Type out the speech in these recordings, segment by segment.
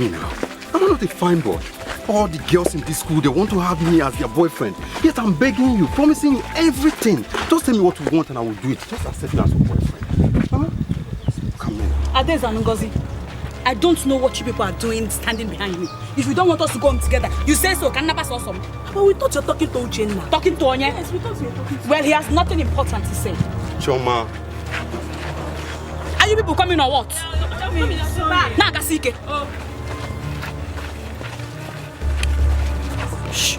me now. I'm not a fine boy. All the girls in this school, they want to have me as their boyfriend. Yet I'm begging you, promising you everything. Just tell me what you want and I will do it. Just accept me as your boyfriend. Huh? Come here. Ades and Ngozi, I don't know what you people are doing standing behind me. If you don't want us to go home together, you say so. Can never saw some. But we thought you're talking to Uchenna. Talking to Onye? Yes, we thought you were talking to. Well, he has nothing important to say. Choma. Are you people coming or what? Nah, Gasike. Shh.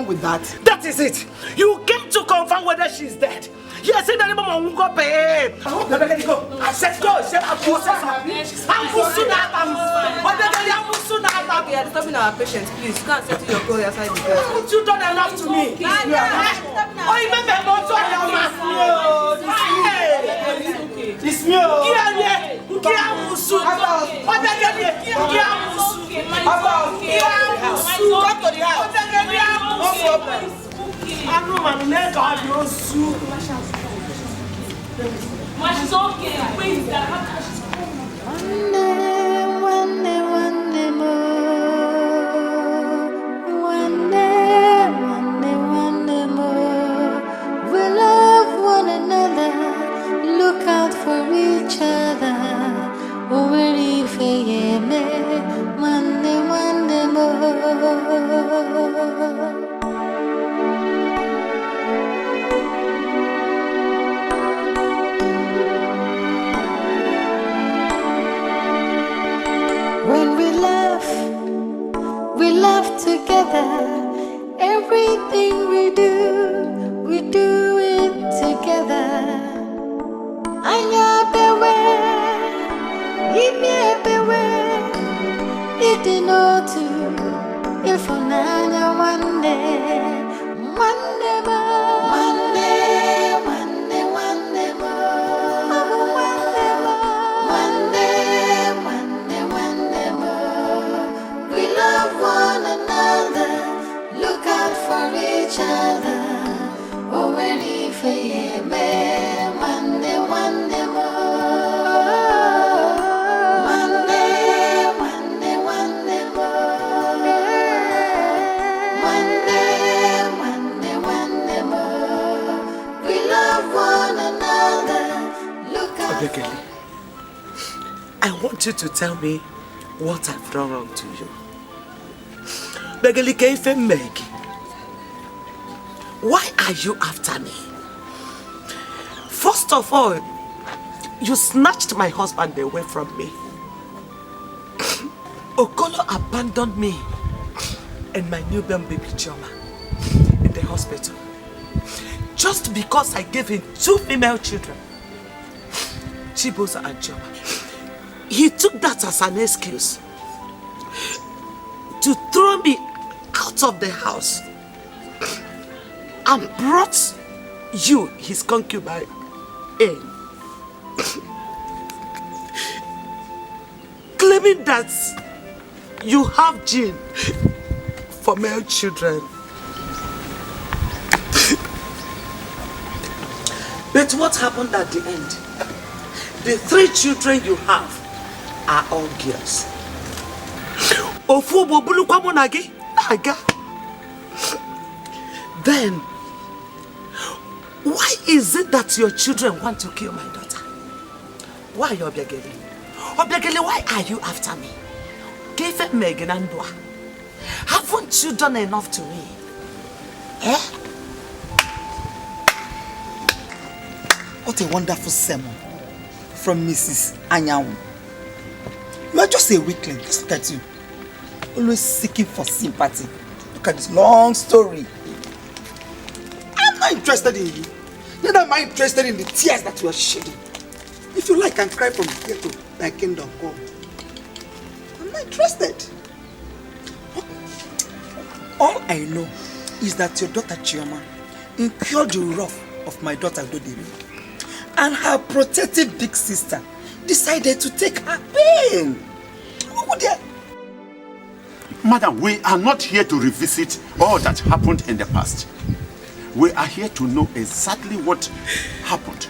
With that. That is it. You came to confirm whether she's dead. Yes, in the name of Mungo Pay. I said go. I said I'm You're disturbing our patients, please. You can't settle your clothes outside the door. Haven't you done enough to me? Oh, you remember about it's me. We love one another. Look out for each other. Ready for one day more. When we laugh together. Everything we do it together. Anya bewe, ime bewe, itinotu, ifonanya one day more. We love one another. Look out for each other. Oh, ready for you, man. One day more. One day more. One day more. We love one another. I want you to tell me what I've done wrong to you. Why are you after me? First of all, you snatched my husband away from me. Okolo abandoned me and my newborn baby Chioma in the hospital. Just because I gave him 2 female children, Chiboza and Chioma. He took that as an excuse to throw me out of the house and brought you, his concubine, in. Claiming that you have gene for male children. But what happened at the end? The 3 children you have are all girls. Then, why is it that your children want to kill my daughter? Why, Obiageli? Obiageli, why are you after me? Kefe Megan and Dwa. Haven't you done enough to me? Eh? What a wonderful sermon from Mrs. Anyanwu. You are just a weakling. Just look at you. Always seeking for sympathy. Look at this long story. I'm not interested in you. Neither am I interested in the tears that you are shedding. If you like, I can cry from here to thy kingdom come. I'm not interested. All I know is that your daughter Chioma incurred the wrath of my daughter Dodiri, and her protective big sister decided to take her pain. What would they? Madam, we are not here to revisit all that happened in the past. We are here to know exactly what happened,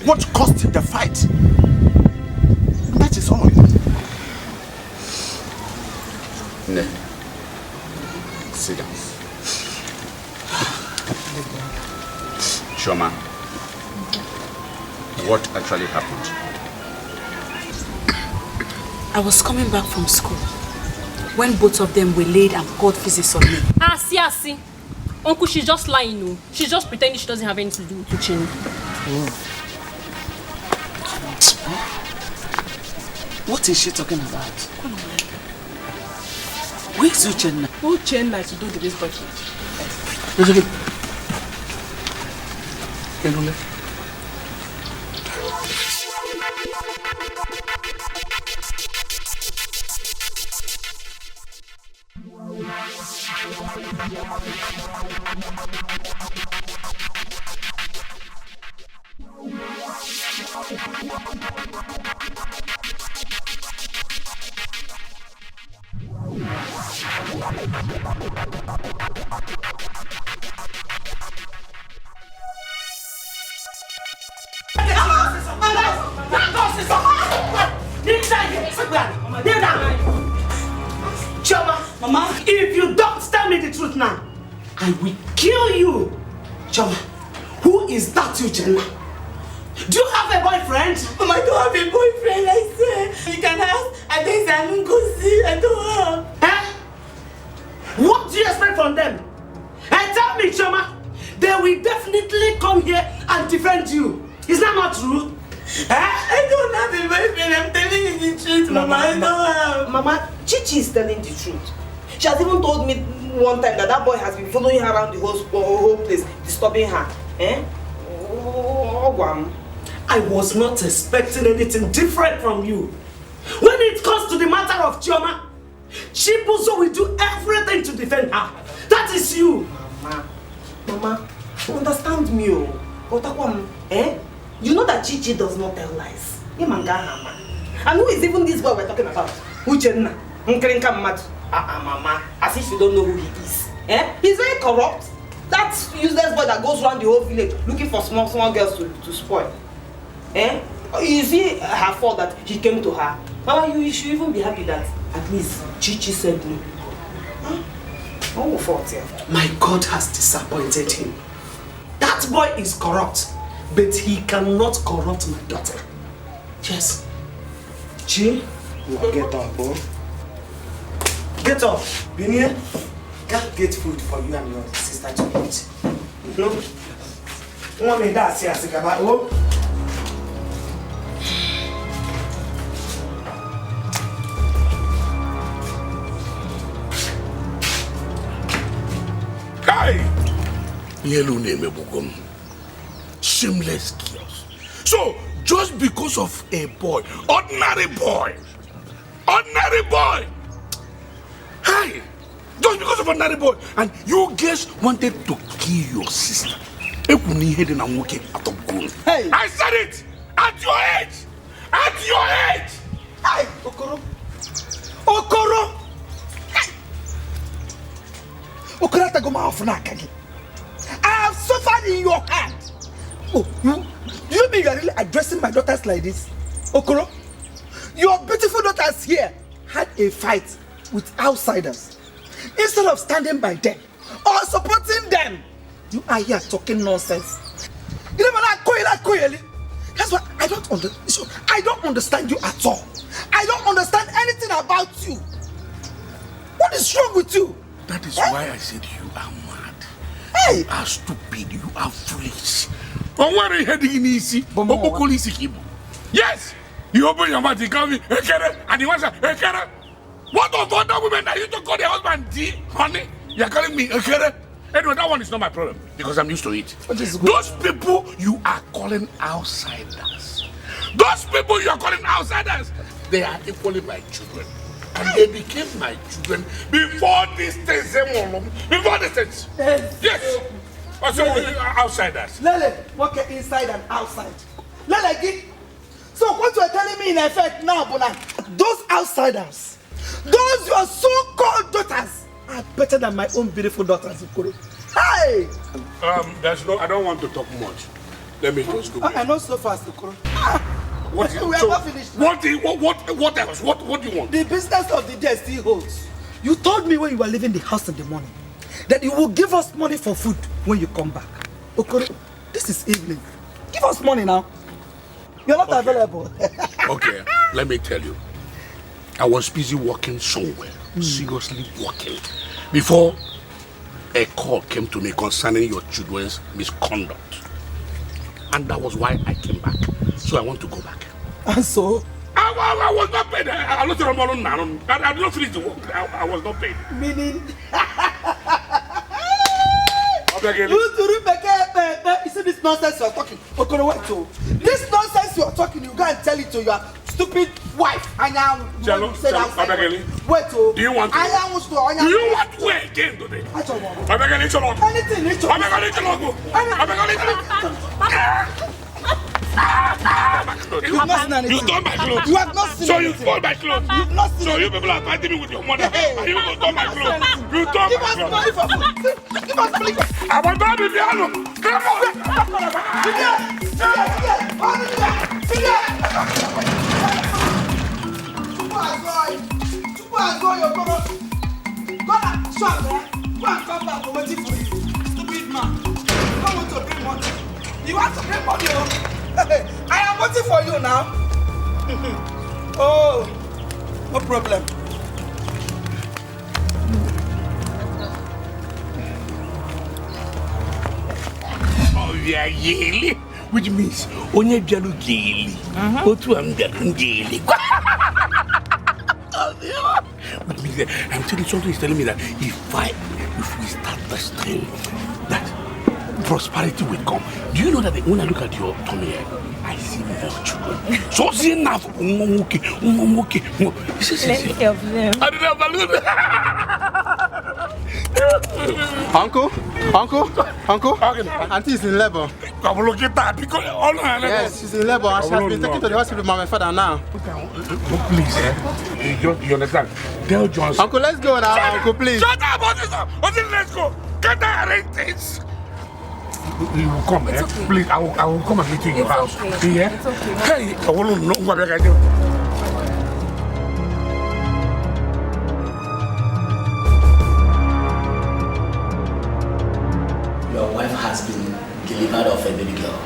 what caused the fight. That is all. Ne. Sit down. Shoma, what actually happened? I was coming back from school when both of them were laid and poured physics on me. See. Uncle, she's just lying, no. She's just pretending she doesn't have anything to do with Uchenna. What is she talking about? Where's Uchenna? Uchenna is to do this bucket. It's okay. Kenule. Mama, if you don't tell me the truth now, I will kill you. Choma, who is that Uchenna? Do you have a boyfriend? Mama, I don't have a boyfriend, I say. You can ask. I think I don't have. Eh? What do you expect from them? And tell me, Choma, they will definitely come here and defend you. Is that not true? I don't have a boyfriend. I'm telling you the truth, Mama. I don't have. Mama, Chichi is telling the truth. She has even told me one time that boy has been following her around the whole place, disturbing her. Eh? I was not expecting anything different from you. When it comes to the matter of Chioma, Chibuzo will do everything to defend her. That is you. Mama, understand me, eh? You know that Chichi does not tell lies. And who is even this boy we're talking about? Uchenna. Mama, as if you don't know who he is. Eh? He's very corrupt. That useless boy that goes around the whole village looking for small girls to spoil. Eh? You see her fault that he came to her. Mama, you should even be happy that at least Chichi said no. Huh? Oh, fault here. My God has disappointed him. That boy is corrupt, but he cannot corrupt my daughter. Yes. Chi, get up, bro. Get up, Bini. Get food for you and your sister to eat. No? One minute, that's here, Sikaba. Oh. Kai! Yellow name, shameless girls. So, just because of a boy, ordinary boy, hey, just because of ordinary boy, and you guys wanted to kill your sister. Hey, I said it! At your age! Hey, Okoro! Okoro, I have suffered in your hand. Oh, do you mean you are really addressing my daughters like this? Okoro, your beautiful daughters here had a fight with outsiders. Instead of standing by them or supporting them, you are here talking nonsense. That's why I don't understand. I don't understand you at all. I don't understand anything about you. What is wrong with you? That is why I said you are mad. Hey. You are stupid. You are foolish. Yes! You open your mouth, you call me Ekere, and you answer Ekere. What of other women that used to call their husband D, honey? You're calling me Ekere? Anyway, that one is not my problem because I'm used to it. Those people you are calling outsiders. They are equally my children. And they became my children before this thing. Yes! Also, outsiders. Lele, walk inside and outside. Lele, so what you are telling me in effect now, Bona, those outsiders, those your so-called daughters, are better than my own beautiful daughters. Hey! I don't want to talk much. Let me just go. I know so fast, Okoro. What We are not finished. What else? What do you want? The business of the day still holds. You told me when you were leaving the house in the morning that you will give us money for food when you come back. Okoro, this is evening. Give us money now. You're not available. Okay, let me tell you. I was busy working somewhere, seriously working, before a call came to me concerning your children's misconduct. And that was why I came back. So I want to go back. And so? I was not paid. I did not finish the work. I was not paid. Meaning? You see this nonsense you are talking? This nonsense you are talking, you go and tell it to your stupid wife. Wait, do you want to? Do you want to again today? You have not seen anything. You stole my clothes. You have not seen so anything. You stole my clothes. You have not seen so you people are fighting me with your mother. And you stole my clothes. You stole Give my us clothes. money for food. Give us money. I want to be piano. Come on. Go and shop there. Go and come back. We're waiting for you. Stupid man. You don't want to bring money. You want to bring money? I am waiting for you now. Oh, no problem. Oh, yeah, yearly, which means only jalu yearly. Otu am jalu yearly. Which means that I'm telling something is telling me that if we start this thing, that prosperity will come. Do you know that when I look at your tummy here, I see more children. So see enough. Let me help them. I didn't believe Uncle, Auntie is in labor. Yes, she's in labor and she has been taken to the hospital by my father now. Please, you understand? Tell Johnson. Uncle, let's go now, Uncle, please. Shut up, let's go. Get the arrangements. You will come, eh? Okay. Please, I will come and meet you in your house. Okay. Yeah? It's okay. Hey, I won't know what I can do. Your wife has been delivered of a baby girl.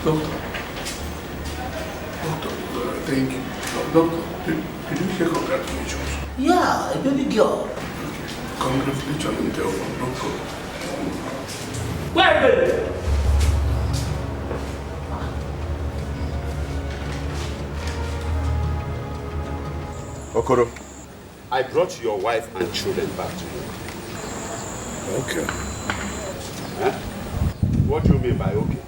So, Thank you. Doctor, did you say congratulations? Yeah, a baby girl. Okay. Congratulations and tell from doctor. Where baby? Okoro, I brought your wife and children back to you. Okay. Huh? What do you mean by okay?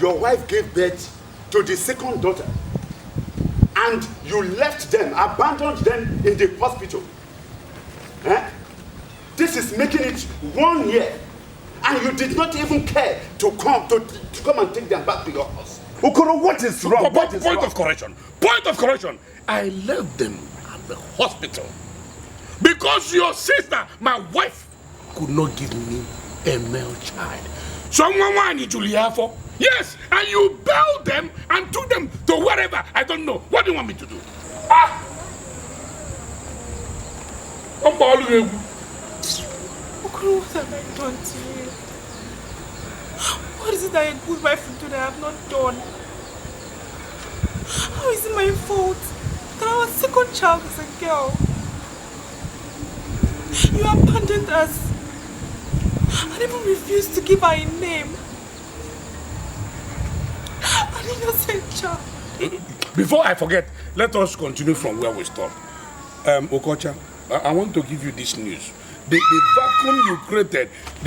Your wife gave birth to the second daughter and you left them, abandoned them in the hospital. Huh? This is making it 1 year and you did not even care to come and take them back to your house. Okoro, what is wrong? What is Point wrong? of correction. Point of correction. I left them at the hospital because your sister, my wife, could not give me a male child. Someone wanted to live for. Yes, and you bailed them and took them to wherever. I don't know. What do you want me to do? Okoro, what have I done to you? What is it that a good wife will do that I have not done? How is it my fault that our second child is a girl? You abandoned us and even refused to give her a name. An innocent child. Before I forget, let us continue from where we stopped. Okocha, I want to give you this news. The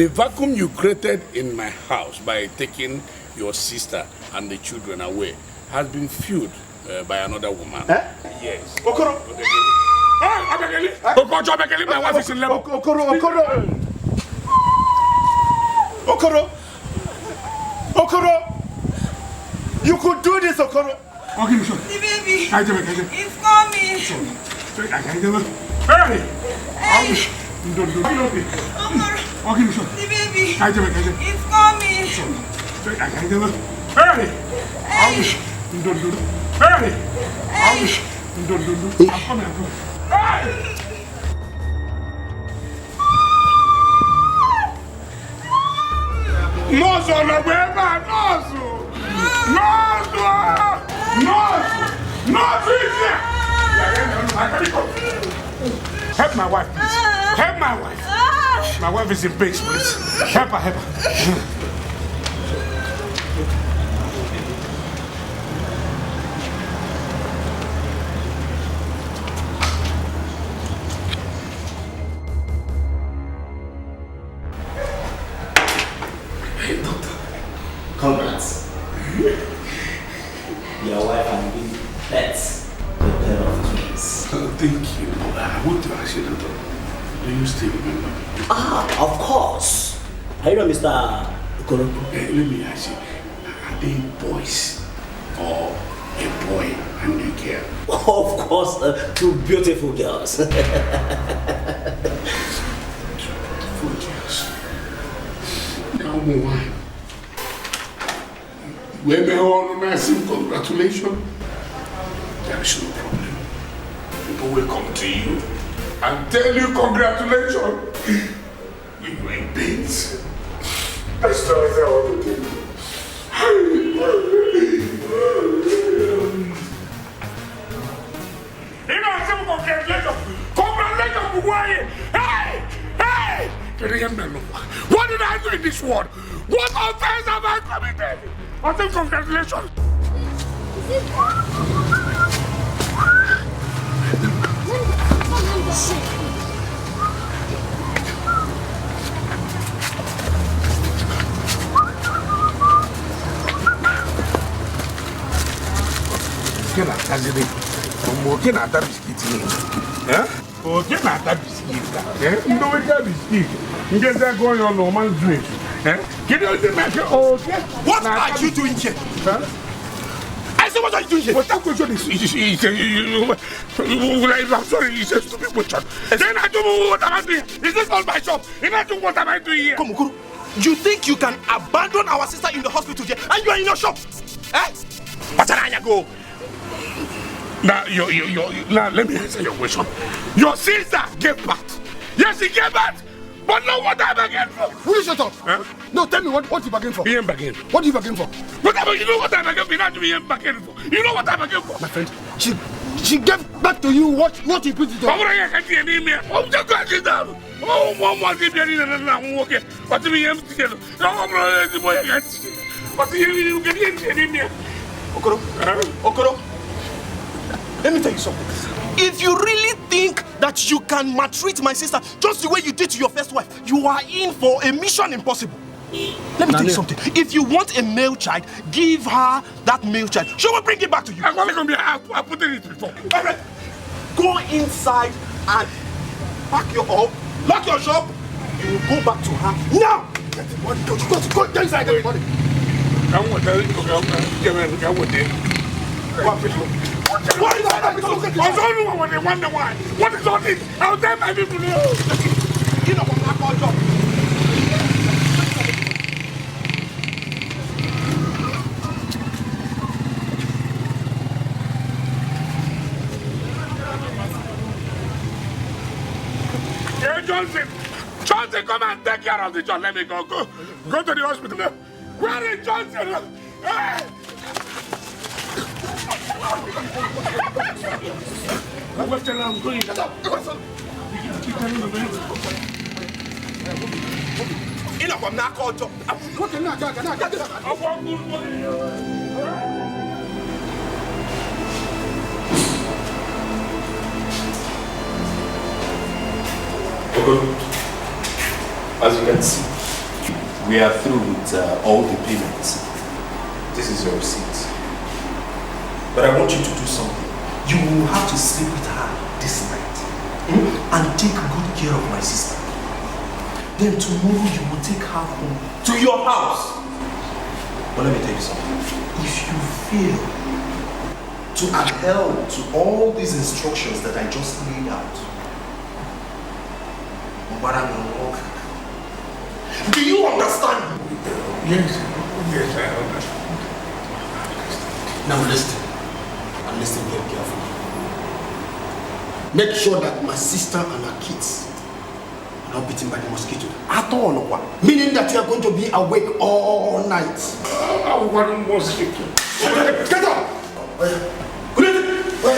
vacuum you created in my house by taking your sister and the children away has been filled by another woman. Yes. Okoro! Okoro, my wife is in level. Okoro! You could do this, Okoro! Okay, sure. The baby! It's coming! Hey! Hey! Don't do it. Okay, sure. The baby! It's coming! Hey! Hey! Don't do it. Hey! Don't do it. I'm coming. Hey! Nosso, não beba! Nosso! Help my wife, please. Help my wife. My wife is in pain, please. Help her. Congrats. Your wife and me, that's a pair of twins. Thank you. I want to ask you, Doctor. Do you still remember me? Of course. Are you know Mr. Okoro? Let me ask you, are they boys or a boy and a girl? Of course, two beautiful girls. Beautiful girls. Now, why? When they all massive congratulations, there is no problem. People will come to you and tell you congratulations. We were in pains. That's the way I want to do. You know, some congratulations. Congratulations, Buwaye. Hey! What did I do in this world? What offense have I committed? I think congratulations. What are you doing here? I said, what are you doing here? But that question is I'm sorry, it's a stupid question. Then I don't know what am I doing. Is this not my shop? If I do, what am I doing here? Come, Okoro. You think you can abandon our sister in the hospital here and you are in your shop? Eh? Pataranya, go. Now, now, let me answer your question. Your sister gave birth. Yes, she gave birth But now what I bargain for? Will you shut up? Huh? No, tell me what you bargain for. Me ain't bargain. What do you bargain for? But you know what I bargain for? You ain't bargain for. You know what I bargain for? My friend, she gave back to you what you put it on. I'm just going to sit down. Oh, Mama, keep your in and I'm okay. But to me, I'm still. No, brother, the boy, I can't see. But you get in here. Okoro, let me tell you something. If you really think that you can maltreat my sister just the way you did to your first wife, you are in for a mission impossible. Let me tell you something. If you want a male child, give her that male child. She will bring it back to you. I put it before. All right. Go inside and pack your up, lock your shop. You will go back to her now. Get the money. Go inside. Get the money. What is all this? I'll tell my people know. You know what my job. Johnson, come and take care of the child. Let me go. Go to the hospital. Where is Johnson? I'm going. Enough of that culture. As you can see, we are through with all the payments. This is your receipt. But I want you to do something. You will have to sleep with her this night and take good care of my sister. Then tomorrow you will take her home to your house. But let me tell you something. If you fail to adhere to all these instructions that I just laid out, do you understand? Yes, I understand. Now listen, and listen very carefully. Make sure that my sister and her kids are not bitten by the mosquito at all. Meaning that you are going to be awake all night. I want a mosquito. Get up!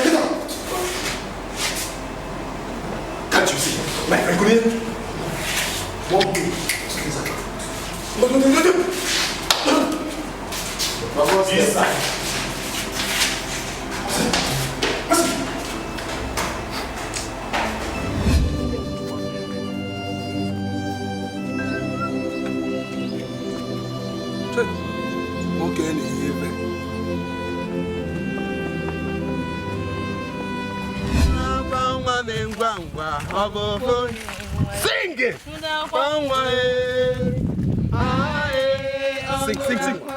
Get up! Can't you see? My friend, good evening. One minute. No. This side. Sing it!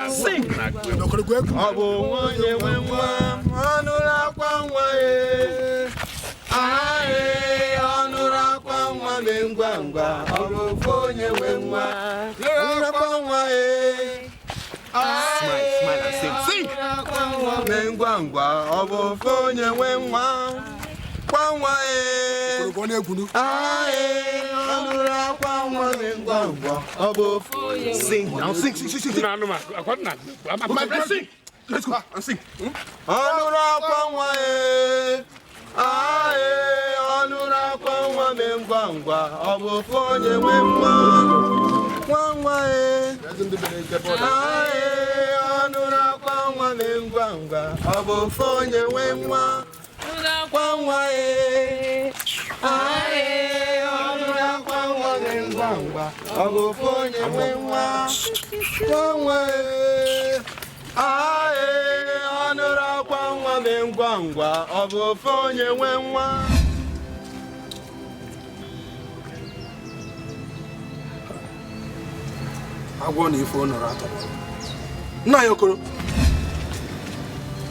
Sing! Smile and sing. Sing! Sing now, sing. My friend, sing. Let's go and sing.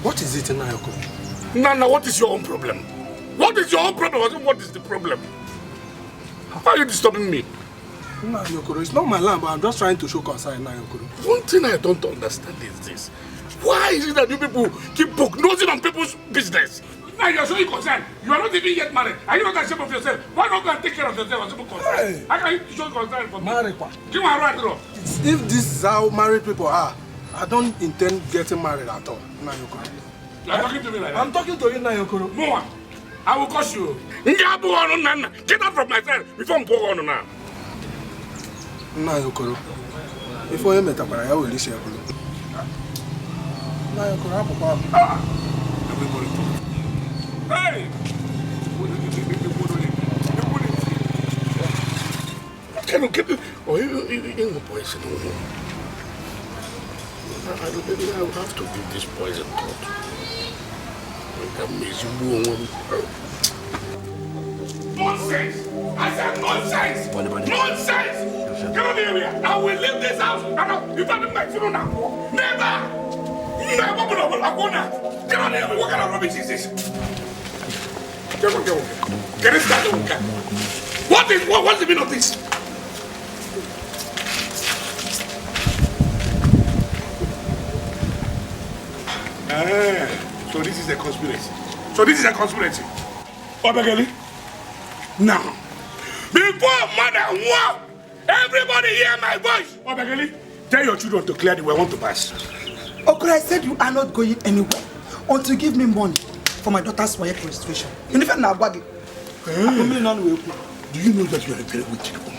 What is it, Nayoko? Nana, what is your own problem? What is your own problem? What is the problem? Why are you disturbing me? Nayoko, it's not my land, but I'm just trying to show concern, Nayoko. One thing I don't understand is this. Why is it that you people keep prognosing on people's business? Now you're showing concern. You are not even yet married. Are you not ashamed of yourself? Why not go and take care of yourself as people concern? Hey. How can you show concern for me? Married. Give me a right, bro. If this is how married people are, I don't intend getting married at all. Nayokoro. You are talking to me like that? I'm talking to you, Nayokoro. No, I will curse you. Get out from my side before I'm going on now. Nayokoro. If I met a I will listen. Nayokoro, hey! Can you get it? Oh, you poison. I will have to give this poison thought. Nonsense! I said nonsense! Nonsense! Get out of here! I will leave this house! You don't make it now! Never! Never! Get out of here! What kind of rubbish is this? Get on. Get it started. What's the meaning of this? So this is a conspiracy. Obegeli. Now, before mother war, everybody hear my voice. Obegeli, tell your children to clear the way I want to pass. Okoro, I said you are not going anywhere until you give me money for my daughter's wife registration. You never know about it. Do you know that you are a very wicked woman?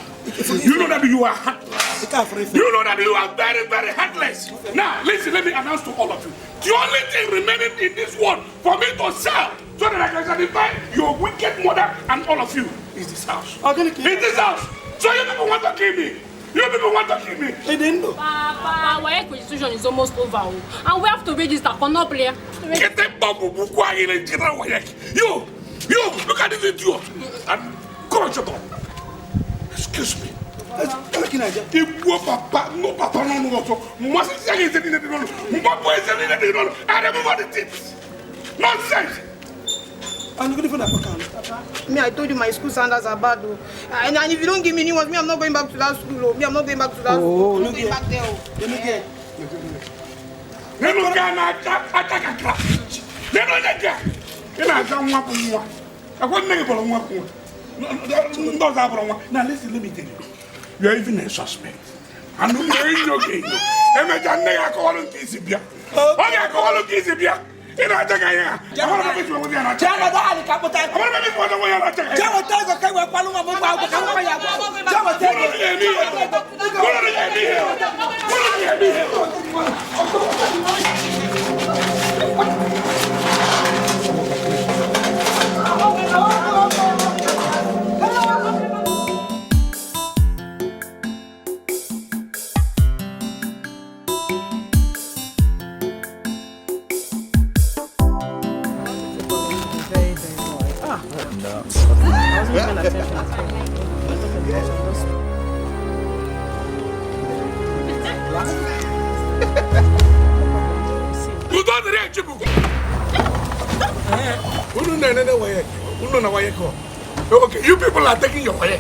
You know that you are heartless. You know that you are very, very heartless. Now, listen, let me announce to all of you. The only thing remaining in this world for me to sell so that I can satisfy your wicked mother and all of you is this house. It's this house. So you people want to kill me. They didn't know. Papa, our acquisition is almost over. And we have to register for no player. Get the bubble. You, look at this idiot. And come on, shut up. Excuse me. Papa, no. Nonsense. Me, I told you my school standards are bad, though. And if you don't give me new ones, me, I'm not going back to that school. Oh. Me, I'm not going back to that school. I'm not going back there. Now listen, let me tell you. You are even a suspect. And you are in your game. You don't react to okay, you people are taking your way.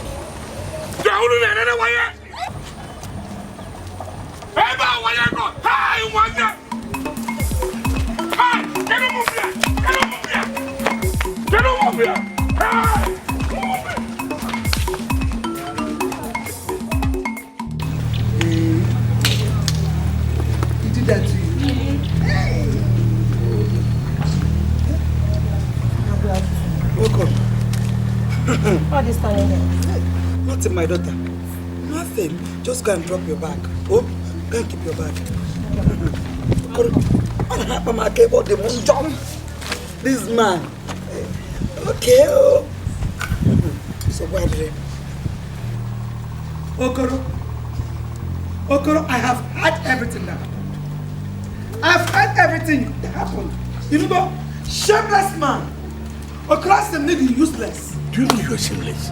That to you. Welcome. What is that? Nothing, my daughter. Nothing. Just go and drop your bag. Oh, go and keep your bag. This man. Okay. Oh. So why did Okoro, I have heard everything that happened. I've heard everything that happened. You know, shameless man. Okoro said maybe useless. Do you know you are shameless?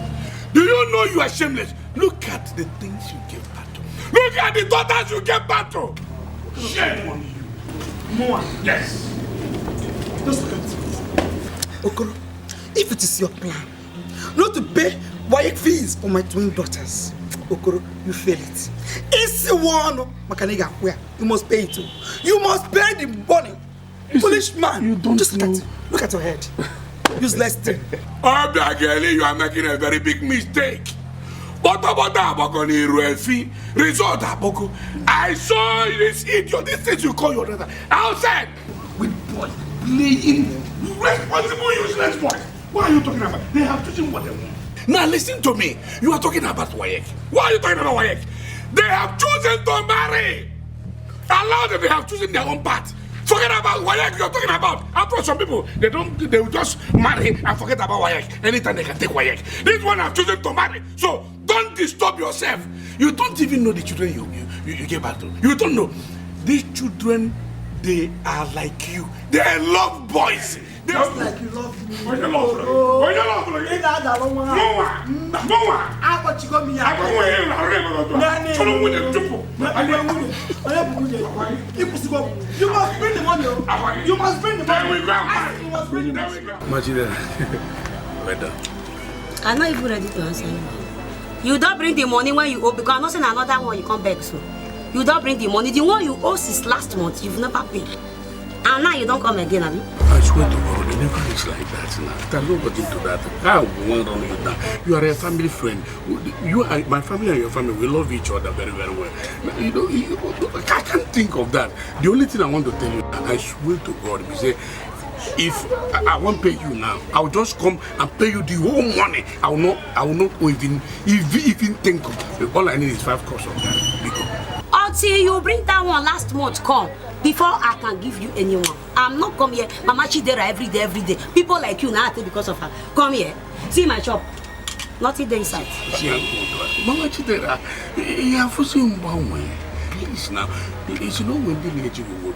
Do you know you are shameless? Look at the things you gave birth to. Look at the daughters you gave birth to. Shame on you. More. Yes. Just look at it. Okoro, if it is your plan not to pay wife fees for my twin daughters, Okoro, you fail it. It's one Makaniga where you must pay it too. You must pay the money. Foolish man. You don't just know. Look at your head. Useless thing. Oh, Dikeh, you are making a very big mistake. Result, I saw this idiot, this thing you call your brother, outside with boys playing responsible, useless boys. What are you talking about? They have chosen what they want. Now listen to me. You are talking about Wayek. Why are you talking about Wayek? They have chosen to marry. Allow them, they have chosen their own path. Forget about Wayek you're talking about. After some people, they will just marry and forget about Wayek. Anytime they can take Wayek. This one have chosen to marry. So don't disturb yourself. You don't even know the children you gave back to. You don't know. These children, they are like you. They love boys. They just like you love me. What you love? What you love? You must bring the money. You must bring the money. I'm not even ready to answer you. You don't bring the money when you owe because I'm not saying another one you come back so. You don't bring the money. The one you owe since last month, you've never paid. And now you don't come again, have you? I swear to God, it never is like that now. There's nobody to that. I won't run you down. You are a family friend. You are, my family and your family, we love each other very, very well. You know, I can't think of that. The only thing I want to tell you, I swear to God, we say, if I won't pay you now, I will just come and pay you the whole money. I will not even think of it. All I need is 5 cups of that. Until you bring that one last month, come. Before I can give you anyone. I'm not come here. Mama Chidera every day. People like you now because of her. Come here. See my shop. Nothing there inside. Mama Chidera, you have to see please now. It's not when they let you go.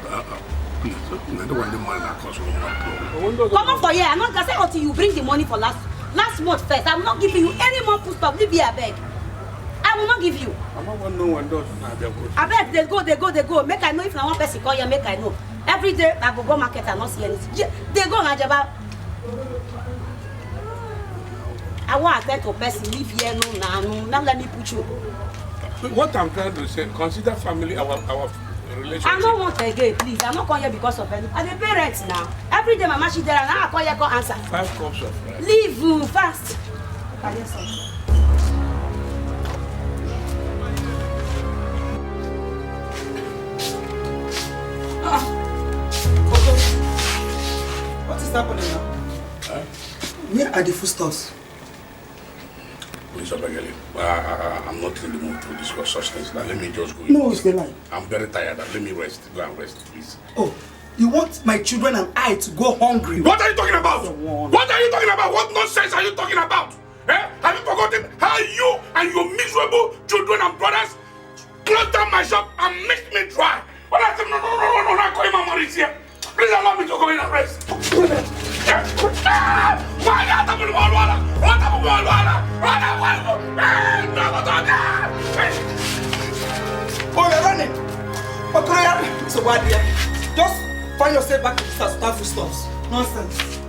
Please, I don't want the money that costs me. Come on for here. I'm not gonna say until you bring the money for last month first. I'm not giving you any more food stuff. Leave here, I beg. I will not give you. I'm not going no one does. I bet they go. Make I know if I want person call you, make I know. Every day I go market and not see anything. They go Najaba. I want to attend to person, live here, no, now let me put you. What I'm trying to say, consider family our relationship. I don't want again, please. I'm not calling here because of any. I'm the parents now. Every day Mama she there and now I call you, call answer. 5 cups of rice. Leave fast. What is happening now? Where are the foodstuffs? Please, I'm not in the mood to discuss such things. Now, let me just go. No, it's the lie. I'm very tired. Let me rest. Go and rest, please. Oh, you want my children and I to go hungry? What are you talking about? What are you talking about? What nonsense are you talking about? Eh? Have you forgotten how you and your miserable children and brothers closed down my shop and mixed me dry? When I said, no, I'm calling my money here. Please allow me to go in and rest. Oh, you're running. So what, dear? Just find yourself back to start foodstuffs. Nonsense.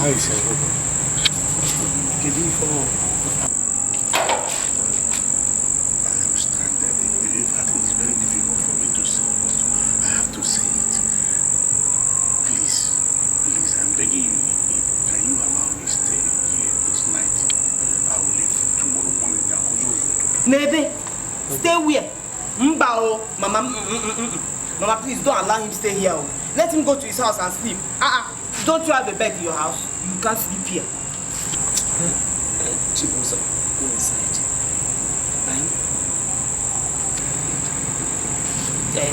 How is everyone? Can you fall? I am stranded. In fact, it's very difficult for me to say, but I have to say it. Please, I'm begging you. Can you allow me to stay here this night? I will leave tomorrow morning. Maybe. Stay where? Mbao. Mama, please don't allow him to stay here. Let him go to his house and sleep. Don't you have a bed in your house? You can't sleep here. Chibosa, go inside.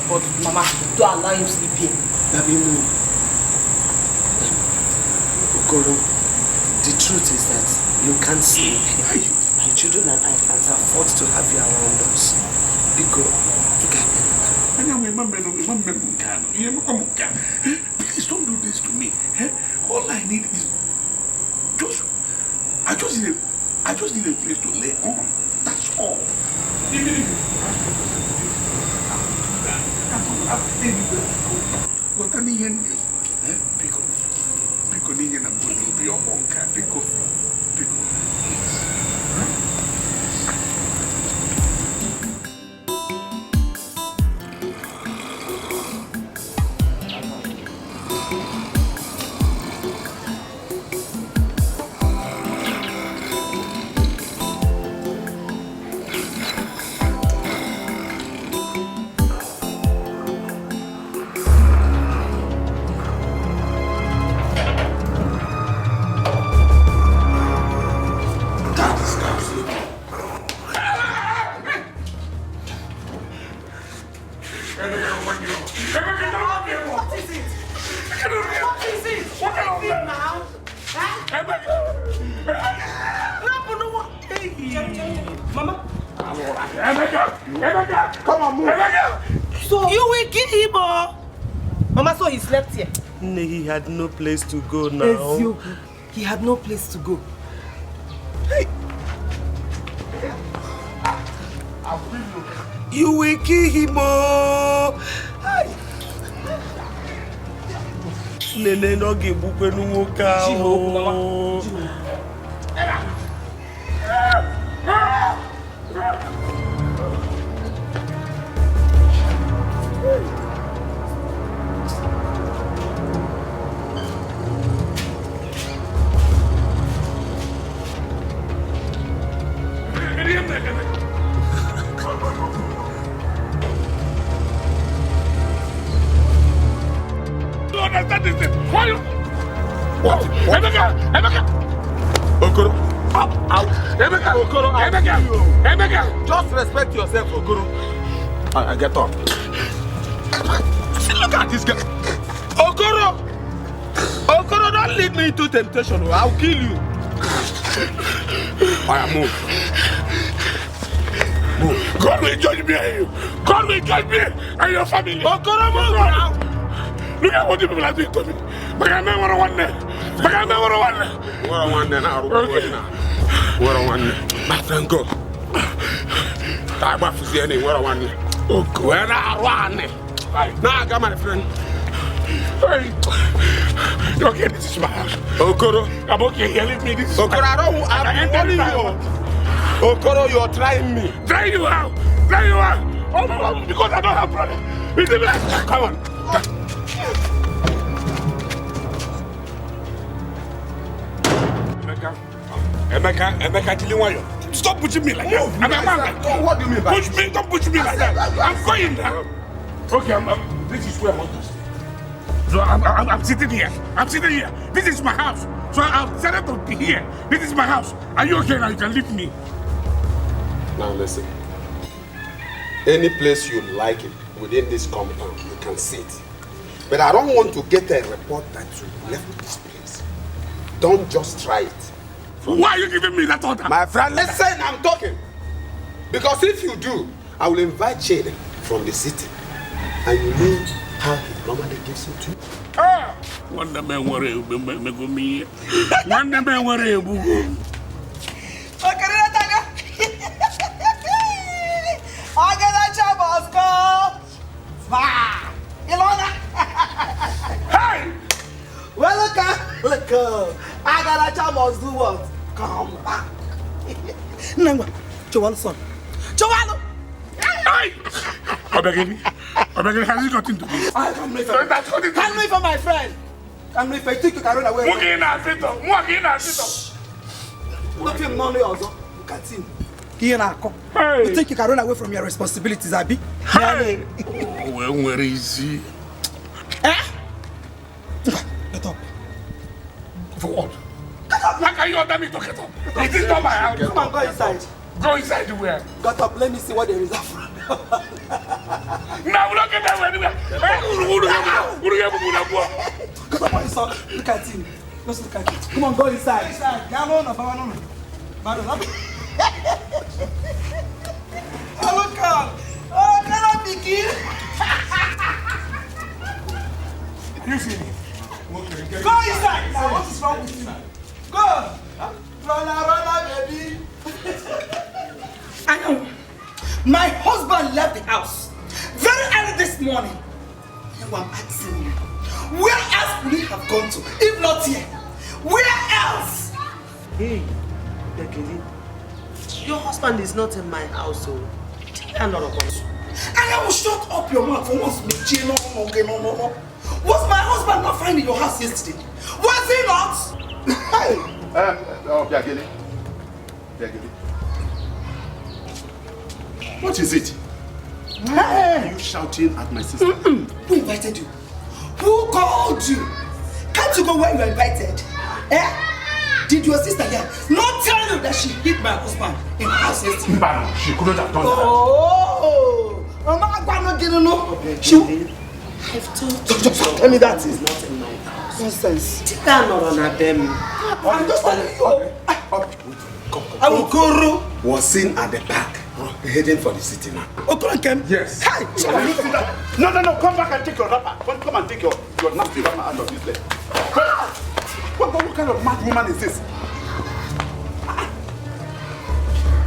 But Mama, don't allow him to sleep here. Okoro, the truth is that you can't sleep here. My children and I can't afford to have you around us. Biko, please don't do this to me. All I need is I just need a place to lay on. That's all. Even if what I need because I'm going to be your monk. Because he had no place to go now. He had no place to go. Hey. You will kill him, oh! Nene no give buke no woka. Okoro. Okoro, just respect yourself, Okoro. I get up. Look at this guy. Okoro, don't lead me into temptation. I'll kill you. I am move. God will judge me and you. God will judge me and your family. Okoro, move now. Look at what you people are doing to me. But I never want that. My friend, go. I want to see any. Where I want it. Where I want it. Now I got my friend. Hey. Okay, this is my house. Okoro. I'm okay here. Leave me. This is Okoro, I'm warning you. Okoro, you're trying me. Trying you out. Oh, no, because I don't have brother. Come on. Emeka, stop pushing me like that. What do you mean by push me? Don't push me like that. I'm going now. Okay, this is where I want to stay. So I'm sitting here. This is my house. So I've decided to be here. This is my house. Are you okay now? You can leave me. Now listen. Any place you like it within this compound, you can sit. But I don't want to get a report that you left this place. Don't just try it. Why are you giving me that order? My friend, listen, I'm talking. Because if you do, I will invite Chede from the city. And you know how he normally gives it to you. One day, man, worry, me. One day, man, worry, Hey! Well, look, Agaracha must do what? Come back. Nangwa, Chowalo son. Chowalo! Hey! Obegini, has he got into this? Come me for my friend. Come me for Etiko can run away. Look him money also. Look at him. You think you can run away from your responsibilities, Abi? Hey! Oh, where is he? Get up. For what? How can you order me to get up? It is not my house. Come on, go inside. Go inside where? Get up, let me see what there is from. Now look at that anywhere. Get up, my son. Look at him. Let's look at it. Come on, go inside. Inside. No. Oh, look out. Oh, cannot begin. You see me? Go inside. Now, what is wrong with you? Go. Run, baby. I know. My husband left the house very early this morning. Now I'm asking you, where else would he have gone to? If not here, where else? Hey, Dikeh, your husband is not in my house, so I'm not a boss. And I will shut up your mouth for once. No. Was my husband not finding your house yesterday? Was he not? Hey! Dikeh. What is it? Why are you shouting at my sister? Who invited you? Who called you? Can't you go where you are invited? Eh? Did your sister here not tell you that she hit my husband in her house yesterday? No, she couldn't have done that. Oh! Mama, she... I've told you. Tell me that is not in my house. Nonsense. I'm not on them. I'm just telling you. I will go. Was seen at the back, heading for the city now. Yes. Hi! No, come back and take your wrapper. Come and take your nasty wrapper out of this leg. What kind of mad woman is this?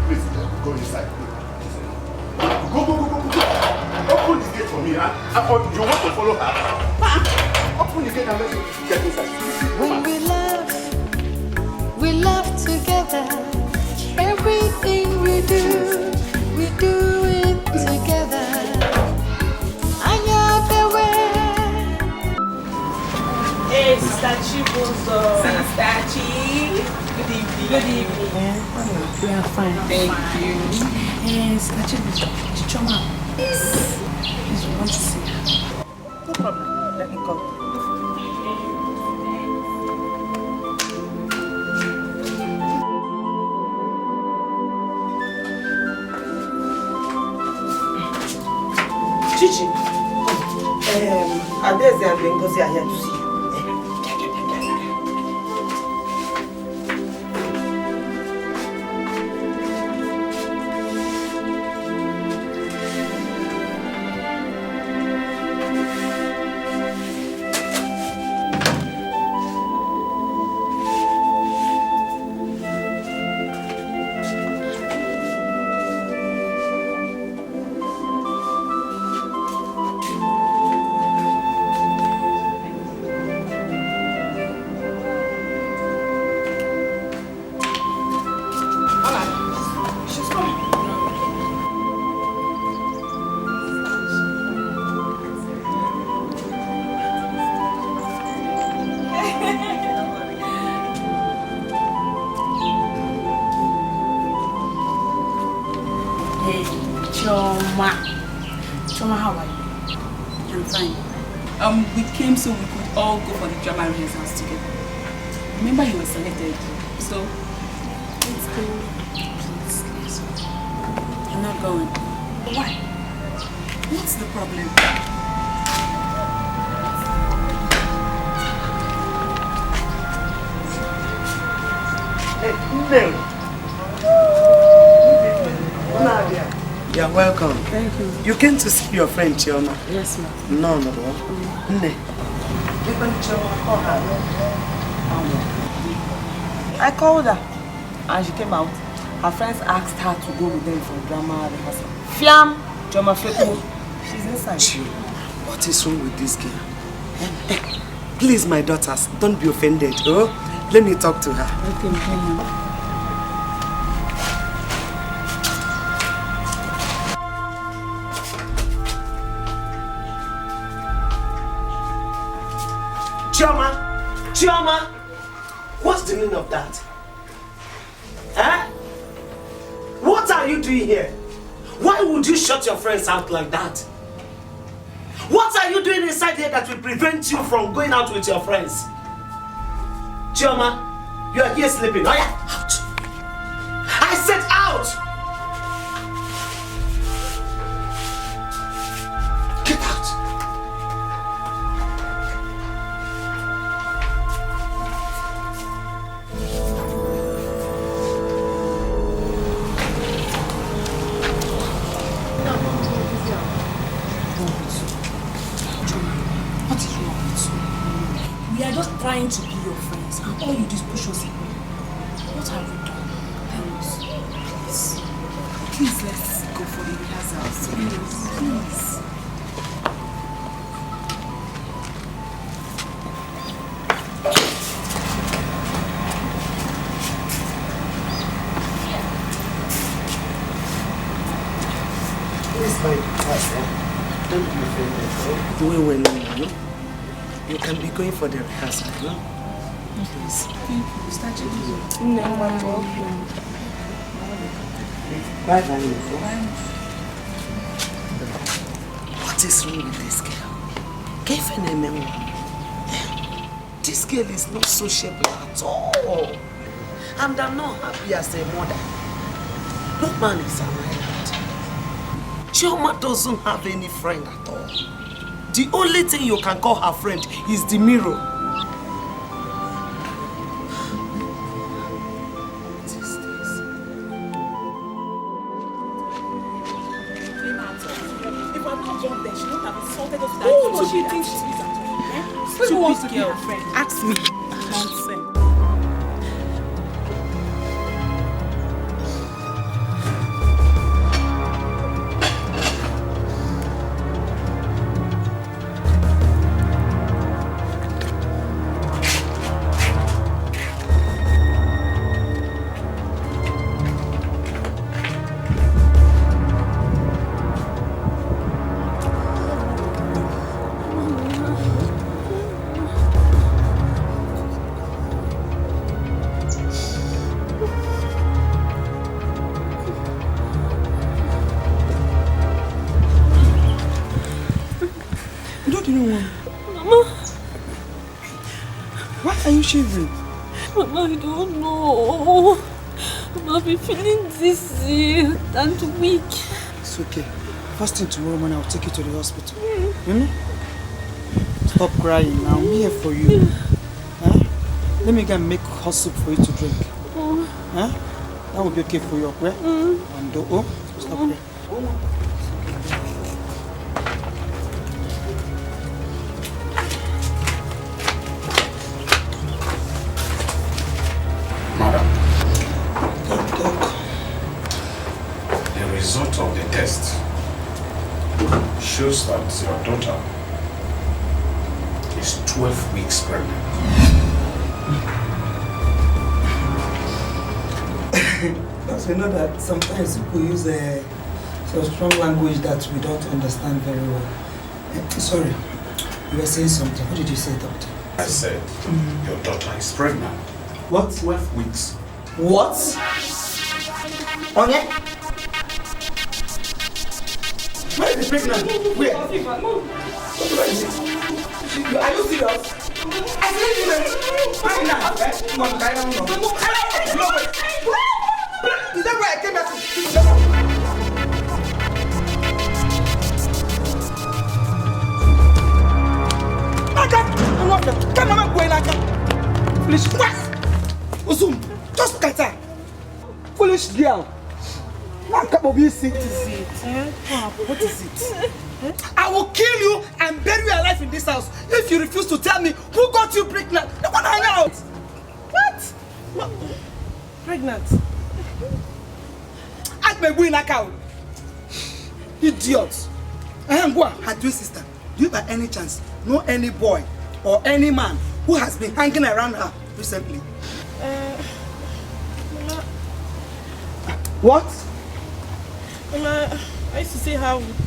Please, go inside. Go. Open the gate for me, huh? Or you want to follow her? Open the gate and let me get inside. When we love together. Everything we do it together. Hey, Sister Chibozo. Sister Chi. Good evening. Good evening. We are fine. Thank you. Hey, Sister Chichoma. Yes. Please, we want to see her. No problem. Let me go. Chichi, Adeze and Ngozi are here to see you. Choma, how are you? I'm fine. We came so we could all go for the drama rehearsals together. Remember you were selected, so let's go. Please. I'm not going. Why? What's the problem? Nadia. You're welcome. Thank you. You came to see your friend Chioma? Yes, ma'am. No. Nne. I called her and she came out. Her friends asked her to go with them for drama rehearsal. Fiam! Chioma Feku. She's inside. What is wrong with this girl? Please, my daughters, don't be offended. Oh? Let me talk to her. Okay, Chioma, what's the meaning of that? Eh? What are you doing here? Why would you shut your friends out like that? What are you doing inside here that will prevent you from going out with your friends? Chioma, you are here sleeping. Oh yeah, out! I said out! Get out! We are just trying to be your friends, and all you do is push us away. What have we done? Tell us. Please. Please, let's go for the rehearsals. Please. Don't be offended. Well, you can be going for the rehearsal, no? Please. Thank you. Mr. Chibuzo. Bye. What is wrong with this girl? This girl is not sociable at all. And I'm not happy as a mother. No man is an island. Chioma doesn't have any friend at all. The only thing you can call her friend is the mirror. If I'm not gone there, she won't have insulted us. What she thinks she is at all? Who wants to be her friend? Ask me. Nonsense. Shivering. Mama, I don't know. I've been feeling dizzy and weak. It's okay. First thing tomorrow morning, I'll take you to the hospital. Stop crying now. I'm here for you. Let me go and make hot soup for you to drink. That will be okay for you, okay? And stop crying. Of the test shows that your daughter is 12 weeks pregnant. Because we know that sometimes people use some strong language that we don't understand very well. Sorry, you were saying something. What did you say, doctor? I said your daughter is pregnant. What? 12 weeks. What? Okay. Where is the pregnant? Where? Are you serious? I said you pregnant. Is that why I came back to see you? Come on, going like foolish what? Uzum, just look at her. Foolish girl. What is it? What is it? I will kill you and bury you alive in this house if you refuse to tell me who got you pregnant. No one hang out. What? Pregnant? Ask me going like out. Idiot. Her twin sister. Do you by any chance know any boy or any man who has been hanging around her recently? What? Mama, I used to see her with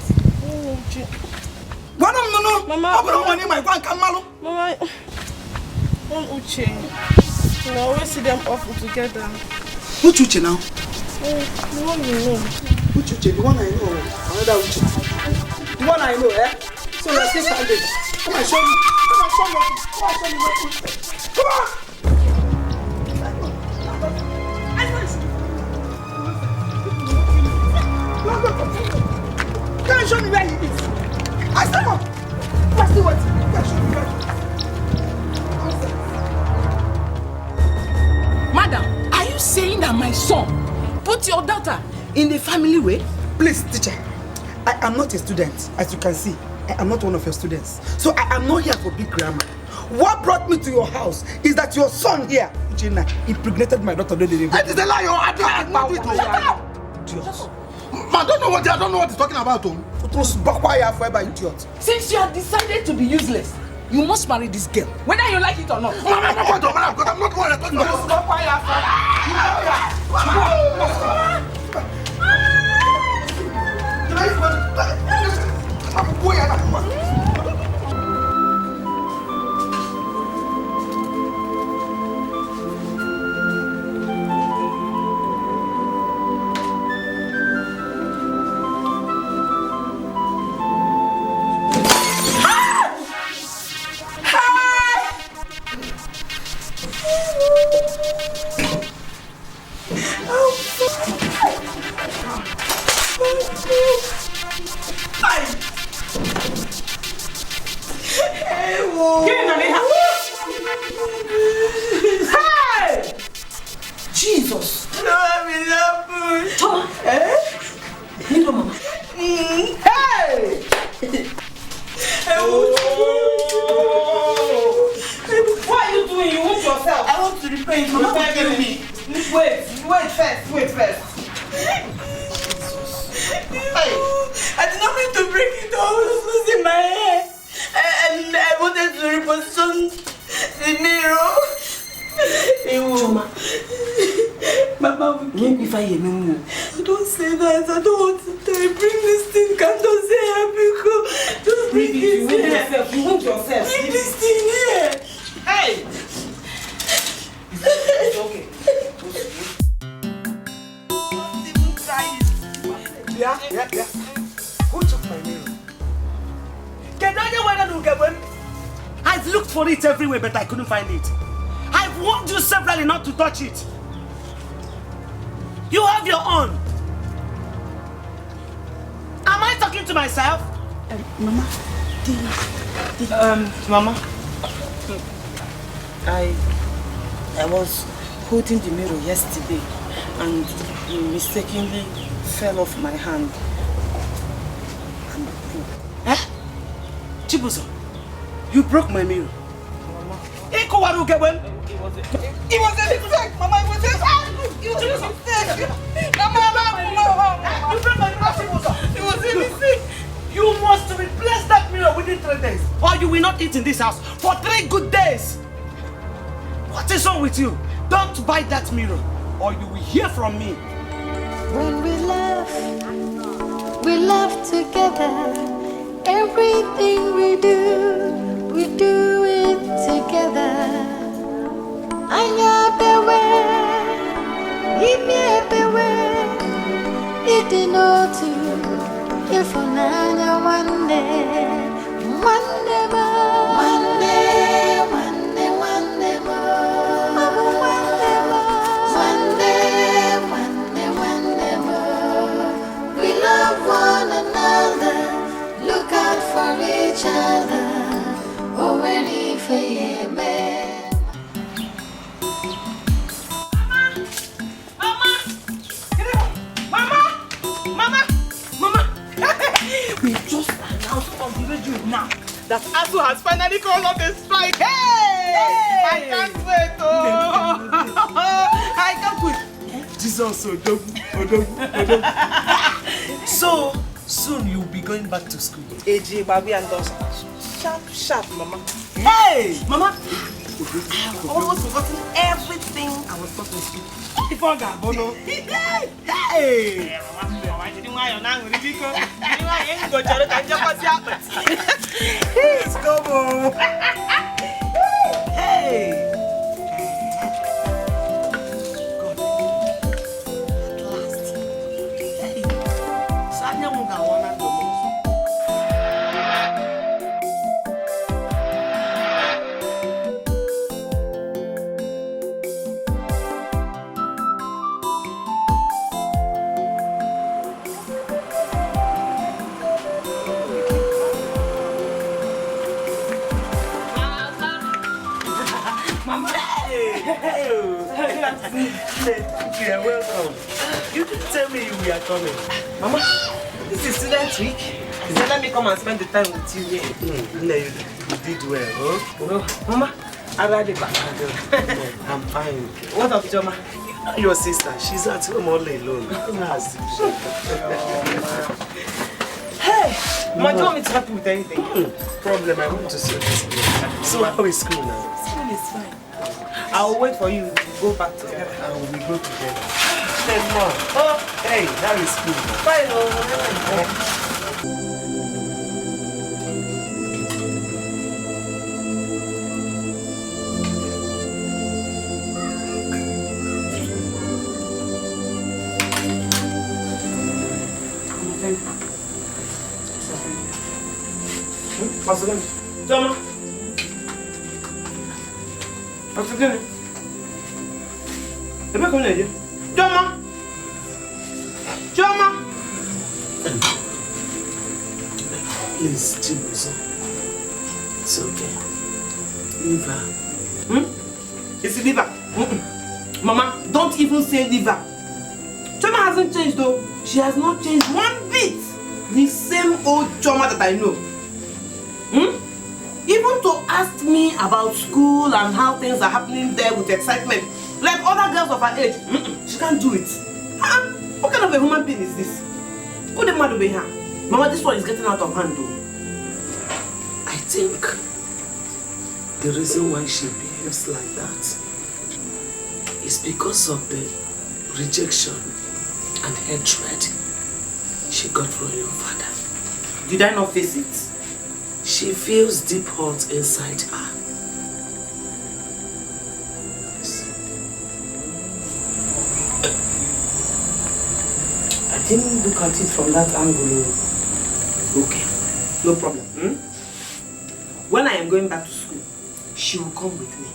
Mama, Uche. You always see them often together. Which Uche now? The one you know. Which Uche? The one I know. Another Uche. The one I know, eh? So let's stay standing. Come on, show me. Come on, show me. Come on, show me. Come on! Can you show me where he is? I said what? What's the what? Can you show me where he is? Madam, are you saying that my son put your daughter in the family way? Please, teacher. I am not a student, as you can see. I am not one of your students. So I am not here for big grammar. What brought me to your house is that your son here, Uchenna, impregnated my daughter. It is a lie. I don't do it. Shut up! Man, I don't know what he's talking about. Since you have decided to be useless, you must marry this girl, whether you like it or not. Mama, I'm not going to talk Jesus! No, I'm in love. Choma! You know, Mama. Hey! What are you doing? You want yourself? I want to repay you. Mama, give me. Wait first. Hey. I did not mean to break it. I was losing my hair. And I wanted to reposition the mirror. Choma. Mama, if I hear no. don't say that. I don't want to die. Bring this thing. Can't don't say Etiko. Just bring it here. You want yourself. Bring this thing here. Hey! It's okay. Yeah. Who took my mirror? I've looked for it everywhere, but I couldn't find it. I've warned you severally not to touch it. You have your own. Am I talking to myself? Mama, Mama, I was holding the mirror yesterday and it mistakenly fell off my hand and broke. Eh? Chibuzo, you broke my mirror. Mama. It was a mistake, Mama. It was a mistake. Mama. You broke my mirror, Chibuzo. It was a mistake. You must replace that mirror within 3 days, or you will not eat in this house for 3 good days. What is wrong with you? Don't buy that mirror, or you will hear from me. When we love together. Everything we do it together. Anya bewe, ime bewe, idinotu, ifunanya one day more. We love one another. Look out for each other. Oh, ready for you, man. Mama! We just announced on the radio now that Asu has finally called off the strike. Hey! I can't wait, I can't wait. Jesus, So soon you'll be going back to school. AJ, Babi and Dawson. Sharp, Mama. Hey! Mama! I've almost forgotten everything I was taught in school. Before Gabono. Hey! Let's go, Mom. Hey! God. At last. Hey! Sanya Muga wana domo. Thank you, welcome. You didn't tell me you were coming. Mama, this is student week He said, let me come and spend the time with you. You did well, huh? No, Mama, I read it back. I'm fine. What of Choma? Your sister, she's at home all alone. Hey, Ma, do you want me to help you with anything? Problem, I want to see this. So how is school now? School is fine. I will wait for you to go back together. And we go together. Then Mom. Oh, hey, that is school. Fine, Choma. What's it doing? The back on there. Choma. Choma. Please, Chibuzo. It's okay. Leave her. It's liver. Mama, don't even say liver. Choma hasn't changed though. She has not changed one bit. The same old Choma that I know. Even to ask me about school and how things are happening there with excitement, like other girls of her age, she can't do it. What kind of a human being is this? Put the mad away her. Mama, this one is getting out of hand though. I think the reason why she behaves like that is because of the rejection and hatred she got from your father. Did I not face it? She feels deep hurt inside her. Yes. I didn't look at it from that angle. Okay, no problem. When I am going back to school, she will come with me.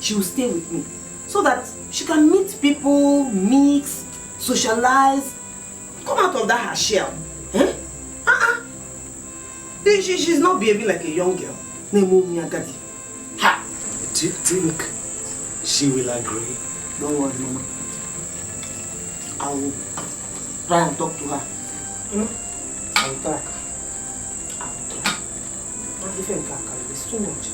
She will stay with me so that she can meet people, mix, socialize, come out of that her shell. She's not behaving like a young girl. Do you think she will agree? Don't worry, Mama. I will try and talk to her. I will try. It's too much.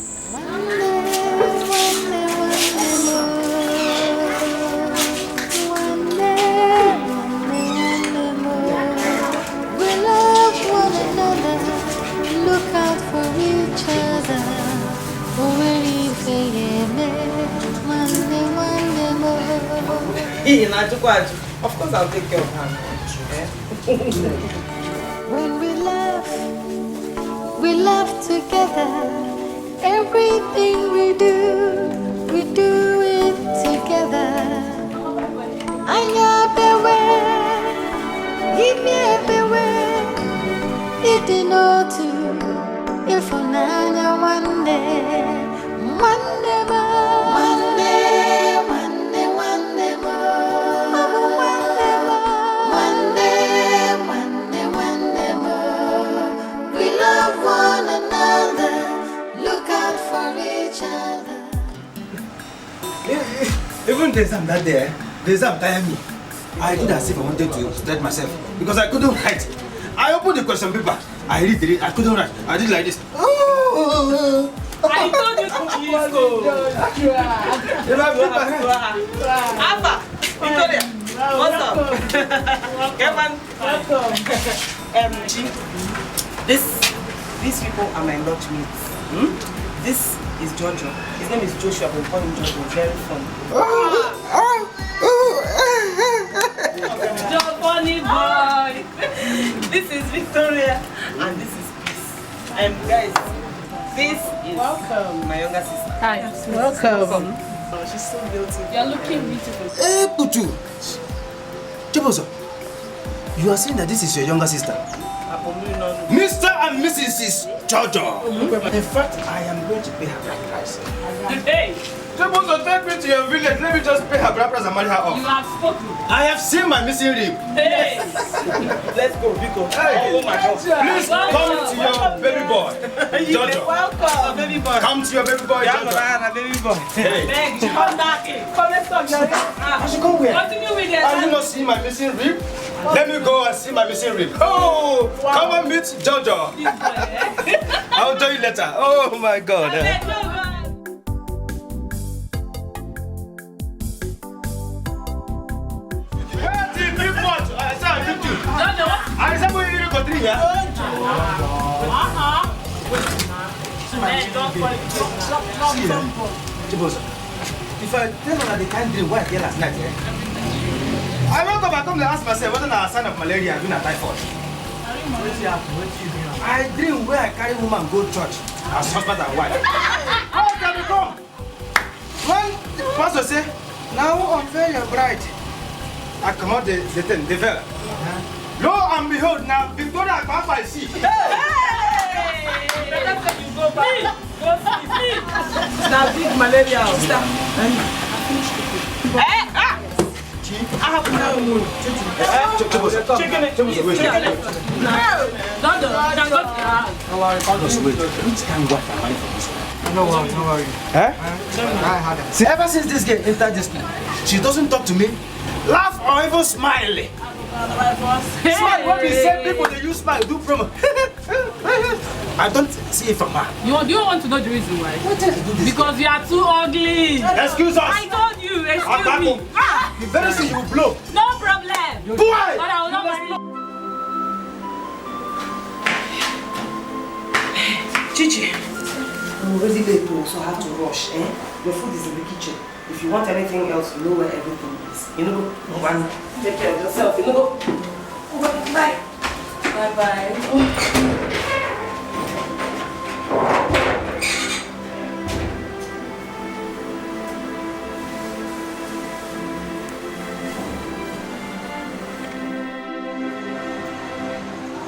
Look out for each other. Of course, I'll take care of her. When we laugh together. Everything we do it together. Anya bewe, give me a bewe. It no too. If Nanya one day more. We love one another. Look out for each other. Even the exam that day, the exam tired me. I did as if I wanted to stretch myself because I couldn't write. I opened the question paper. I read it. I couldn't write. I did like this. I told you to Alpha, Victoria, what's up? Kevin, these people are my lodge mates. This is Jojo. His name is Joshua. We call him Jojo. Very funny. Joe, funny boy. This is Victoria, and this is Peace. Guys, this is my younger sister. Hi. Welcome. Oh, she's so beautiful. You're looking beautiful. Hey, Putu. Chibozo, you are saying that this is your younger sister? Mr. and Mrs. Chacha. In fact, I am going to pay her bride price. Hey! Chibozo, take me to your village. Let me just pay her bride price and marry her off. You have spoken. I have seen my missing rib. Hey! Let's go, Biko. Hey, oh my God. Please come to your baby boy, Jojo. Welcome, baby boy. Come to your baby boy, Jojo. Baby boy. Hey. Hey, come back. Come, let's talk, Jerry. I should come where? Continue with your Are you not seeing my missing rib? Let me go and see my missing rib. Oh, wow. Come and meet Jojo. I'll tell you later. Oh my God. If I tell her that they can't drink what I did last night, I woke up and come to ask myself whether I sign of malaria and a typhoid. I dream where I carry woman go church as husband and wife. How can it come? When the pastor say, now unveil your bride, I come out the thing, the veil. Lo and behold, now Victoria I see. Go back. Go sleep. Now big malaria. Sister. I have no mood. Chicken it. Don't Which kind of wife am I for this one? No worry. See, ever since this girl entered this school, she doesn't talk to me, laugh or even smile. Smile, what we say, people they use smile, do promo. I don't see it from her. Do you want to know the reason why? Because you are too ugly. Excuse us. I told you, excuse me. The very thing you will blow. No problem. Boy! But I will not marry. Chichi, I'm already late, so I have to rush. Your food is in the kitchen. If you want anything else, you know where everything is. You know, go and take care of yourself. You know, go. Bye. Bye.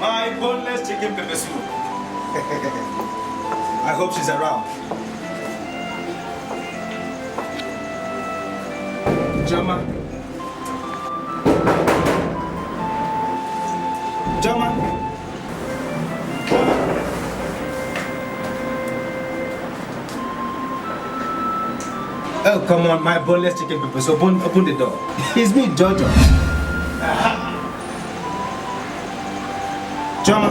My boneless chicken pepper soup. I hope she's around. Jama. Oh, come on, my boneless chicken pepper soup. Open the door. It's me, Jojo. Jama.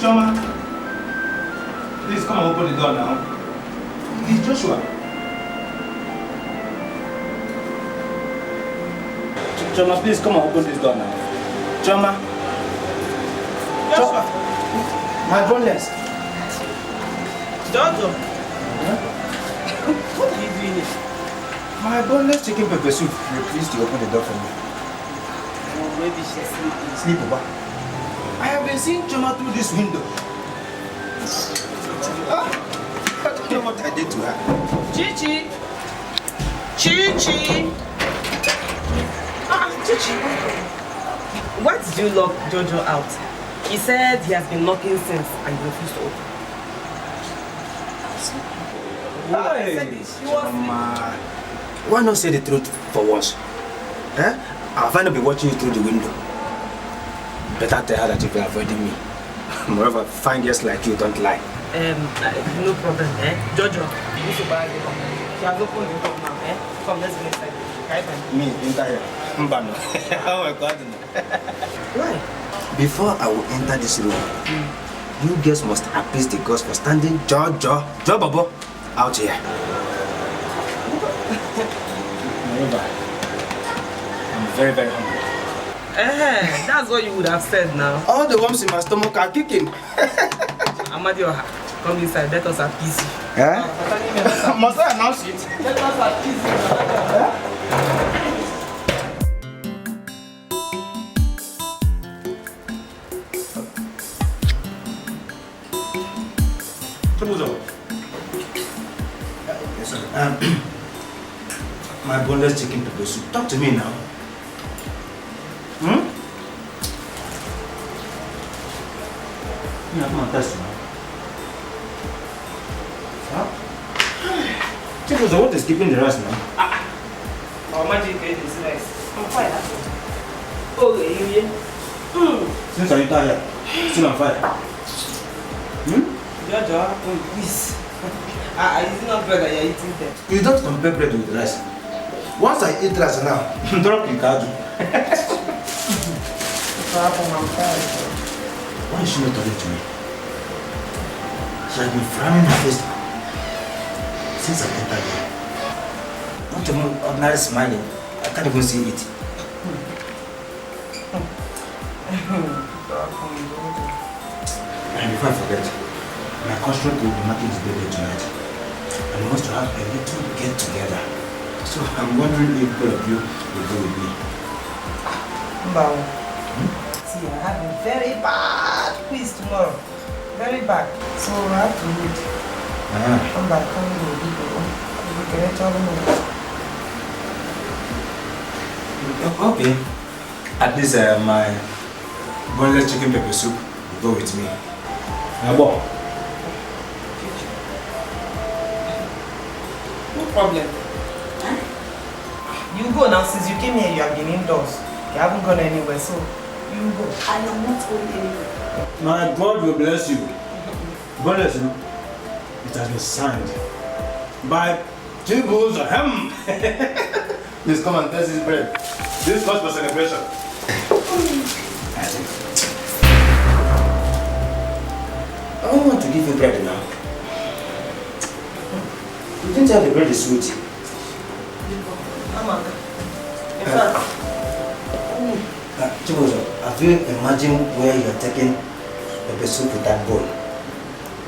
Jama. Please come and open the door now. It's Joshua. Jama, please come and open this door now. Jama. Joshua. My boneless. Jojo. What are you doing here? My boneless chicken pepper soup. Please to open the door for me. Oh, maybe she's sleeping. Sleep over. I have been seeing Choma through this window. I don't know what I did to her. Chichi. Why did you lock Jojo out? He said he has been knocking since and you refused to open. Why not say the truth for once? I'll finally be watching you through the window. Better tell her that you've been avoiding me. Moreover, fine girls like you don't lie. No problem, Jojo, you should buy the door. She has opened the door now, Come, let's go inside. Me, enter here. Mbano. Oh my God. Why? Before I will enter this room, you girls must appease the gods for standing Jojo Bobo out here. Moreover, I'm very, very hungry. That's what you would have said now. All the worms in my stomach are kicking. Amadioha, come inside, let us appease you. Must I announce it? Let us appease you. Yes, sir. My boneless chicken pepper soup. Talk to me now. Yeah, come on, test now. Chicken, what is keeping the rest now? Our magic is nice. I'm fine. Oh, you Since I'm tired, still on fire. Jojo, please. I It's not bread that you're eating there. You don't compare bread with rice. Once I eat rice now, drop the card. Why is she not talking to me? She has been frowning her face since I entered here. Not even ordinary smiling. I can't even see it. And before I forget, my constraint will be marking his birthday tonight. And he wants to have a little get together. So I'm wondering if both of you will go with me. Mbao. See, I have a very bad quiz tomorrow. Very bad. So I have to read. Come back, come with people. We can tell them. Okay. At least my boneless chicken pepper soup will go with me. No problem. You go now. Since you came here, you have been indoors. You haven't gone anywhere, so you go. I am not going anywhere. My God will bless you. Boneless, you know, it has been signed by two bulls of him. Please come and test this bread. This calls for celebration. I don't want to give you bread now. You didn't have the bread is sweet. Have you imagined where you are taking the soup with that bowl?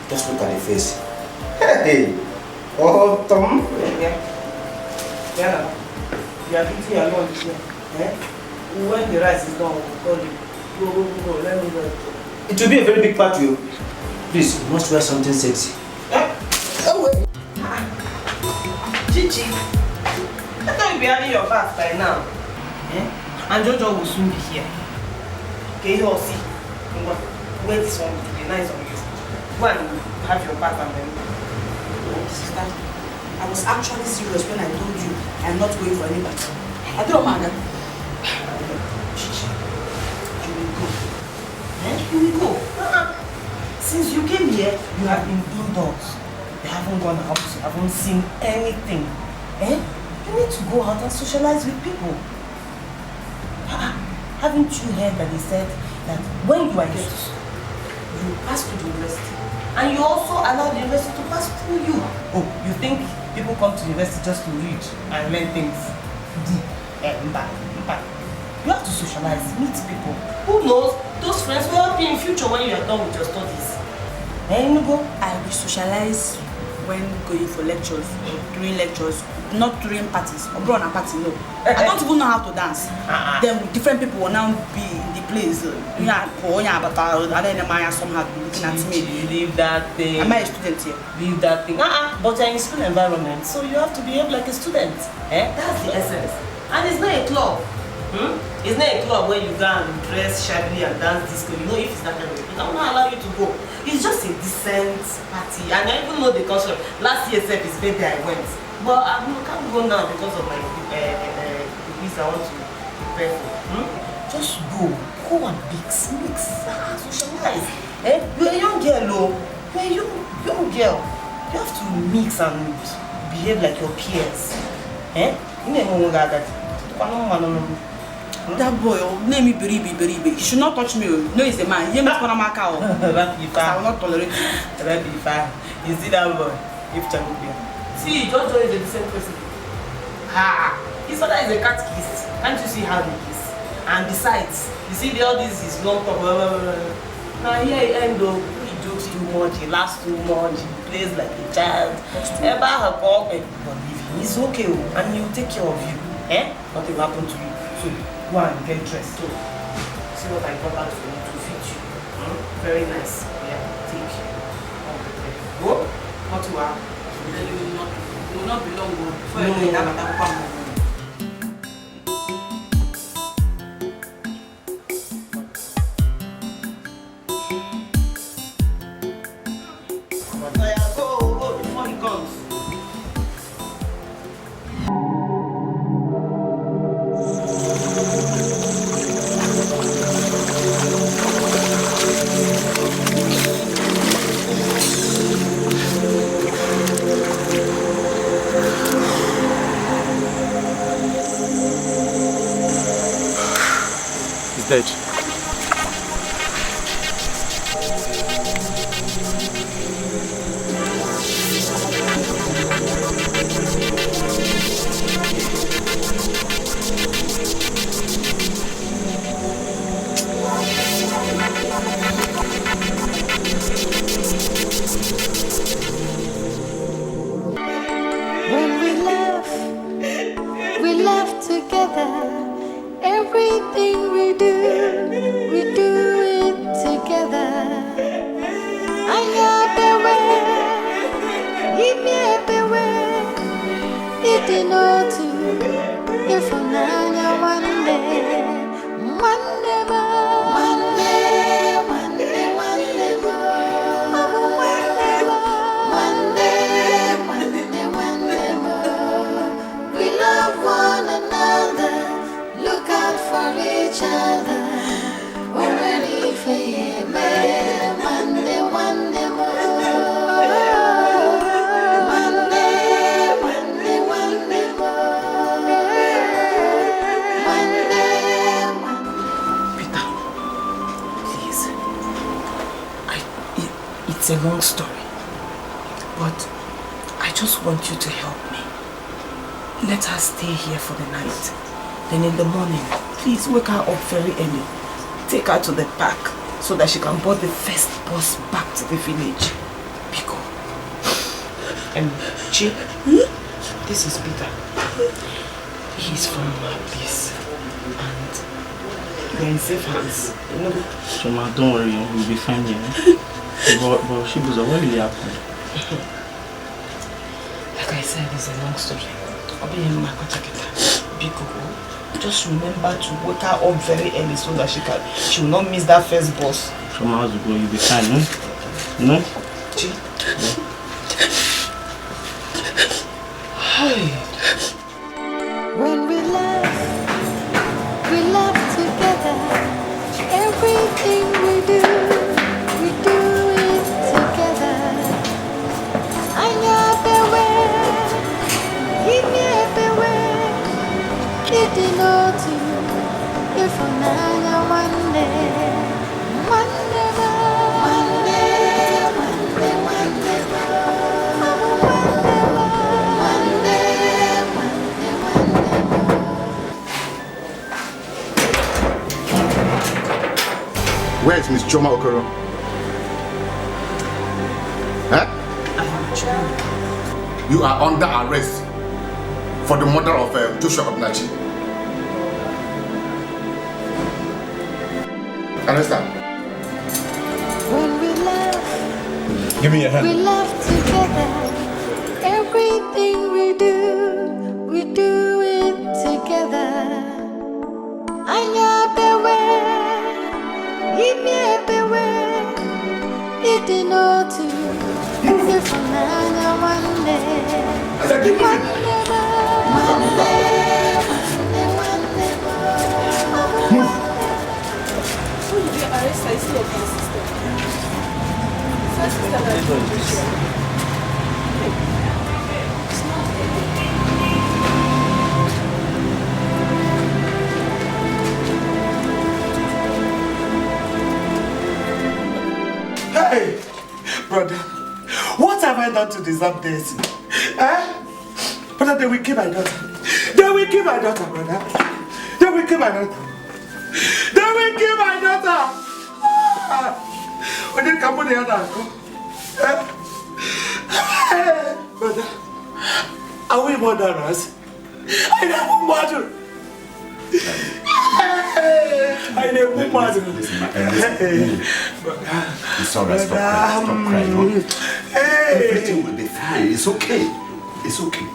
Just look at the face. Hey! Oh, Tom! Yeah. You are eating your lunch here. When the rice is done, we'll call you. Go, let me go. It will be a very big party. Please, you must wear something sexy. Chichi, I thought you'd be having your bath by now. And Jojo will soon be here. Okay, you all see. Wait this one to be nice on you. Go and have your bath and then. Sister, I was actually serious when I told you I'm not going for any bath. I don't mind. Chichi, you will go. You will go. Since you came here, you have been indoors. You haven't gone out, you haven't seen anything. You need to go out and socialize with people. Haven't you heard that they said that when you are here to school, you pass through the university, and you also allow the university to pass through you? Oh, you think people come to the university just to read and learn things? You have to socialize, meet people. Who knows? Those friends will help you in future when you are done with your studies. I will socialize when going for lectures, during lectures, not during parties. Or bro, on a party, no. I don't even know how to dance. Then different people will now be in the place. Somehow be looking at me. Leave that thing. Am I a student here? Leave that thing. But you're in school environment, so you have to behave like a student. That's the essence. And it's not a club. It's not a club where you go and dress shabbily and dance disco. You know, if it's that kind of thing, I will not allow you to go. It's just a decent party. And I even know the culture. Last year, his birthday, I went. But I can't go now because of my visa I want to prepare for. Just go. Go and mix. Socialize. You're a young girl, You're a young girl. You have to mix and behave like your peers. You never got that. That boy, name me Beribi. He should not touch me. No, he's a man. He must put on my cow. I will not tolerate it. You see that boy? If champion. See, Jojo is a decent person. His father is a catechist. Can't you see how he is? And besides, you see all this is long talk. Now here he end up, he jokes too much, he laughs too much, he plays like a child. But he's okay, and he'll take care of you. Nothing will happen to you. So go and get dressed. So see what I got out for you to fit you. Very nice. Yeah, take. Go. Not too hard. You will not be long. Before you know it, It's a long story. But I just want you to help me. Let her stay here for the night. Then in the morning, please wake her up very early. Take her to the park so that she can board the first bus back to the village. Biko. Chi, this is Peter. He's from Peace. And you're in safe hands. You know? Shoma, don't worry, we'll be fine here. But Shibuza, what really happened? Like I said, it's a long story. Biko, just remember to wake her up very early so that she will not miss that first bus. Shoma, how's it going? You'll be fine, no? No? Chi? Yeah. Hi. When we laugh together. Everything we do it together. I know the way, give me everywhere. It did not do if I'm one day. Where is Miss Choma Okoro? Huh? You are under arrest for the murder of Joshua Obnachi. Understand? When we laugh, give me your hand. We laugh together. Everything we do it together. I know the way. Give me everywhere. It did not do. If I'm one day. Who did you arrest? I see your sister. Hey, brother, what have I done to deserve this? Eh? Brother, they will kill my daughter. They will kill my daughter, brother. They will kill my daughter. They will kill my daughter. When they come on the other, brother, are we murderers? I never murder. I never murder. It's alright, stop crying. Everything will be fine. It's okay. It's okay.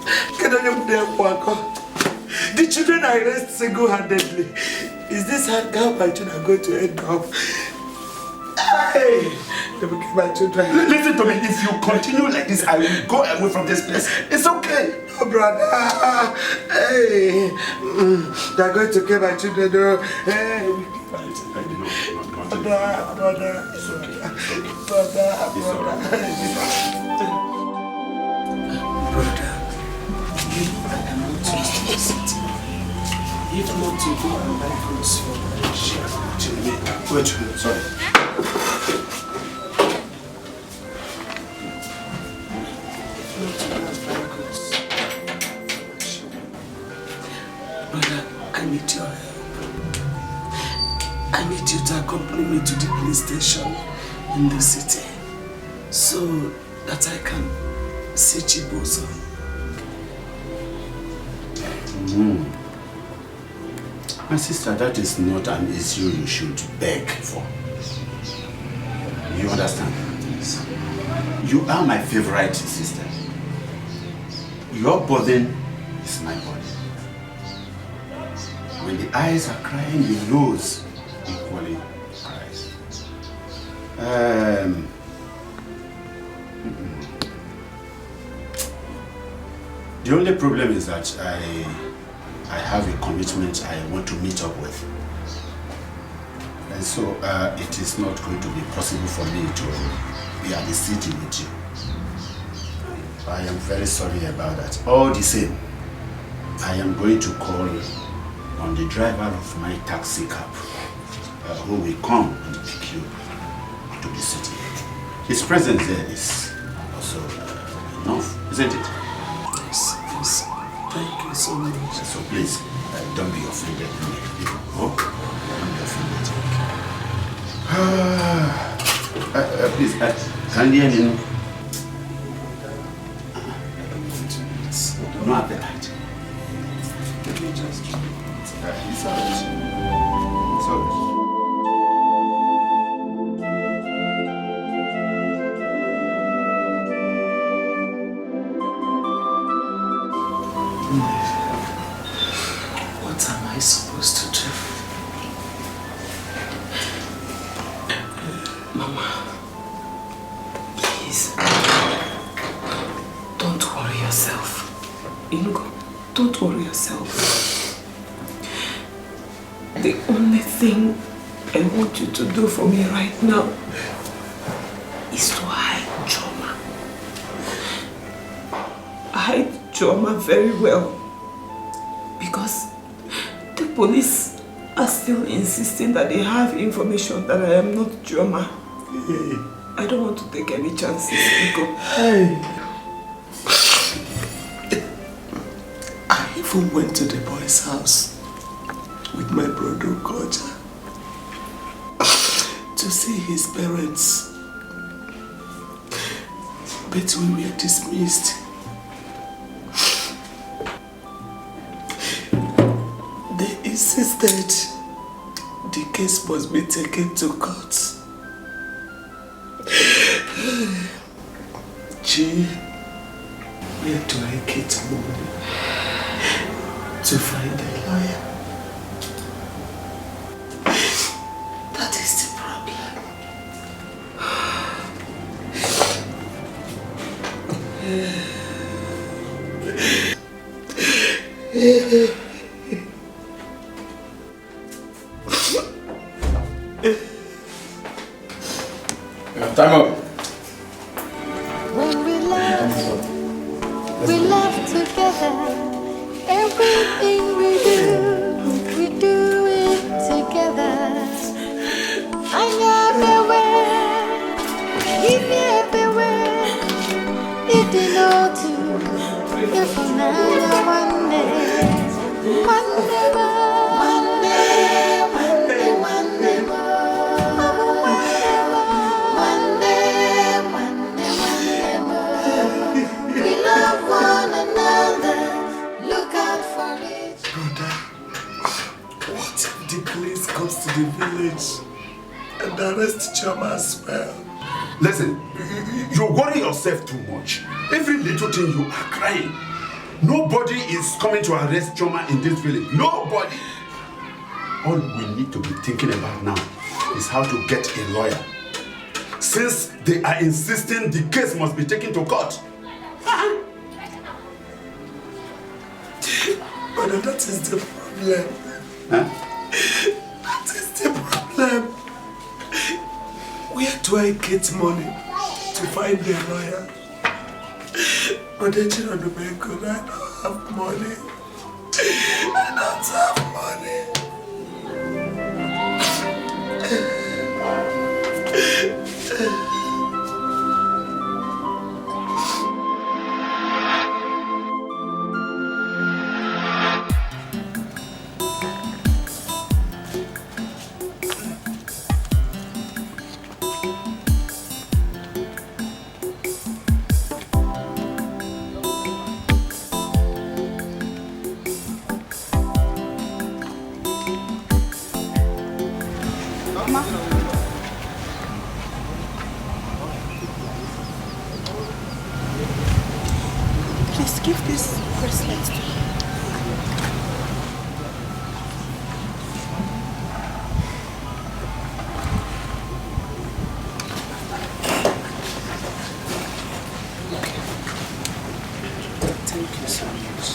The children are raised single-handedly. Is this how my children are going to end up? Hey, they will kill my children. Listen to me. If you continue like this, I will go away from this place. It's okay. No, brother. Hey, they are going to kill my children. Hey, we kill my children. Brother. It's okay. Brother. Brother, you know I am not innocent. If not to go and buy goods for Jamaica. Wait, sorry. Brother, I need your help. I need you to accompany me to the police station in the city so that I can see Chibozo. My sister, that is not an issue you should beg for. You understand? You are my favorite sister. Your burden is my burden. When the eyes are crying, the nose equally cries. The only problem is that I have a commitment I want to meet up with. And so it is not going to be possible for me to be at the city with you. I am very sorry about that. All the same, I am going to call on the driver of my taxi cab who will come and pick you to the city. His presence there is also enough, isn't it? Yes, yes. Thank you so much. So please, don't be offended. Oh, don't be offended. Please, kindly, no appetite. Let me just... It's all right. It's all right. What am I supposed to do? Mama, please, don't worry yourself. Ingo, don't worry yourself. The only thing I want you to do for me right now is to hide Choma. Hide Choma very well, because the police are still insisting that they have information that I am not Choma. I don't want to take any chances, Ingo. I even went to the boy's house with my brother Chacha to see his parents, but we were dismissed. They insisted the case must be taken to court. Gee, where do I get money to find a lawyer? That is the problem. Time up. When we laugh together. Everything we do it together. I'm everywhere, he's everywhere. It did not do. If now one day, one never. Comes to the village and arrest Choma as well. Listen, you worry yourself too much. Every little thing you are crying. Nobody is coming to arrest Choma in this village. Nobody. All we need to be thinking about now is how to get a lawyer. Since they are insisting the case must be taken to court. But that is the problem. Huh? That is the problem. Where do I get money to find a lawyer? But then you know, I don't have money. I don't have money. Please give this bracelet to me. Thank you so much.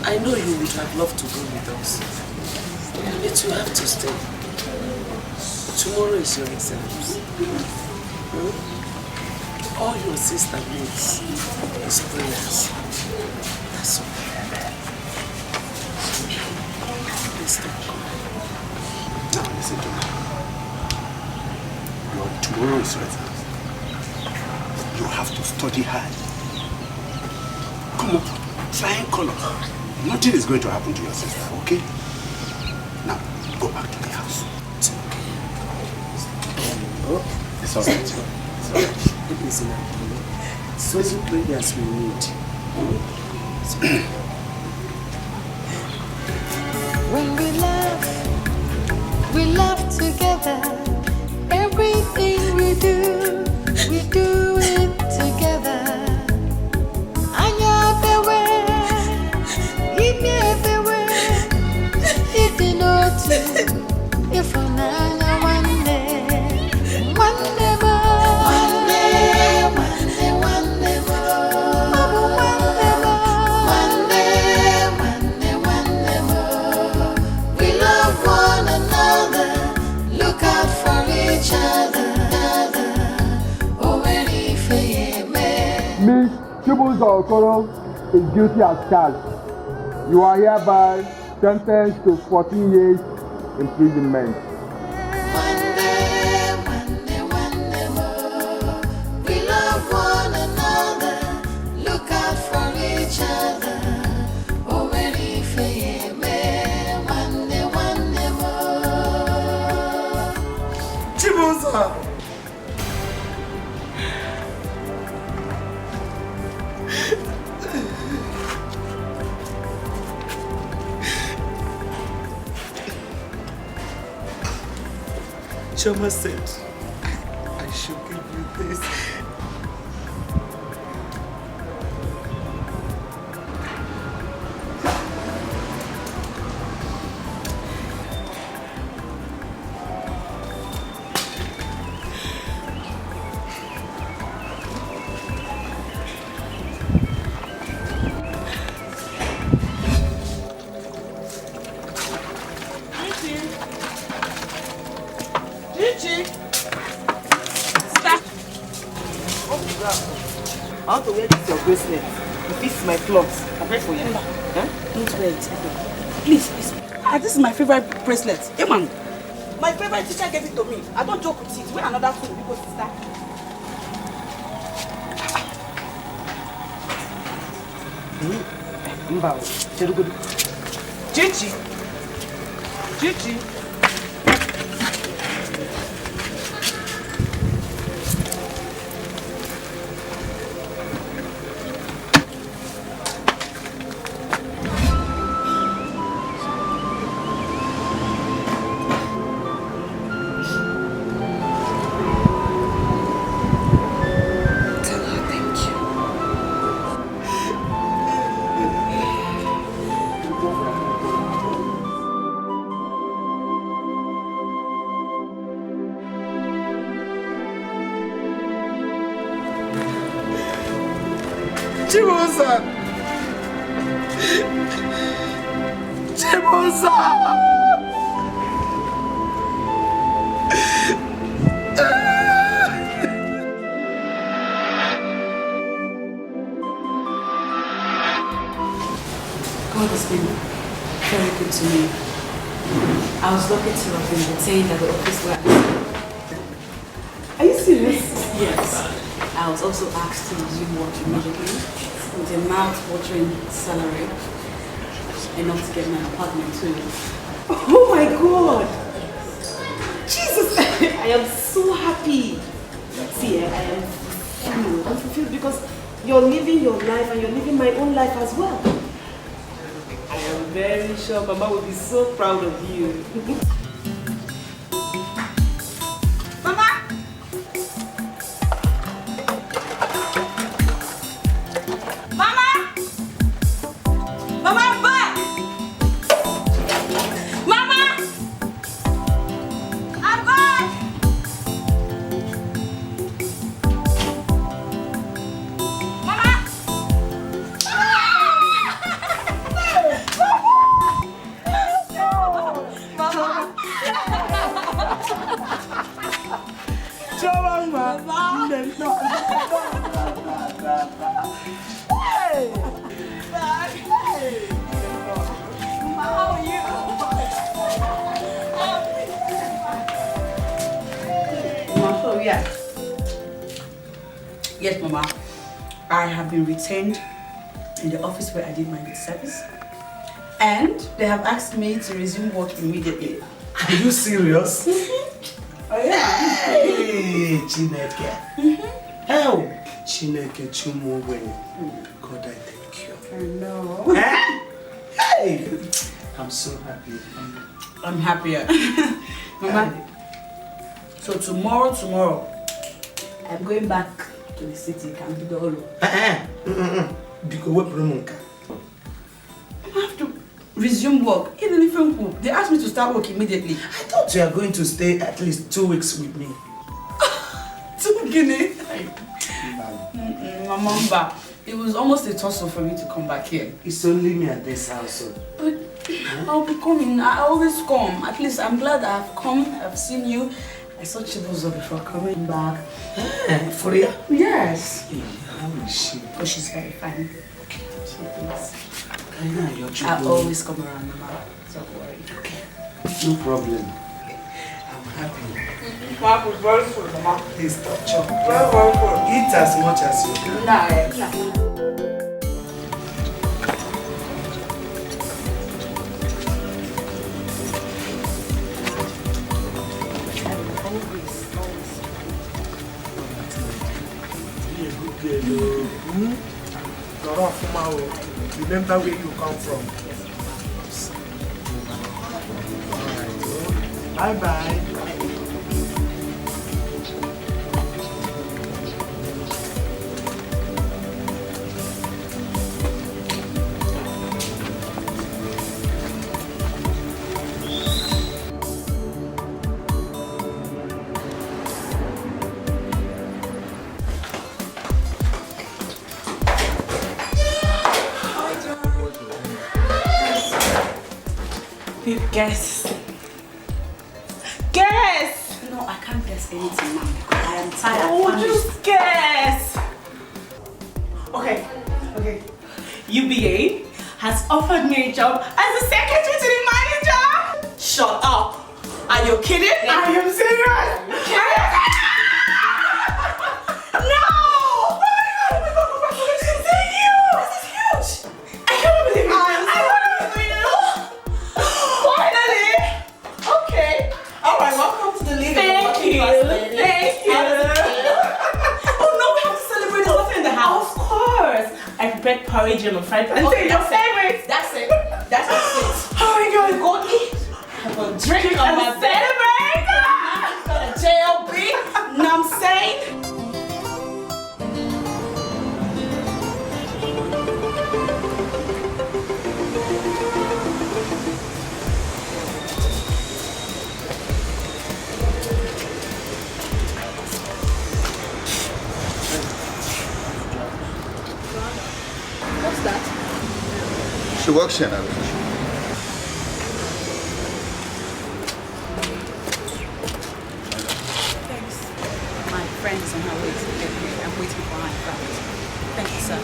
I know you would have loved to go with us, but you have to stay. Tomorrow is your exams. All your sister needs is prayers. That's all. Please don't go. Now listen to me. Tomorrow is your exams. You have to study hard. Come on, try and color. Nothing is going to happen to your sister, okay? Now, go back to the house. It's all right. It's all right. Listen, so prayers we need. When we love together. Everything we do it together. Anya everywhere, Imi everywhere. If you know to, if you know one day more. We love one another. Look out for each other. Miss Chibuzo Okoro is guilty as charged. You are hereby sentenced to 14 years imprisonment. We love one another. Look out for each other. Chibuzo! Choma said, I should give you this. I want to wear this your bracelet. It fits my clothes. I pray for you. Don't wear it. Please. This is my favorite bracelet. Hey man, my favorite teacher gave it to me. I don't joke with it. Wear another food because it's that. Chichi. God has been very good to me. I was lucky to have been detained at the office where Are you serious? Yes. I was also asked to resume work immediately with a mouth-watering salary enough to get my apartment too. Oh my God! Jesus! I am so happy. See, I am fulfilled because you're living your life and you're living my own life as well. I am very sure Mama will be so proud of you. Mama! Mama! Mama, I'm back! Mama! I'm back! Mama! Yes, Mama. I have been retained in the office where I did my youth service. And they have asked me to resume work immediately. Are you serious? Oh, yeah. Hey, Chineke. Hell, Chineke Chumogwen. God, I thank you. I know. Hey, I'm so happy. I'm happier. Mama, so tomorrow, I'm going back to the city, Kambidolo. Because what promoka? I have to resume work, even if they asked me to start work immediately. I thought you are going to stay at least 2 weeks with me. 2 guineas? Mama, it was almost a tussle for me to come back here. It's only me at this house. So. But I'll be coming. I always come. At least I'm glad I've come. I've seen you. I saw Chibuzo before coming back. For real? Yes. How is she? Oh, she's very fine. She is. I always come around, Mama. Don't worry. Okay. No problem. I'm happy. Mama is very full, Mama. Please stop chopping. Very, very full. Eat as much as you can. Nah. Remember where you come from. Bye bye. Guess. Guess! No, I can't guess anything, Mom. I am tired. Oh, just guess! Okay. UBA has offered me a job as a secretary to the manager! Shut up! Are you kidding? I am serious! No! Oh my god, congratulations! Thank you! This is huge! I can't believe it! I don't believe it! Finally! Okay. Alright, welcome to the league. Thank you. Oh no, we have to celebrate. There's nothing in the house. Of course. I prepared porridge and fried plantain. Okay, your favorite. That's it. That's it. Oh my god, go eat. Have a drink on my celebrate. Got a JLB. Know what I'm saying? What's that? She works here now. Thanks. My friend is on her way to get me. I'm waiting for her in front. Thank you, sir.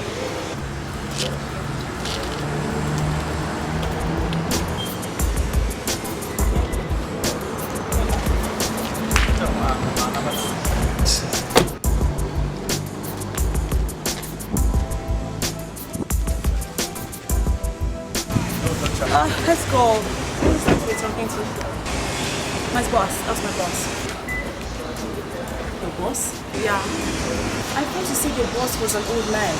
Let's go. Who's that we're talking to? My boss. That's my boss. Your boss? Yeah. I thought you said your boss was an old man.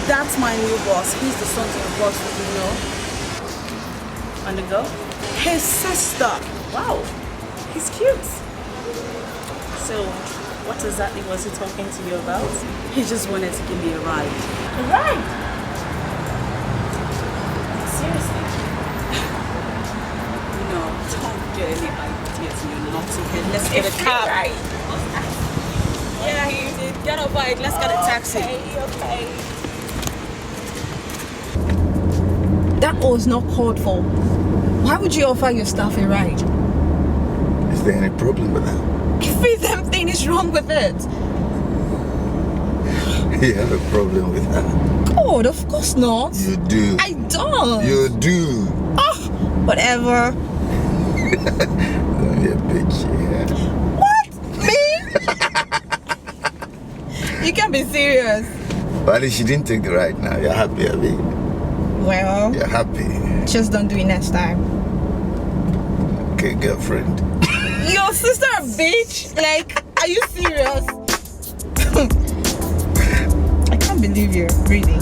That's my new boss. He's the son to the boss that you know. And the girl? His sister. Wow. He's cute. So, what exactly was he talking to you about? He just wanted to give me a ride. A ride? Seriously? No, don't get any ideas, you naughty head. Let's get a cab. Right. Yeah, he did. Get over it. Let's get a taxi. Okay. That was not called for. Why would you offer your staff a ride? Is there any problem with that? If something is wrong with it. You have a problem with that? God, of course not. You do. I don't. You do. Oh, whatever. Don't be a bitch, yeah. What? Me? serious? But she didn't take the ride now. You're happy, Abby? Well, You're happy. just don't do it next time. Okay, girlfriend. Your sister a bitch? Like, are you serious? I can't believe you, really.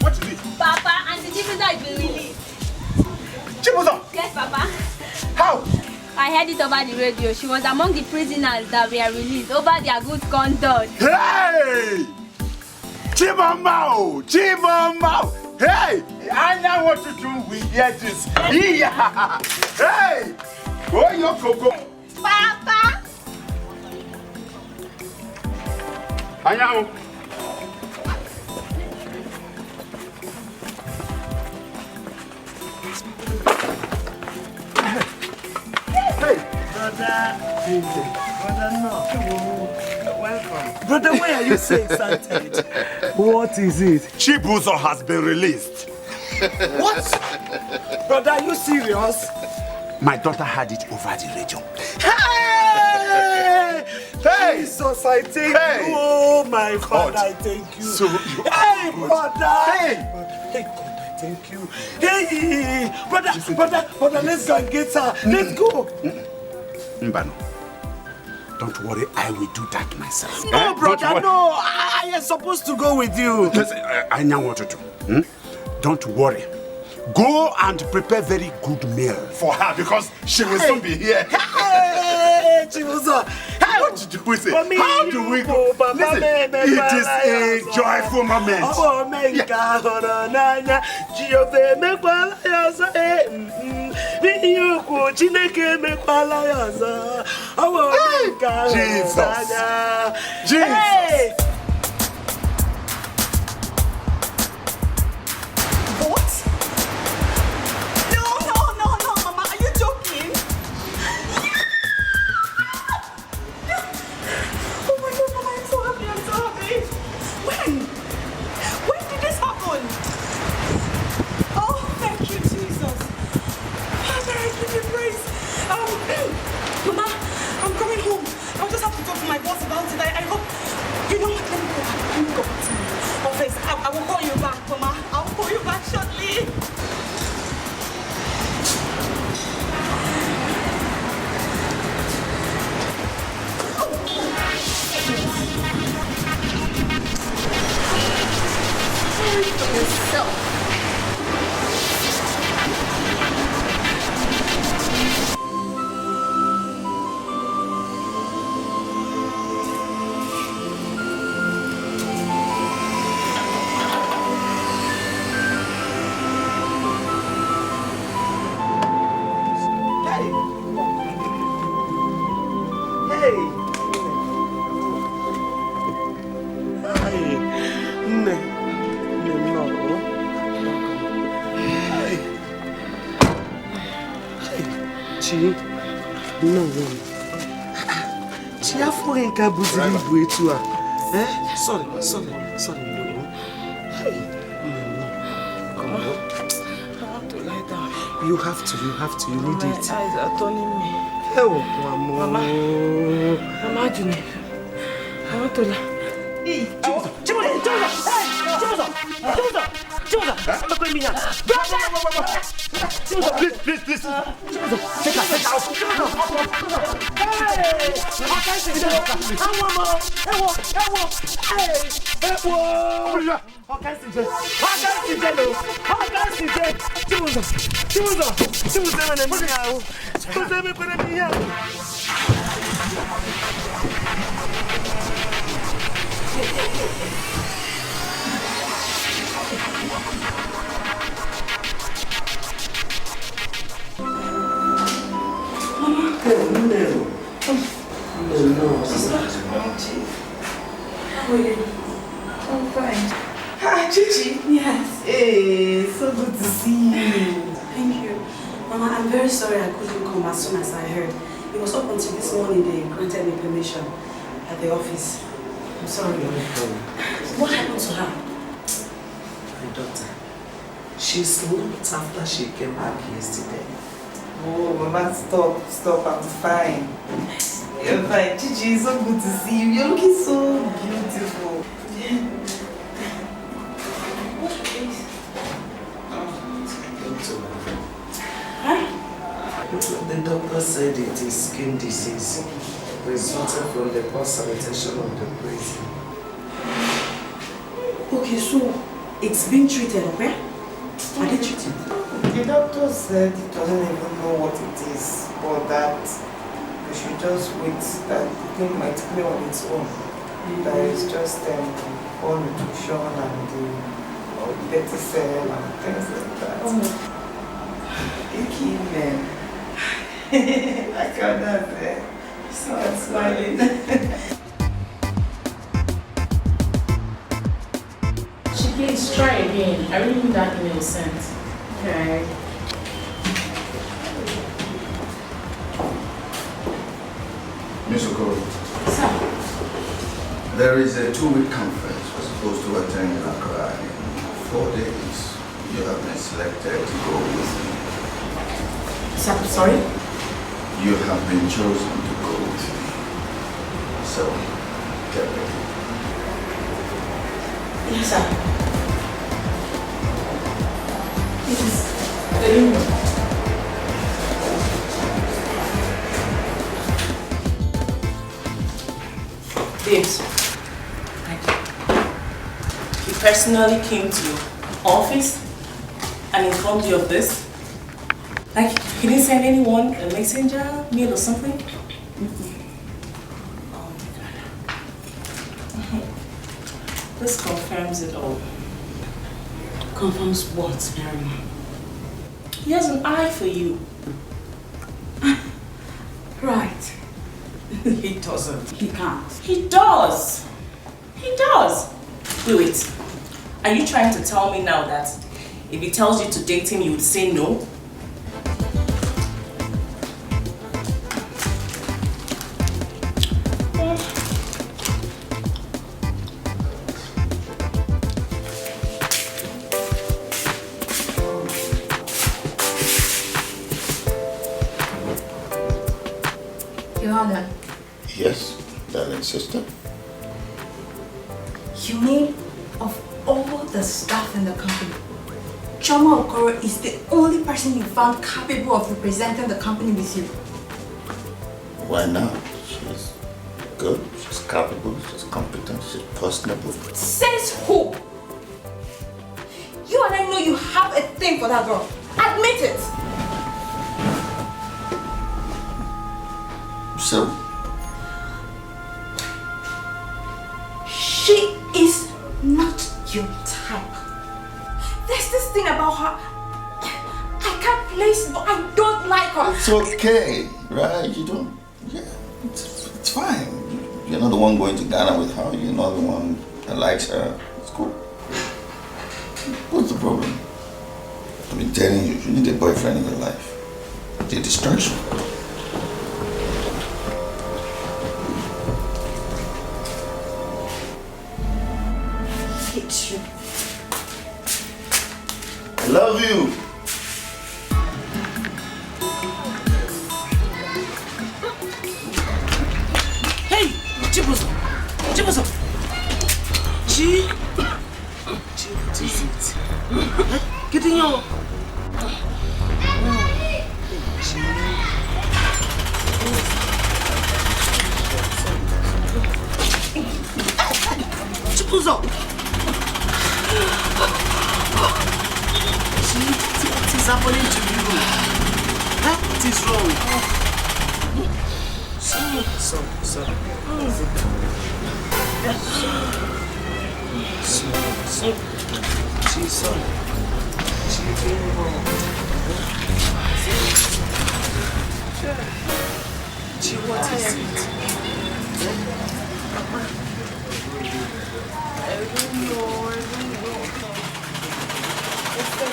What is it? Papa, Auntie Chibuzo has been released. Chibuzo? Yes, Papa. How? I heard it over the radio. She was among the prisoners that were released over their good conduct. Hey! Chibamao! Chibamao! Hey! I know what to do with this. Yeah! Hey! Oh, your coco. Papa! I know. Brother, no. Welcome. Brother, why are you so excited? What is it? Chibuzo has been released. What? Brother, are you serious? My daughter had it over the radio. Hey! Hey! Jesus, I thank you. Oh, my God, I thank you. So you hey, brother! Hey! Hey, God, I thank you. Hey! Brother, let's go and get her. Let's go. Mbano, don't worry, I will do that myself. No, brother, no. I am supposed to go with you. Listen, I know what to do. Don't worry. Go and prepare very good meal for her because she will soon be here. Hey, Chibuzo. What to do with it? How do we go? Listen, it is a joyful moment. Jesus. What? No, Mama, are you joking? Oh my God, Mama, I'm so happy. When did this happen? Oh, thank you, Jesus. Father, I give you praise. Mama, I'm coming home. I'll just have to talk to my boss about it. I hope, you know what, let me go back to my office. I will call you back, Mama. I'll call you back shortly. Sorry for yourself. Sorry, no. Hey, no. Come on. I want to lie down. You have to, you need it. My eyes are turning me. Oh, Mama. Mama, Junior. I want to lie. Hey, please. Take her out. No, sister. How are you? I'm fine. Hi, Chichi. Yes. Hey, so good to see you. Thank you. Mama, I'm very sorry I couldn't come as soon as I heard. It was up until this morning they granted me permission at the office. I'm sorry. What happened to her? My daughter. She slept after she came back yesterday. Oh, Mama, stop, I'm fine. You're fine. Chichi, it's so good to see you. You're looking so beautiful. The doctor said it is skin disease resulting from the poor sanitation of the prison. Okay, so it's been treated, okay? Are they treated? The doctor said he doesn't even know what it is, but that we should just wait, that the thing might clear on its own. That is just poor nutrition and dirty cell and things like that. You keep them. I can't start smiling. Please try again. I really need that email sent. Okay. Miss Okoro. Sir. There is a 2-week conference we're supposed to attend in Accra in 4 days. You have been selected to go with me. Sir, sorry? You have been chosen to go with me. So, get ready. Yes, sir. It is the email. Babes, he personally came to your office and informed you of this? Like, he didn't send anyone a messenger, mail or something? Oh my God. This confirms it all. Confirms what, Mary? He has an eye for you. Right. He doesn't. He can't. He does. He does. Wait. Are you trying to tell me now that if he tells you to date him, you would say no? Yes, darling sister. You mean of all the staff in the company, Choma Okoro is the only person you found capable of representing the company with you? Why not? She's good, she's capable, she's competent, she's personable. Says who? You and I know you have a thing for that girl. Admit it. So, she is not your type. There's this thing about her. I can't place, but I don't like her. it's okay, right? You don't, yeah, it's fine. You're not the one going to Ghana with her, you're not the one that likes her. It's cool. What's the problem? I've been telling you, you need a boyfriend in your life. It's a distraction. Hate you. I love you. Hey, Chibuzo! Chibuzo! Chi? What is it? Get in your... Chibuzo! What is happening to you? Huh? What is wrong? Sorry. What is it? I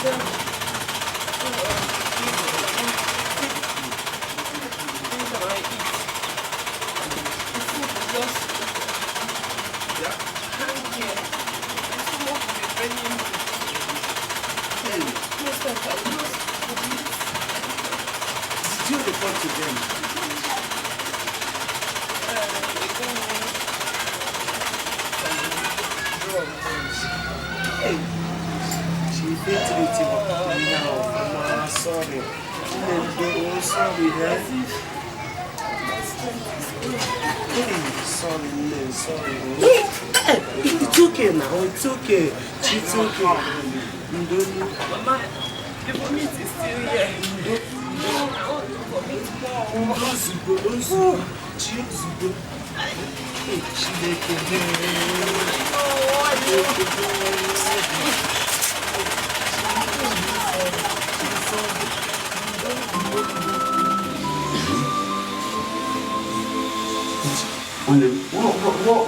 don't know. Did you report to them? Hey, she beat me now. Sorry. Sorry, eh? Sorry. It's okay now. It's okay. It's okay. Mama, the vomit is still here.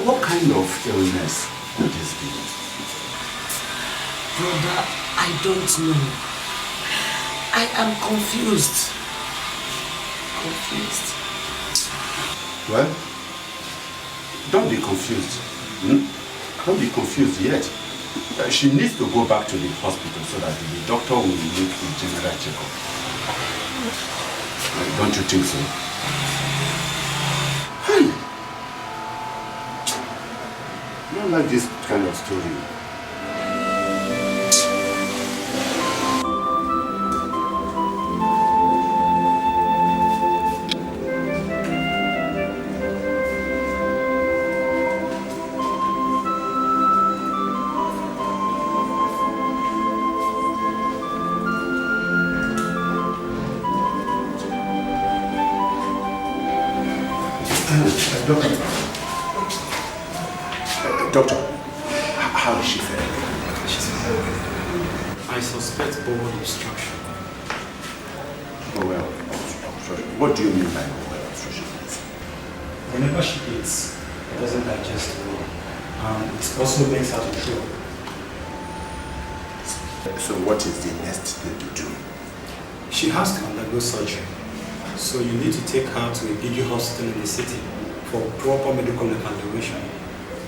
What kind of illness would this be? Brother, I don't know. I am confused. Well, don't be confused. Don't be confused yet. She needs to go back to the hospital so that the doctor will make a general checkup. Don't you think so? Hey! I don't like this kind of story. Doctor, how is she faring? I suspect bowel obstruction. Bowel obstruction. What do you mean by bowel obstruction? Whenever she eats, it doesn't digest well. It also makes her to throw. So what is the next thing to do? She has to undergo surgery. So you need to take her to a big hospital in the city for proper medical evaluation.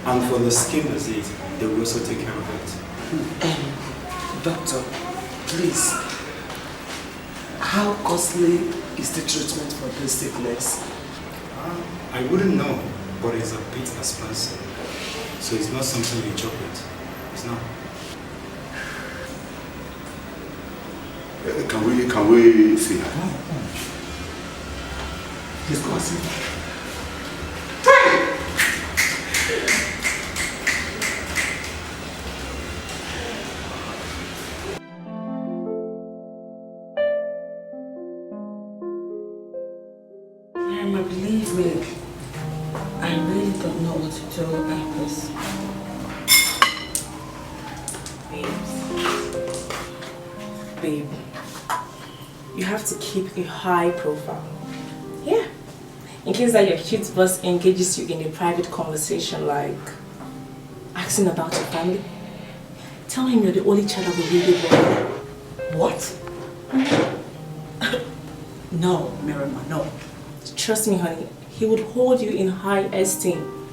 And for the skin disease, they will also take care of it. Doctor, please, how costly is the treatment for this sickness? I wouldn't know, but it's a bit expensive. So it's not something you joke with. It's not. Can we see her? Let's go and see her. Believe me, I really don't know what to do about this. Babe, you have to keep a high profile. Yeah. In case that your cute boss engages you in a private conversation like asking about your family, tell him you're the only child of a really boy. What? No, Mirama, no. Trust me, honey, he would hold you in high esteem.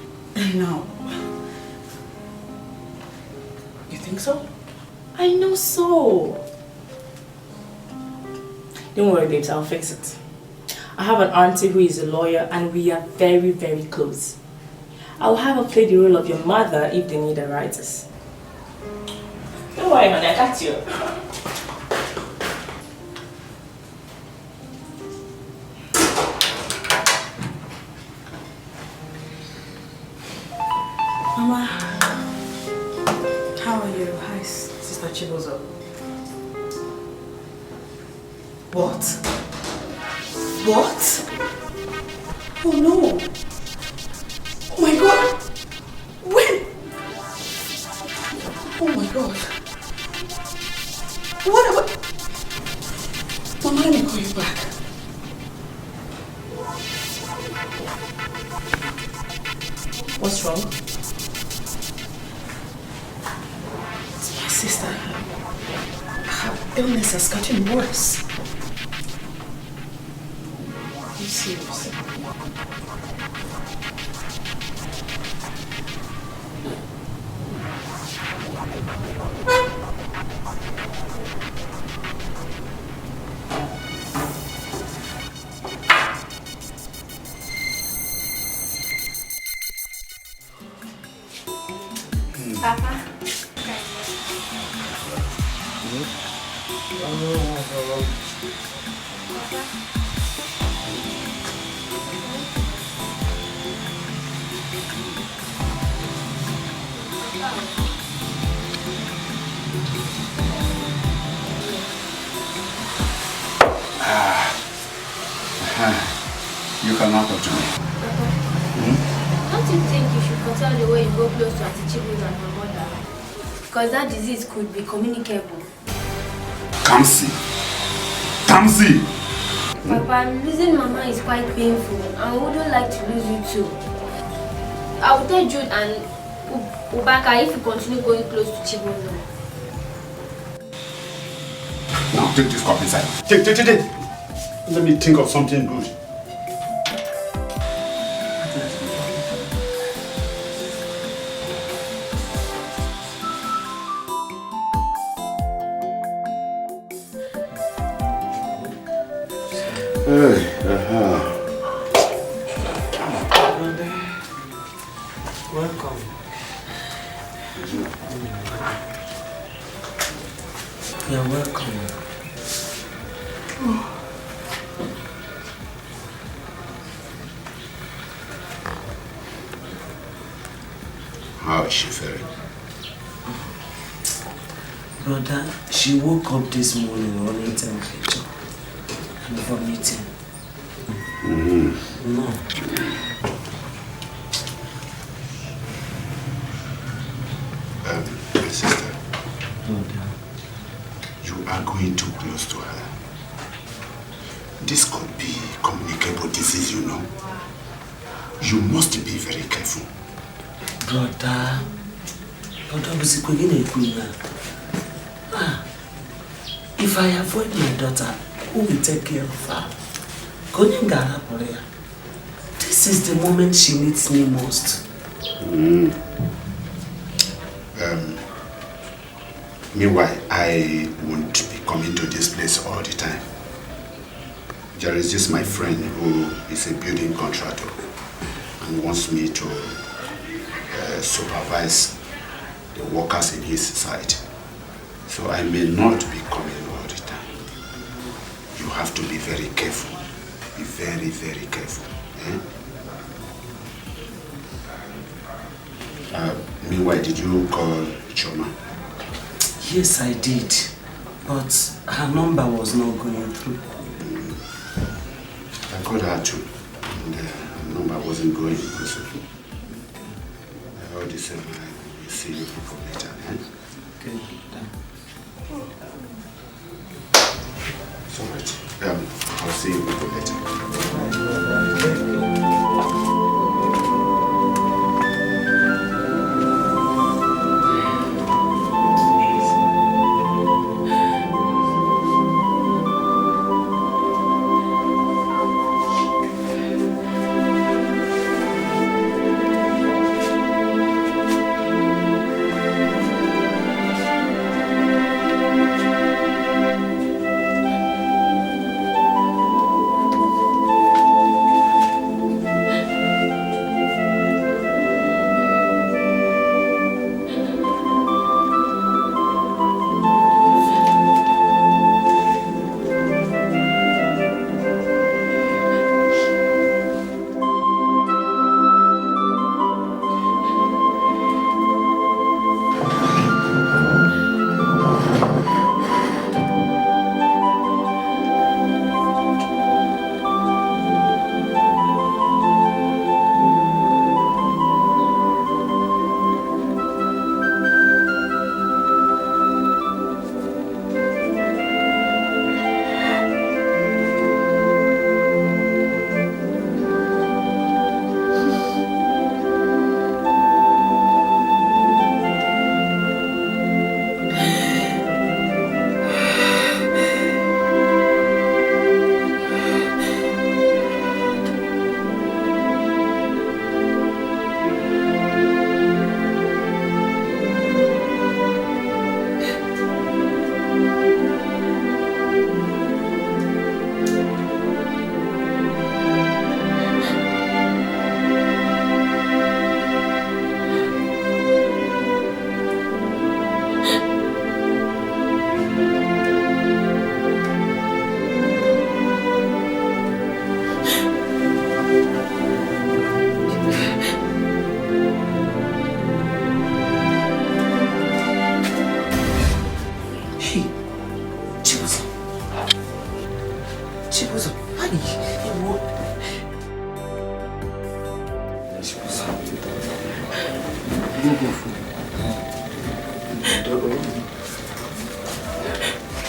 No. You think so? I know so. Don't worry, babes, I'll fix it. I have an auntie who is a lawyer and we are very, very close. I'll have her play the role of your mother if they need a writers. Don't worry, honey, I got you. Mama, how are you? Hi, Sister Chibozo. What? What? Oh no! Oh my God! When? Oh my God! What? Mama, let me call you back. What's wrong? It's my sister. Her illness has gotten worse. Are you serious? You can now talk to me. Don't you think you should control the way you go close to Auntie Chibu's and her mother? Because that disease could be communicable. Kamsi! Kamsi! Papa, losing Mama is quite painful and I wouldn't like to lose you too. I will tell Jude and Ubaka if you continue going close to Chibu. Now take this cup inside. Take. Let me think of something good. Welcome. You're welcome. How is she faring? Brother, she woke up this morning running temperature and vomiting. No. My sister, you are going too close to her. This could be communicable disease, you know. You must be very careful. Brother, if I avoid my daughter, who will take care of her? This is the moment she needs me most. Meanwhile, I won't be coming to this place all the time. There is just my friend who is a building contractor and wants me to supervise the workers in his site. So I may not be coming all the time. You have to be very careful. Be very, very careful. Meanwhile, did you call Choma? Yes, I did. But her number was not going through. I called her too. And her number wasn't going. So all the same, I will see you people later. Okay. It's alright. I'll see you people later.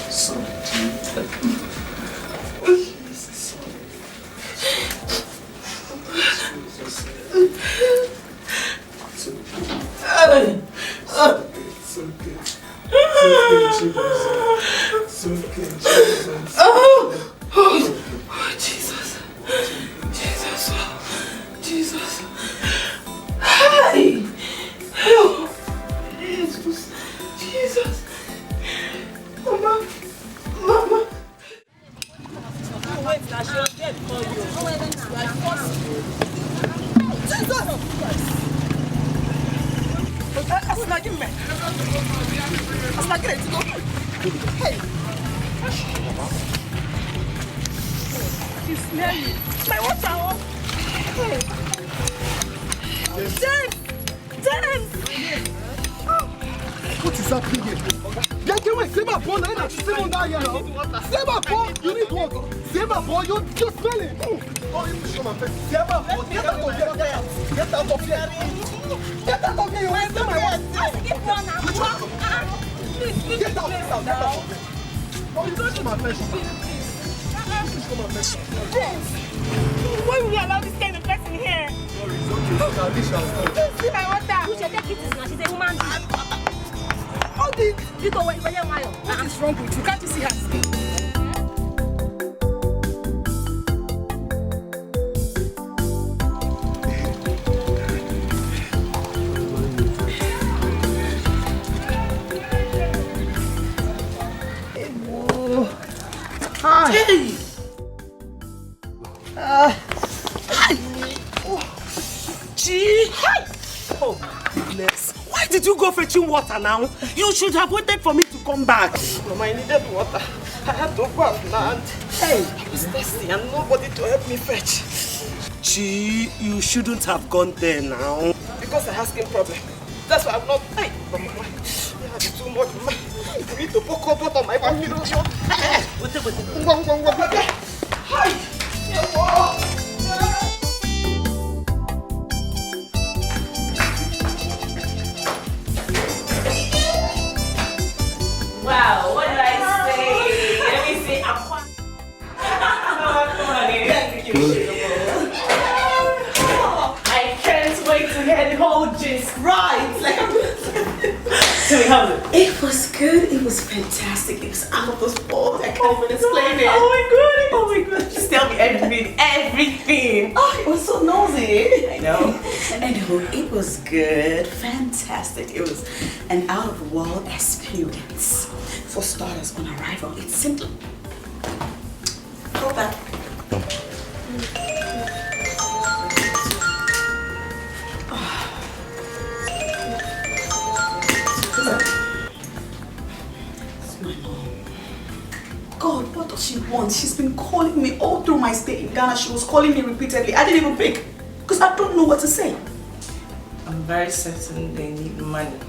Sorry, Jesus. Hey! Oh, Jesus. Mama. Wait, now she was dead for you. Jesus! Hey! She's smelly. My water! Hey! James! What is happening here? Save my boy, now save him down here now. Save my boy, you need water. Save my boy, you're just smelling. Oh, you push on my face. Save my boy, get out of here. Get out of here. Get out of here, you want to save my wife. Get out. Oh, you push on my face. Why would you allow this kind of person here? Sorry, it's okay. See my water. You should take it now. She's a woman. How did you go away? What is wrong with you? Can't you see her skin? Hey! Gee! Oh, goodness. Why did you go fetching water now? You should have waited for me to come back. Mama, I needed water. I had to go and land. Hey! I was thirsty and nobody to help me fetch. Gee, you shouldn't have gone there now. Because I have skin problem. That's why I'm not. Hey, Mama, I had too much. I need to put cold water on my body. Wow, what did I say? Let me say aqua. I can't wait to hear the whole gist. Right, like I'm tell me, how was it? It was good. It was fantastic. It was out of this world. I can't even explain it. Oh my god. Just tell me everything. Oh, it was so nosy. I know. Anyway, it was good. Fantastic. It was an out-of-the-world experience. For starters, on arrival, it's simple. Hold that. God, what does she want? She's been calling me all through my stay in Ghana. She was calling me repeatedly. I didn't even pick because I don't know what to say. I'm very certain they need money.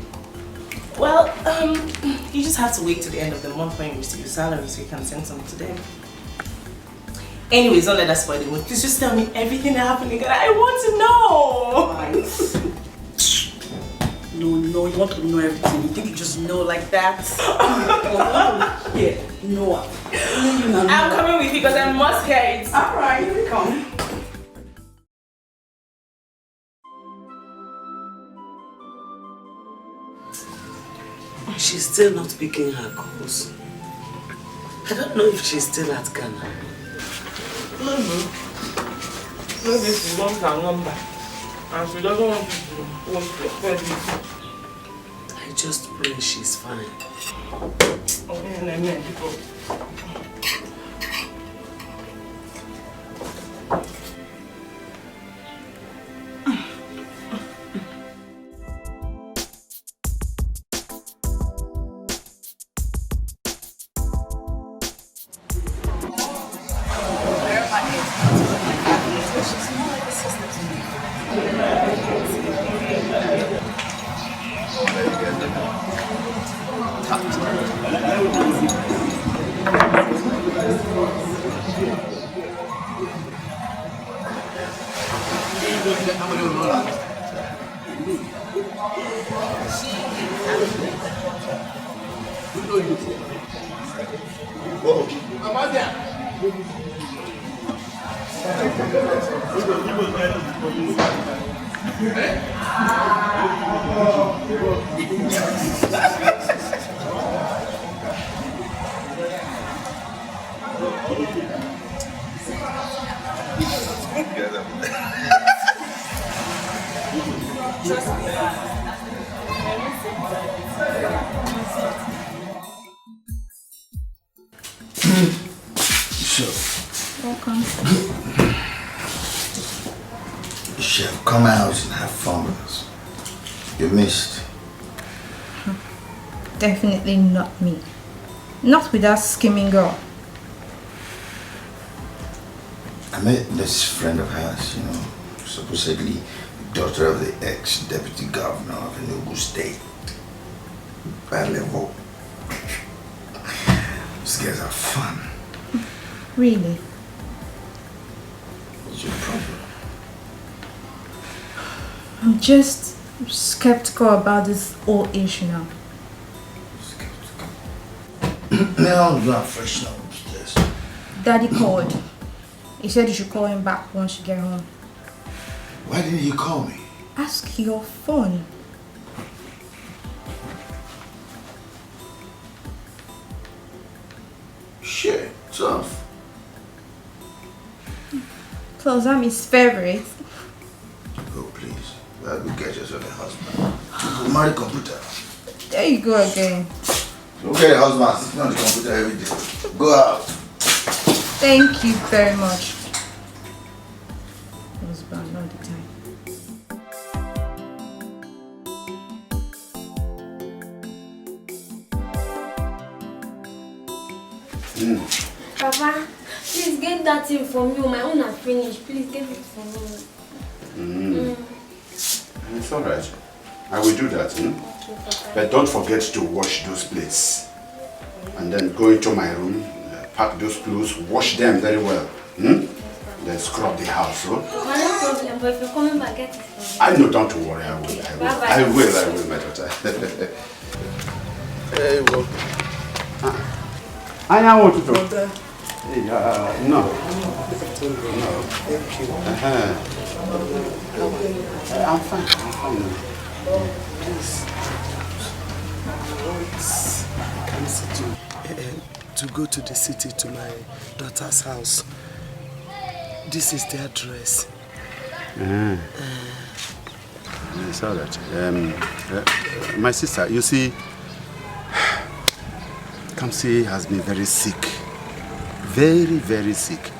Well, you just have to wait till the end of the month when you receive your salary so you can send some to them. Anyways, don't let that spoil the mood. Please just tell me everything that happened in Ghana. I want to know. No, you want to know everything. You think you just know like that? Yeah, no. I'm coming with you because I must hear it. Alright, here we come. She's still not picking her calls. I don't know if she's still at Ghana. Maybe she wants her number. And she doesn't want you to want to offend me. I just pray she's fine. Oh, amen, people. Welcome. You should have come out and have fun with us. You missed. Definitely not me. Not with that scheming girl. I met this friend of hers, supposedly daughter of the ex-deputy governor of Enugu State. Bad level. These guys are fun. Really? What's your problem? I'm just skeptical about this whole issue now. Mel, you are fresh now upstairs. Daddy called. He said you should call him back once you get home. Why didn't you call me? Ask your phone. Shit, tough. Close, I'm his favorite. Oh, please. Well, go get yourself a husband. Go marry computer. There you go again. Go get a husband. Sitting on the computer every day. Go out. Thank you very much. Husband all the time. Papa, please get that thing for me. My own are finished. Please get it for me. It's alright. I will do that. But don't forget to wash those plates. And then go into my room, pack those clothes, wash them very well. Then scrub the house. No problem, but if you're coming back, get it for me. I know, don't worry, I will. Bye-bye. I will, my daughter. Hey, well. I now want to talk. No. Thank you. I'm fine. Please. Can to go to the city to my daughter's house. This is the address. It's all right. My sister, you see, Kamsi has been very sick. Very, very sick.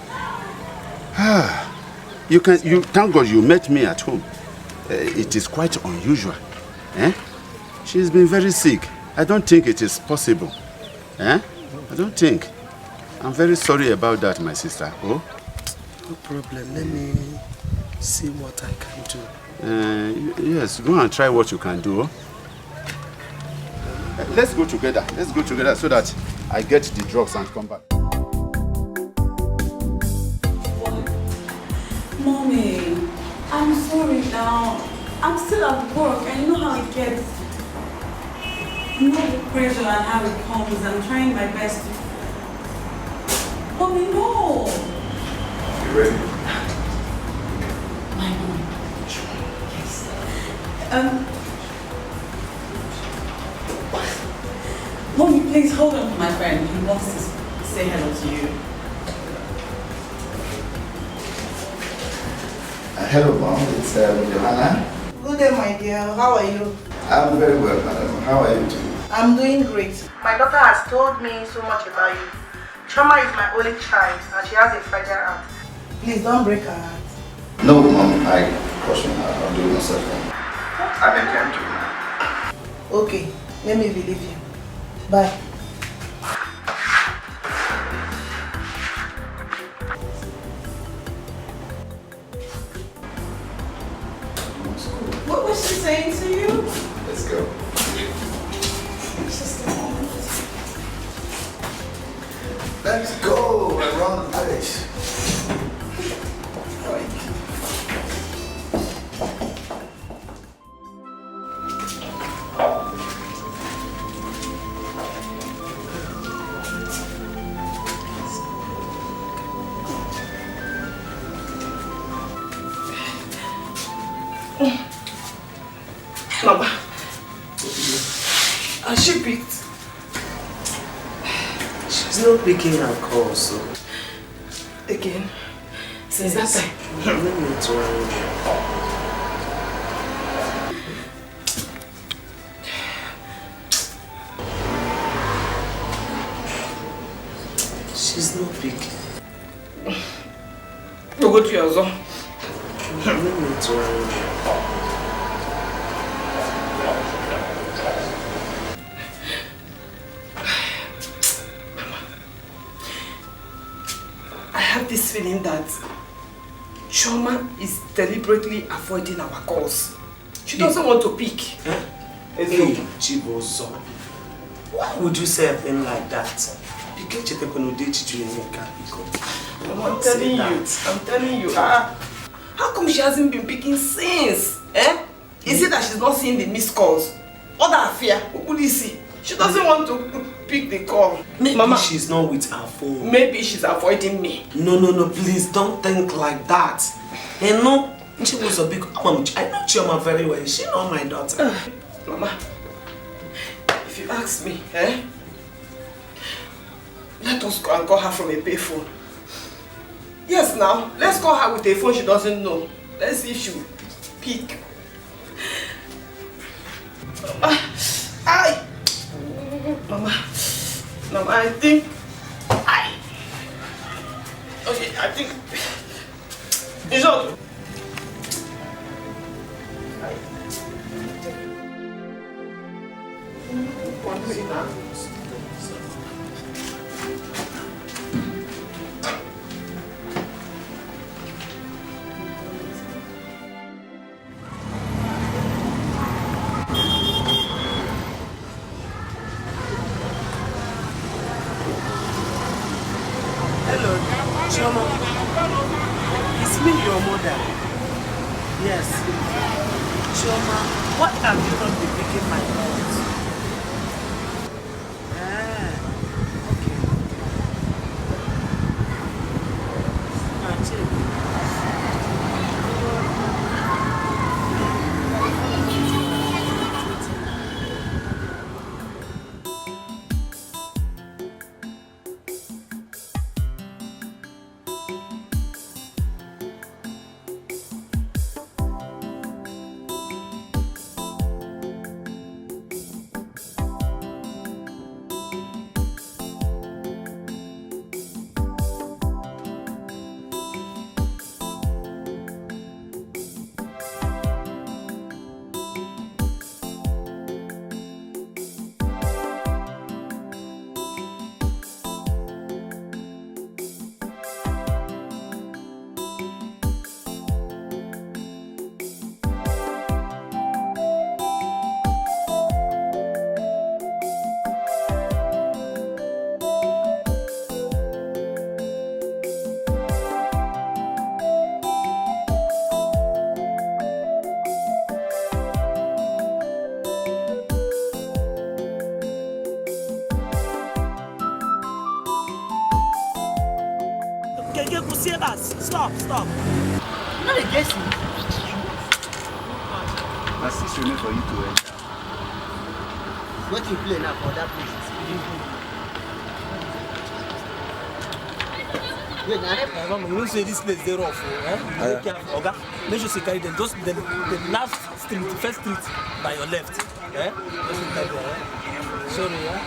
You thank God you met me at home. It is quite unusual. She's been very sick. I don't think it is possible. I don't think. I'm very sorry about that, my sister. Oh? No problem. Let me see what I can do. Yes, go and try what you can do. Oh? Let's go together. Let's go together so that I get the drugs and come back. Mommy, I'm sorry now. I'm still at work and you know how it gets. You know the pressure and how it comes. I'm trying my best to... Mommy, no! You ready? My mom. Yes. Mommy, please hold on to my friend. He wants to say hello to you. Hello, Mom. It's Johanna. Good day, my dear. How are you? I'm very well, madam. How are you doing? I'm doing great. My daughter has told me so much about you. Choma is my only child and she has a fragile heart. Please don't break her heart. No, Mom. I cross my heart. I'll do it myself. I'm a camp. Okay, let me believe you. Bye. What was she saying to you? Let's go. Let's go around the place. She's not picking her calls, so... Again? Since that time? Let me try. She's not picking. You go to your zone. Let me try. I have this feeling that Chioma is deliberately avoiding our calls. She doesn't want to pick. Hey, Chibozo. Why would you say a thing like that? I'm telling you. How come she hasn't been picking since? Is it that she's not seeing the missed calls? Other affair, police. She doesn't want to pick the call. Maybe Mama, she's not with her phone. Maybe she's avoiding me. No, please don't think like that. No, she was a big mom. I know Chioma very well. She know my daughter. Mama, if you ask me, let us go and call her from a payphone. Yes, now, let's call her with a phone she doesn't know. Let's see if she will pick. Mama, I think... Okay, I think... It's all... Hello, Chioma. It's me, your mother. Yes. Chioma, what have you not been picking my calls? Stop. Not a guessing. My sister only for you to enter. What you play now for that place? Wait, you don't say this place is rough, Be careful, okay? Make sure you carry them. Just the last street, the first street by your left. Just carry there, Sorry, yeah.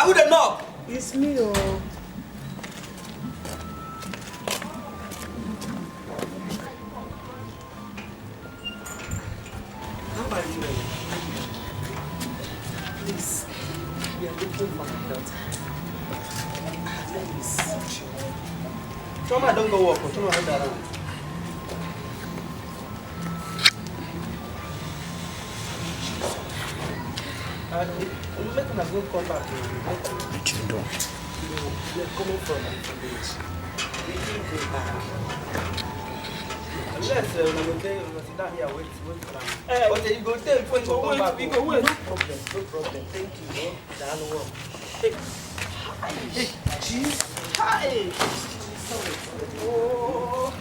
Now who the knock? It's me, oh. How are you? Please, we are looking for my daughter. Her name is Choma, don't go walk. Choma, hold around. I'm making a good contact with you. We are coming from the village. We didn't go back. Unless we will sit down here wait for them. Okay, you go tell before you go back. We go wait. No problem. Thank you. Hey, jeez. Hi. Sorry. Oh.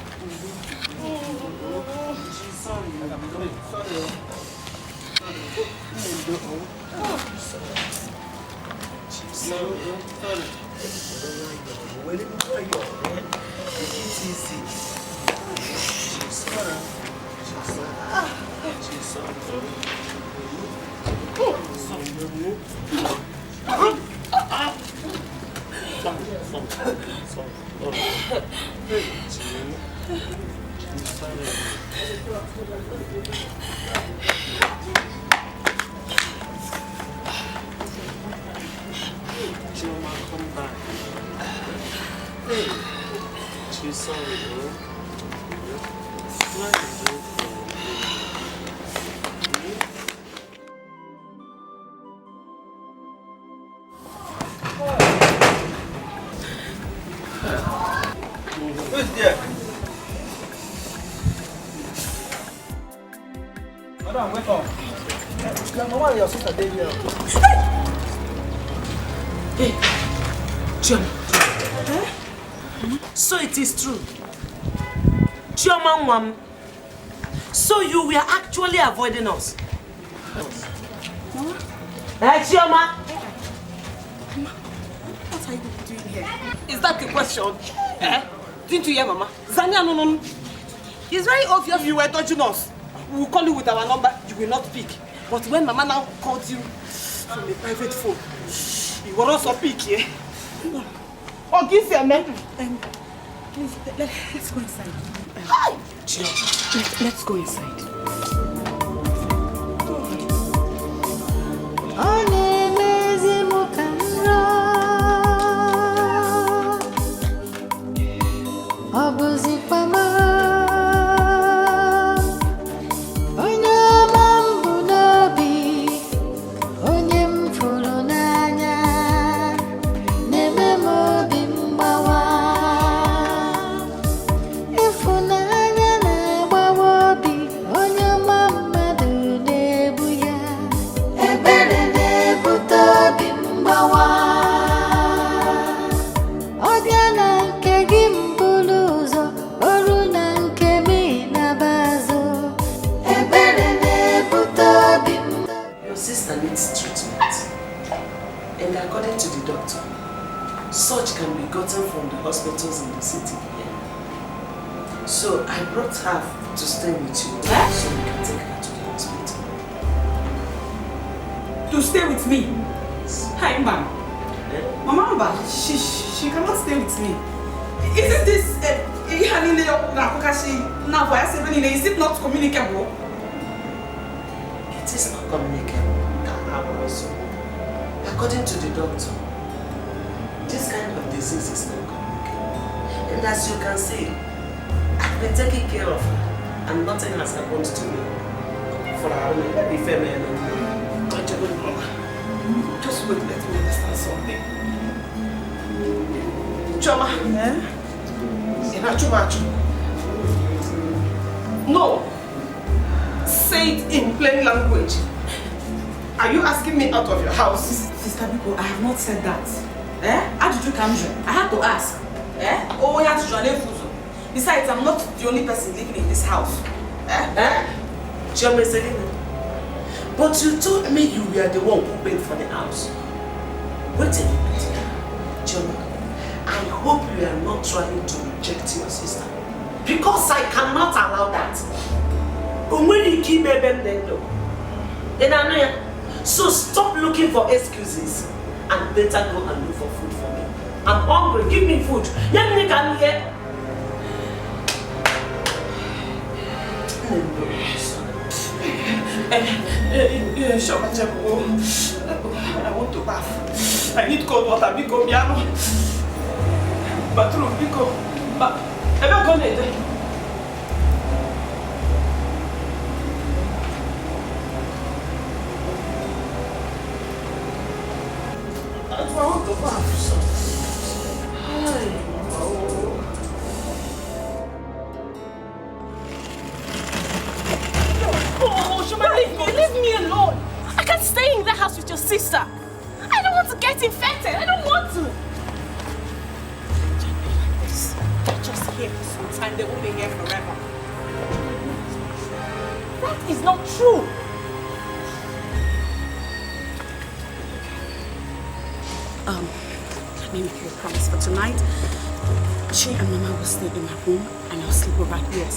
Sorry. She's sorry, bro. Who's there? Madam, wake up. Normally your sister did here. Hey, Chioma. So it is true. Chioma Mwam. So you were actually avoiding us. Mama? Hey, Chioma. What are you doing here? Is that the question? Didn't you hear, Mama? Zania, no. It's very obvious you were dodging us. We will call you with our number, you will not pick. But when Mama now called you from the private phone, you will also pick, yeah? Oh, give your man. Please, let's go inside. Let's go inside. Such can be gotten from the hospitals in the city. So I brought her to stay with you so we can take her to the hospital. To stay with me? Hi, Mama. Mama, she cannot stay with me. Isn't this is it not communicable? It is not communicable. According to the doctor, this kind of disease is not communicable. And as you can see, I've been taking care of her and nothing has happened to me. For our female. Just wait, let me understand something. Choma. No. Say it in plain language. Are you asking me out of your house? Sister Biko, I have not said that. How did you come here? I had to ask. Oh, you have to join Refusal. Besides, I'm not the only person living in this house. Choma, but you told me you were the one who paid for the house. Wait a minute. Choma, I hope you are not trying to reject your sister. Because I cannot allow that. So stop looking for excuses and better go and look for food for me. I'm hungry. Give me food. Let me come here. I want to bath. I need cold water. Biko piano. Bathroom. Biko. Ebe go need. I want to bath. Leave me alone. I can't stay in the house with your sister. I don't want to get infected. I don't want to. They're just here for some time. They won't be here forever. That is not true. Let me make you a promise for tonight. She and Mama will sleep in my room and I'll sleep over here.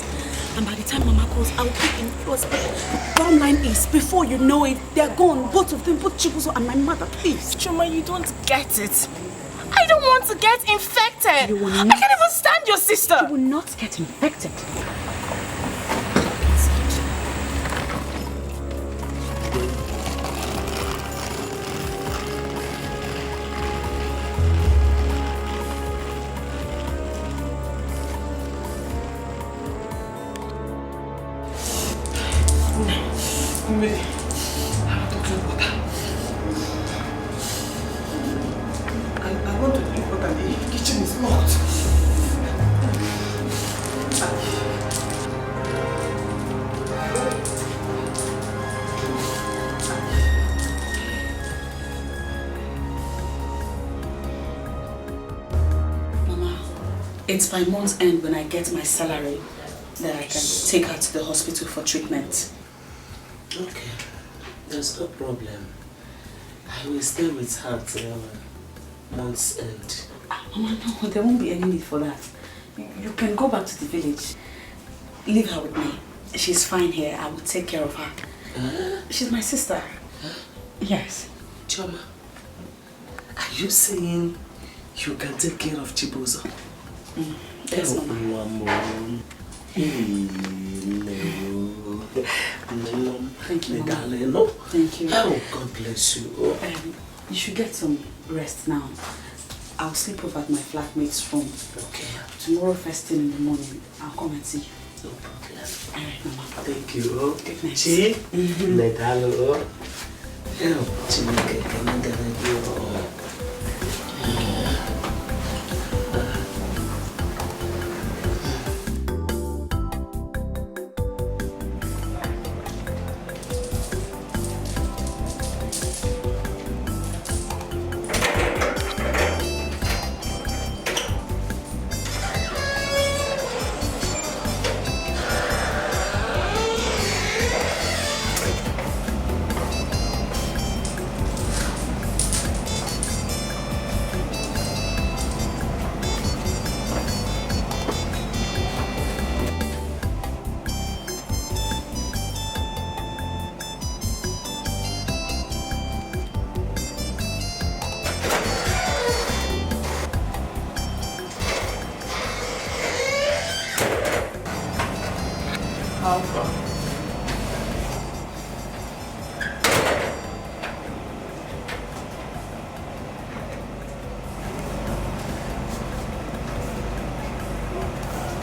And by the time Mama calls, I'll be in yours. But the bottom line is, before you know it, they're gone. Both of them, both Chibuzo and my mother, please. Chuma, you don't get it. I don't want to get infected. You will not, I can't even stand your sister. You will not get infected. I want to drink water. The kitchen is locked. Mama, it's by month's end when I get my salary that I can take her to the hospital for treatment. Okay, there's no problem. I will stay with her till month's end. Mama, no, there won't be any need for that. You can go back to the village. Leave her with me. She's fine here. I will take care of her. She's my sister. Yes. Choma, are you saying you can take care of Chibuzo? Yes, Mama. Thank you, darling. No? Thank you. Oh, God bless you. You should get some rest now. I'll sleep over at my flatmate's room. Okay. Tomorrow, first thing in the morning, I'll come and see you. No problem. Alright, Mama. Thank you. Good night. Chi? Nedalo. Oh, Chineke, can I get you?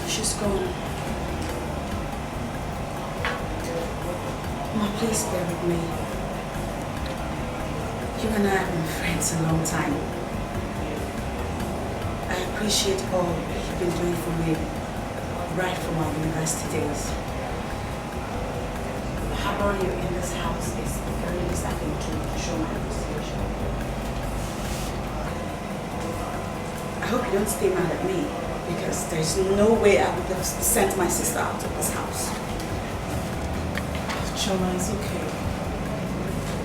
She's gone. Mama, please bear with me. You and I have been friends a long time. I appreciate all you've been doing for me right from our university days. Having you in this house is the very least I can do to show my appreciation. I hope you don't stay mad at me, because there's no way I would have sent my sister out of this house. Choma, it's okay.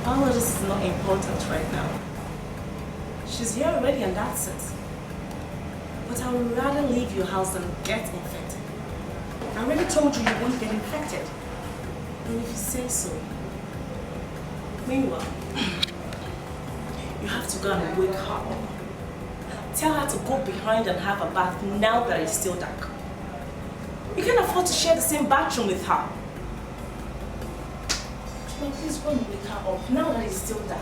All of this is not important right now. She's here already and that's it. But I would rather leave your house than get infected. I already told you you won't get infected. And if you say so. Meanwhile, You have to go and wake her up. Tell her to go behind and have a bath now that it's still dark. You can't afford to share the same bathroom with her. No, please go and wake her up now that it's still dark.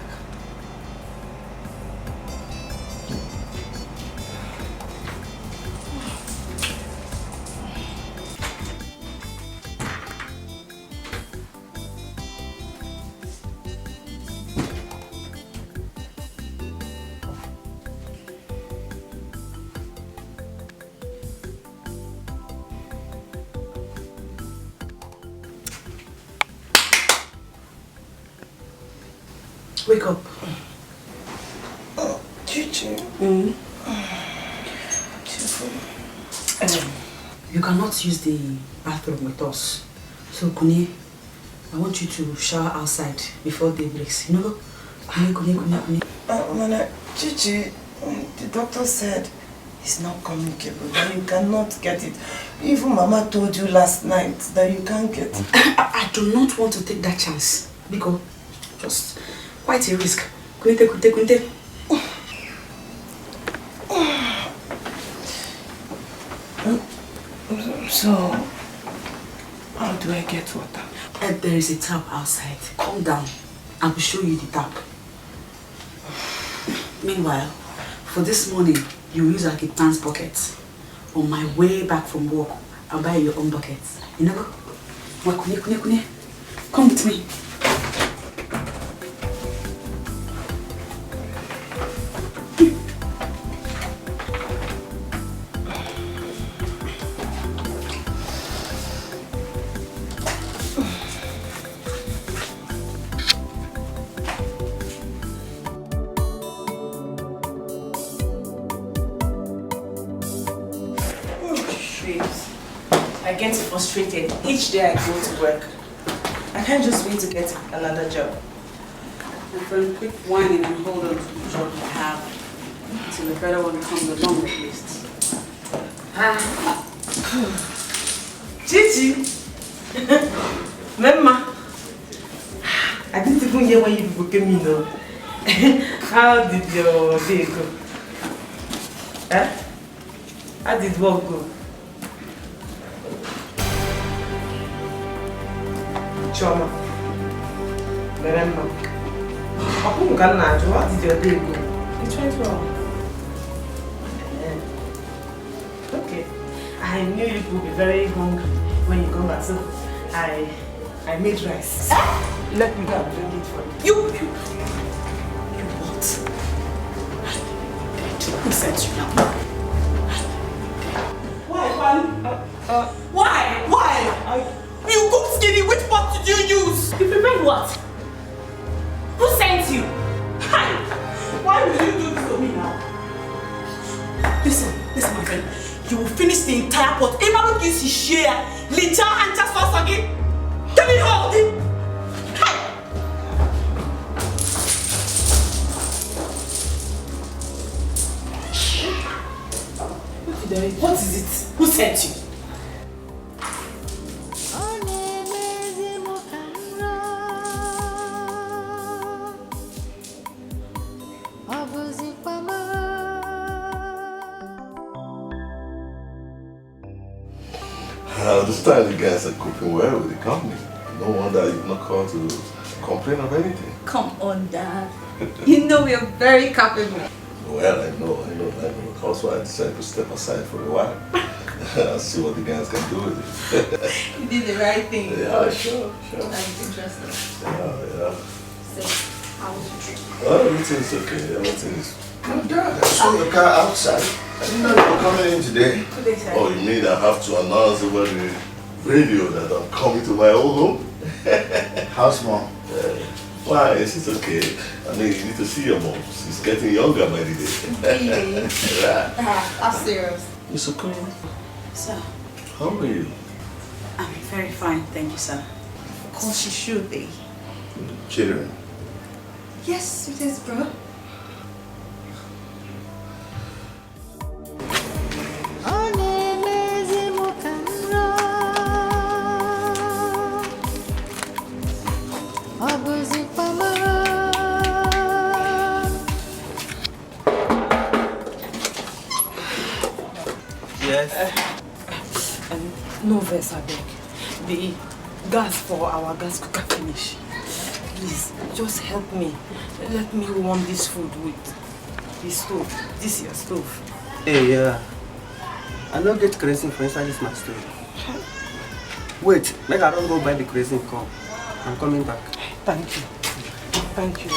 Wake up. Chichi. You cannot use the bathroom with us. So, Kune, I want you to shower outside before day breaks. You know? Kune. Mana, Chichi, the doctor said it's not communicable, that you cannot get it. Even Mama told you last night that you can't get it. I do not want to take that chance. Because just quite a risk. Kunte. So, how do I get water? There is a tap outside. Calm down. I will show you the tap. Meanwhile, for this morning, you use like a pants bucket. On my way back from work, I'll buy your own bucket. You know? Kune. Come with me. I get frustrated each day I go to work. I can't just wait to get another job. My friend, quick whining and hold on to the job you have until the better one comes along at least. Chichi! Mama! I didn't even hear when you people came in though. How did your day go? Eh? How did work go? Choma. Remember. How did your day go? It went well. Okay. I knew you would be very hungry when you come back, so I made rice. Let me go and bring it for you. You what? Who sent you now? Why? You cook skinny, which pot did you use? You prepared what? Who sent you? Hi! Why will you do this to me now? Listen, my friend. You will finish the entire pot. Emma gives his share. Licha and just once again. Tell me how it. What is it? Who sent you? I understand you guys are coping well with the company. No wonder you've not called to complain of anything. Come on, Dad. You know we are very capable. Well, I know. That's why I decided to step aside for a while. I'll see what the guys can do with it. You did the right thing. Yeah, sure. That's interesting. Yeah. So, how was your trip? Oh, everything's okay. Everything is... Oh, Dad, I saw the car outside. I didn't know you were coming in today. Oh, you mean I have to announce over the radio that I'm coming to my old home? How's Mom? Why? It's okay. I mean, you need to see your mom. She's getting younger by the day. Really? Yeah. I'm serious. It's okay. Sir. How are you? I'm very fine, thank you, sir. Of course you should be. Children. Yes, it is, bro. No verse, I beg. The gas for our gas cooker finish. Please, just help me. Let me warm this food with the stove. This is your stove. Hey, I don't get kerosene for inside this my stove. Wait, make I don't go buy the kerosene come. I'm coming back. Thank you. Thank you.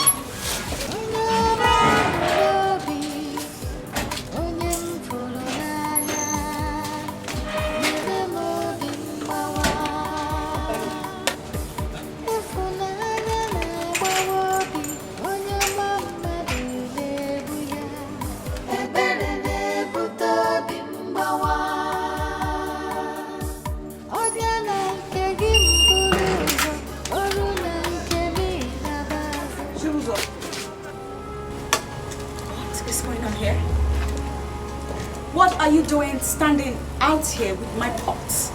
What are you doing standing out here with my pots?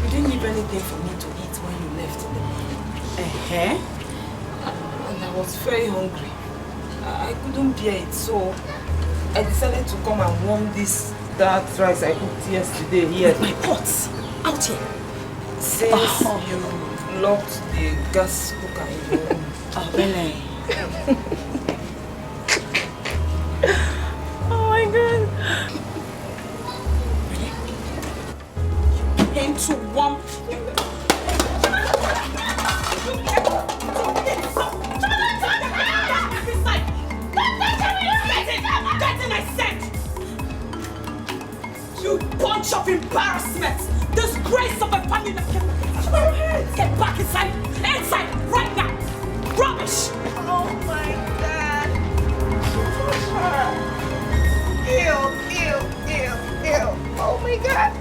You didn't leave anything for me to eat when you left in the morning. And I was very hungry. I couldn't bear it, so I decided to come and warm this dark rice I cooked yesterday here. With my pots out here? Since you locked the gas cooker in your room. Oh, really? Oh my God. You came to warm. You bunch of embarrassment! Disgrace of a family that came. Get back inside! Inside! Right now! Rubbish! Oh my God! Ew. Oh my God!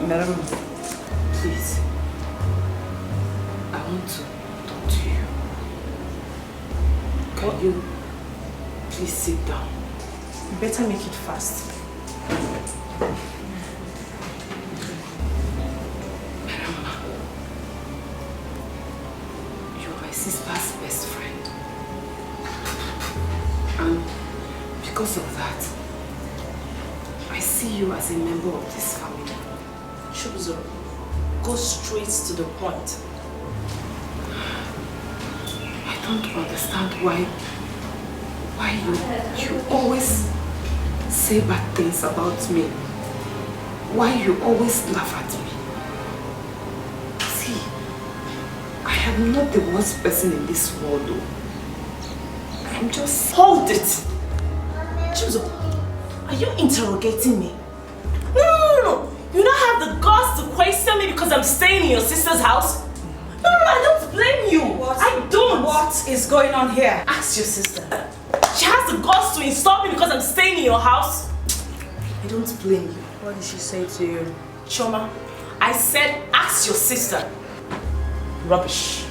Madam, please. I want to talk to you. Can you please sit down? You better make it fast. Madam, you're my sister's best friend. And because of that, I see you as a member of this family. Chores, go straight to the point. I don't understand why you always say bad things about me. Why you always laugh at me. See, I am not the worst person in this world though. I'm just... Hold it! Chores, are you interrogating me? No. You don't have the guts to question me because I'm staying in your sister's house? No, I don't blame you. I don't. What is going on here? Ask your sister. She has the guts to insult me because I'm staying in your house? I don't blame you. What did she say to you? Choma, I said ask your sister. Rubbish.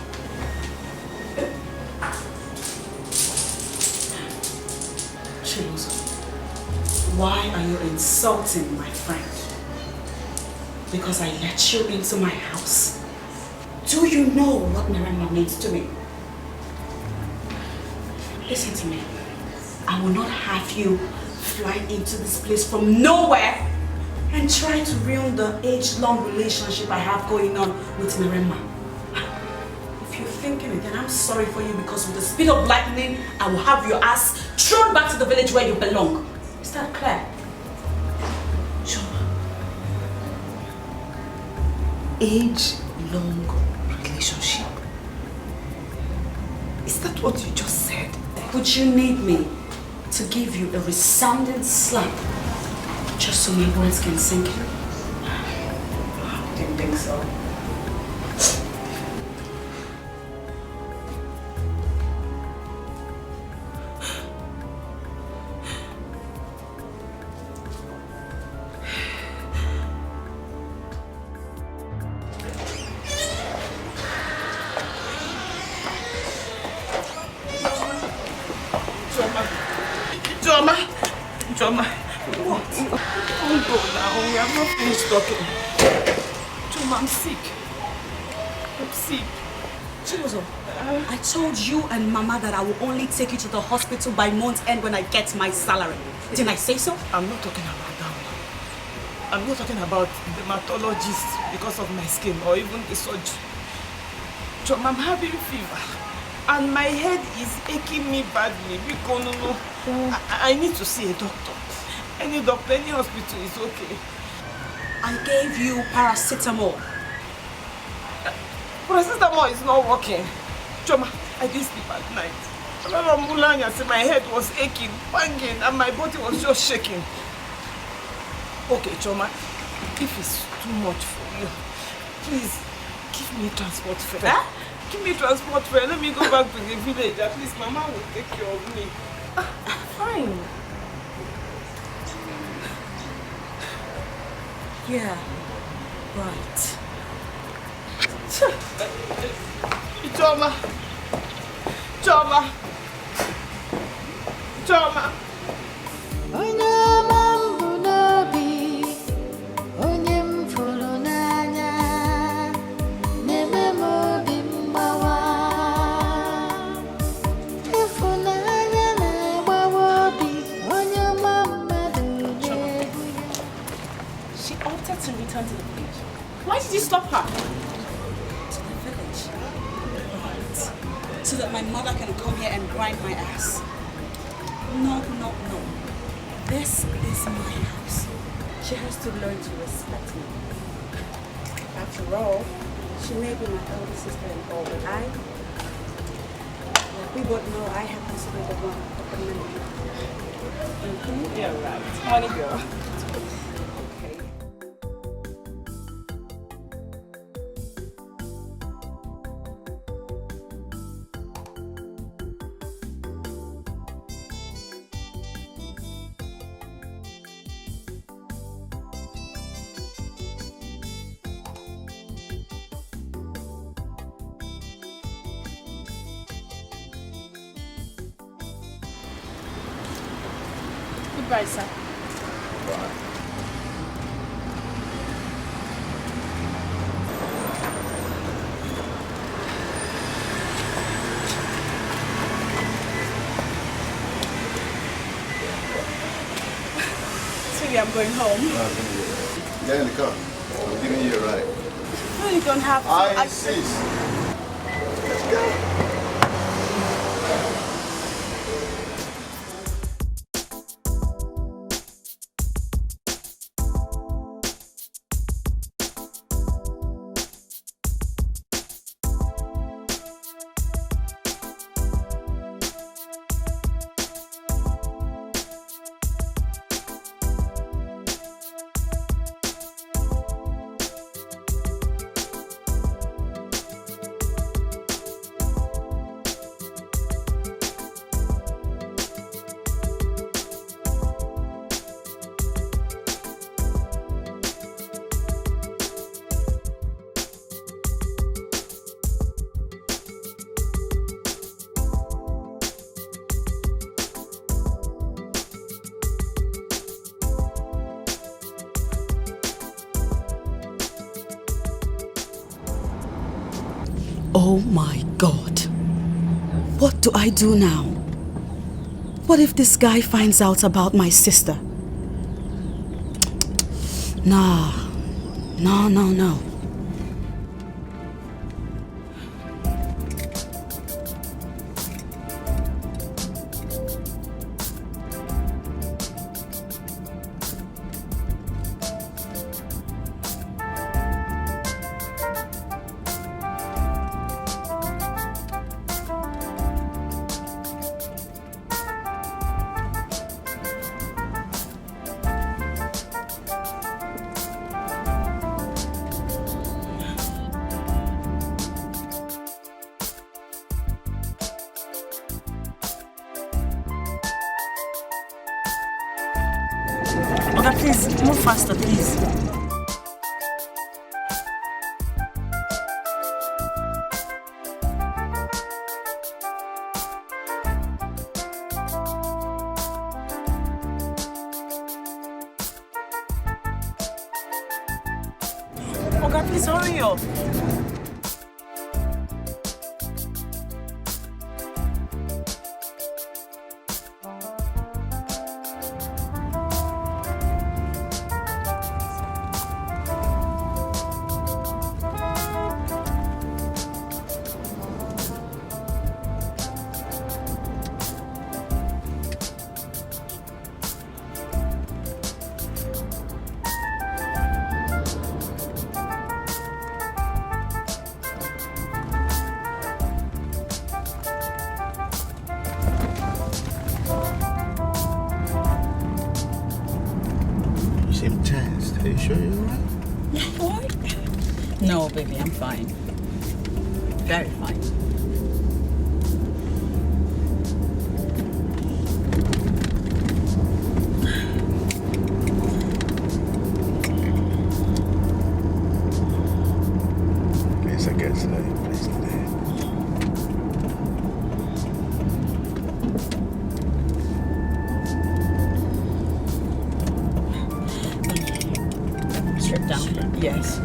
Chemos, why are you insulting my friend? Because I let you into my house. Do you know what Narema means to me? Listen to me. I will not have you fly into this place from nowhere and try to ruin the age-long relationship I have going on with Narema. If you're thinking it, then I'm sorry for you because with the speed of lightning, I will have your ass thrown back to the village where you belong. Is that clear? Age-long relationship. Is that what you just said? Would you need me to give you a resounding slap just so my words can sink you? I didn't think so. Choma. What? Don't go now. We have not finished talking. Choma, I'm sick. Chibuzo, I told you and Mama that I will only take you to the hospital by month's end when I get my salary. Didn't I say so? I'm not talking about that one. I'm not talking about dermatologist because of my skin or even the surgery. Choma, I'm having fever and my head is aching me badly. Because I need to see a doctor. Any doctor, any hospital is okay. I gave you paracetamol. Paracetamol is not working. Choma, I didn't sleep at night. My head was aching, banging, and my body was just shaking. Okay, Choma, if it's too much for you, please give me transport fare. Huh? Give me transport fare. Let me go back to the village. At least Mama will take care of me. Fine. Yeah, right. Choma. She opted to return to the village. Why did you stop her? To the village. Right. So that my mother can come here and grind my ass. No. This is my house. She has to learn to respect me. After all, she may be my elder sister and all, but like we both know, I happen to be the one of the money. Yeah, right. Money girl. Goodbye, sir. Sweetie, I'm going home. Get in the car. I'm giving you a ride. No, you don't have to. I insist. Let's go. Oh my God. What do I do now? What if this guy finds out about my sister? No. Okay, please, move faster, please. God, please hurry up. Are you sure you're alright? What? No, baby, I'm fine. Very fine. Yes, I guess so. Please go ahead. Strip down. Yes.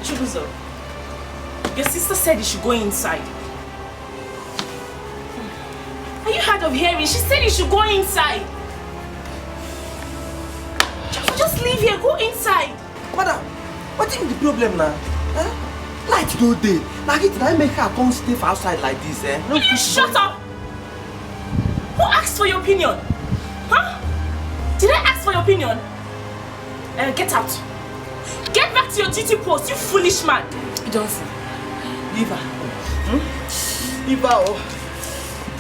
Chibuzo, your sister said you should go inside. Are you hard of hearing? She said you should go inside. Just leave here, go inside. Madam, what is the problem now? Light no day. Now it I make her come stay for outside like this, eh? Will you shut up? Who asked for your opinion? Huh? Did I ask for your opinion? Get out. Get back to your duty post, you foolish man. Johnson, leave her. Leave her. Oh.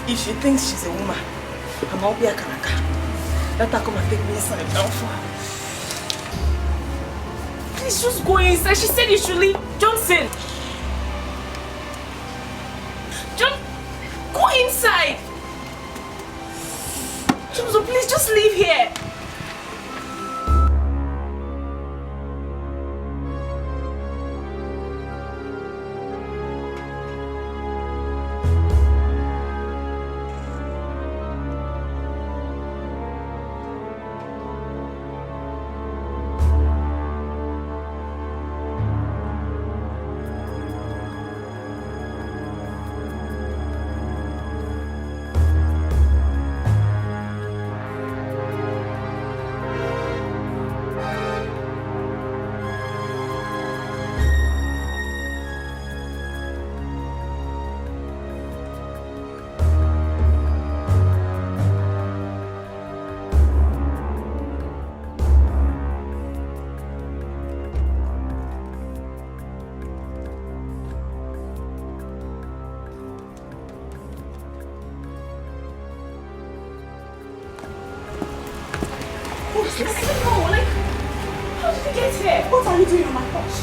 If she thinks she's a woman, I'm all be a karaka. Let her come and take me inside now for her. Please just go inside. She said you should leave. Johnson. John, go inside. Johnson, please just leave here. What are you doing on my porch?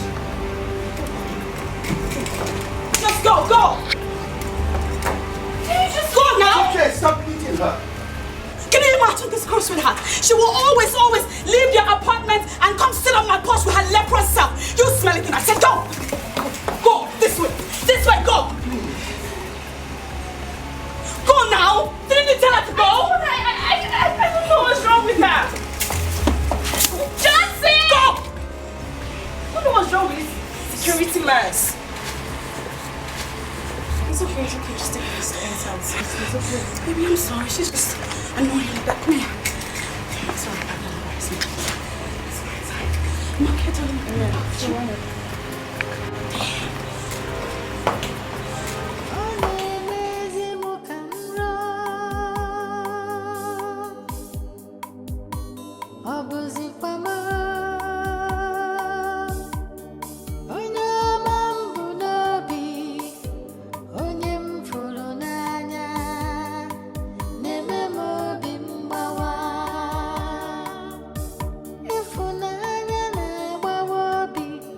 Just go, go! Can you just go now? Okay, stop beating her. Can you imagine this girl, sweetheart? She will always leave your apartment and come sit on my porch with her leprous self. You smelly thing. I said go! Go! This way! This way, go! Go now! Didn't you tell her to go? I don't know what's wrong with her. Johnson! Go! I don't know what's wrong with this security man. It's okay, just take this inside. It's okay. Baby, I'm sorry. She's just annoying like that. Come here. I'm sorry about that embarrassment. I'm okay, darling.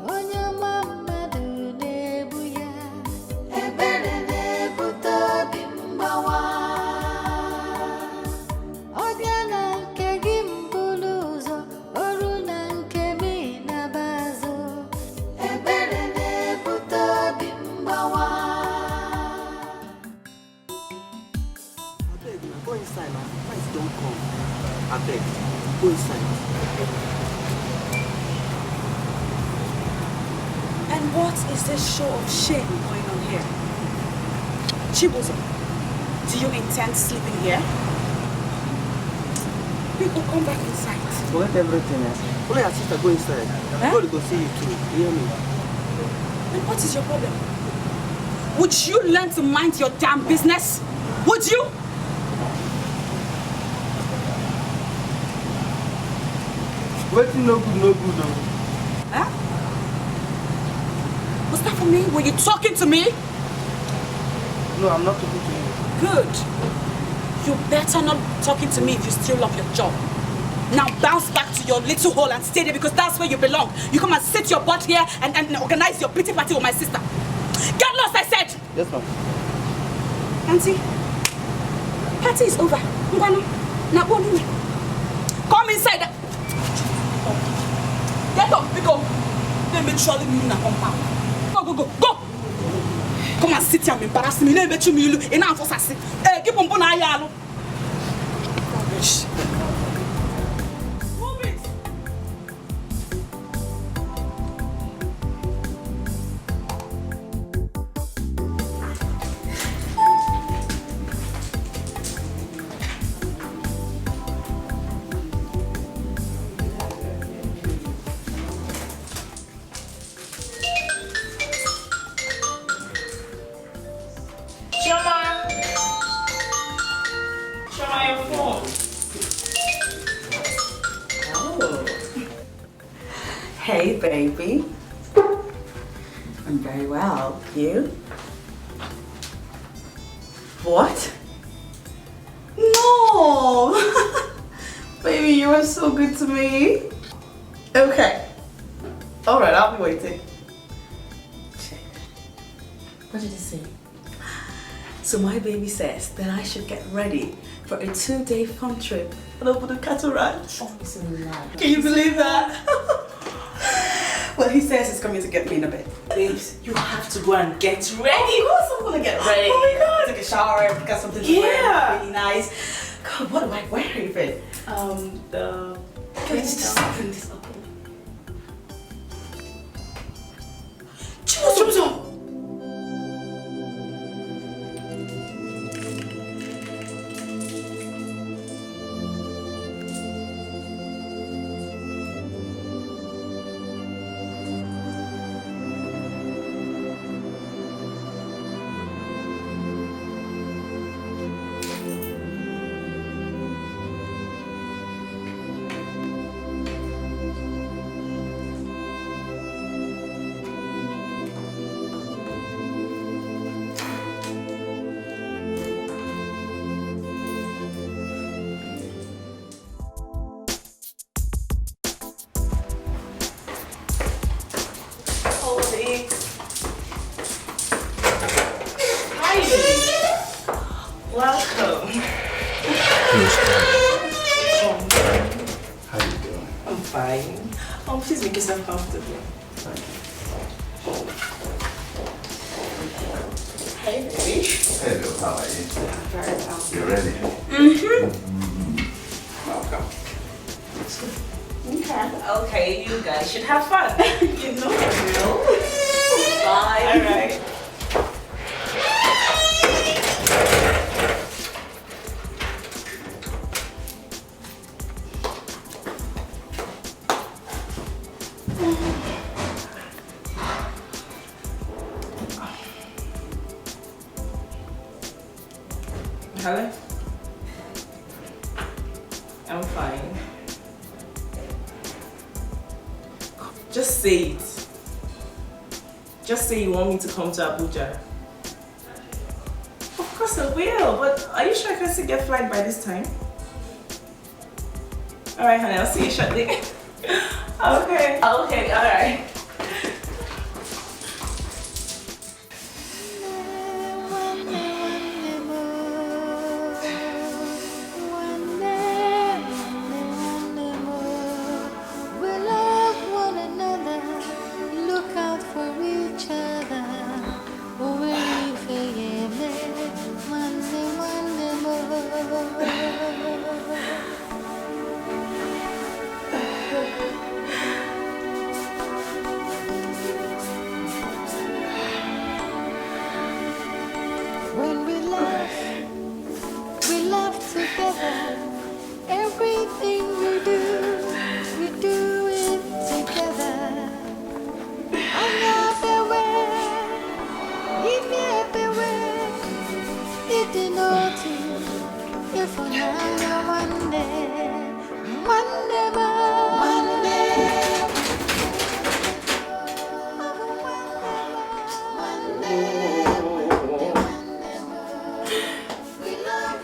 Onye Go inside. And what is this show of shame going on here? Chibuzo, do you intend sleeping here? People come back inside. Forget everything. Only your sister go inside. God go see you too. You hear me? And what is your problem? Would you learn to mind your damn business? Would you? Waiting no good though. Huh? Was that for me? Were you talking to me? No, I'm not talking to you. Good. You better not be talking to me if you still love your job. Now bounce back to your little hole and stay there because that's where you belong. You come and sit your butt here and organize your pity party with my sister. Get lost, I said! Yes, ma'am. Auntie, party is over. Come inside. Get up, go. Let me trolley me in a compound. Go. Come and sit here and embarrass me. Let me bet you enough for sassy. Keep on putting ayalo. Rubbish. Move it. Hey, baby. I'm very well. You? What? No! Baby, you are so good to me. Okay. Alright, I'll be waiting. What did he say? So my baby says that I should get ready for a 2-day fun trip over the cattle ranch. Oh, it's a lie. Can you believe that? Well, he says he's coming to get me in a bit. Babes, you have to go and get ready. Of course I'm gonna get ready. Oh my god. Take a shower, pick out something to wear, really nice. God, what do I wear even? Let's just open this up. Chibuzo! Welcome. How you doing? I'm fine. Please make yourself comfortable. Hey, baby. Hello, how are you? Very well. You ready? Welcome. Okay, you guys should have fun. You know the drill. Bye. All right. Hello? I'm fine. Just say it. Just say you want me to come to Abuja. Of course I will, but are you sure I can still get flight by this time? Alright, honey, I'll see you shortly. Okay, alright.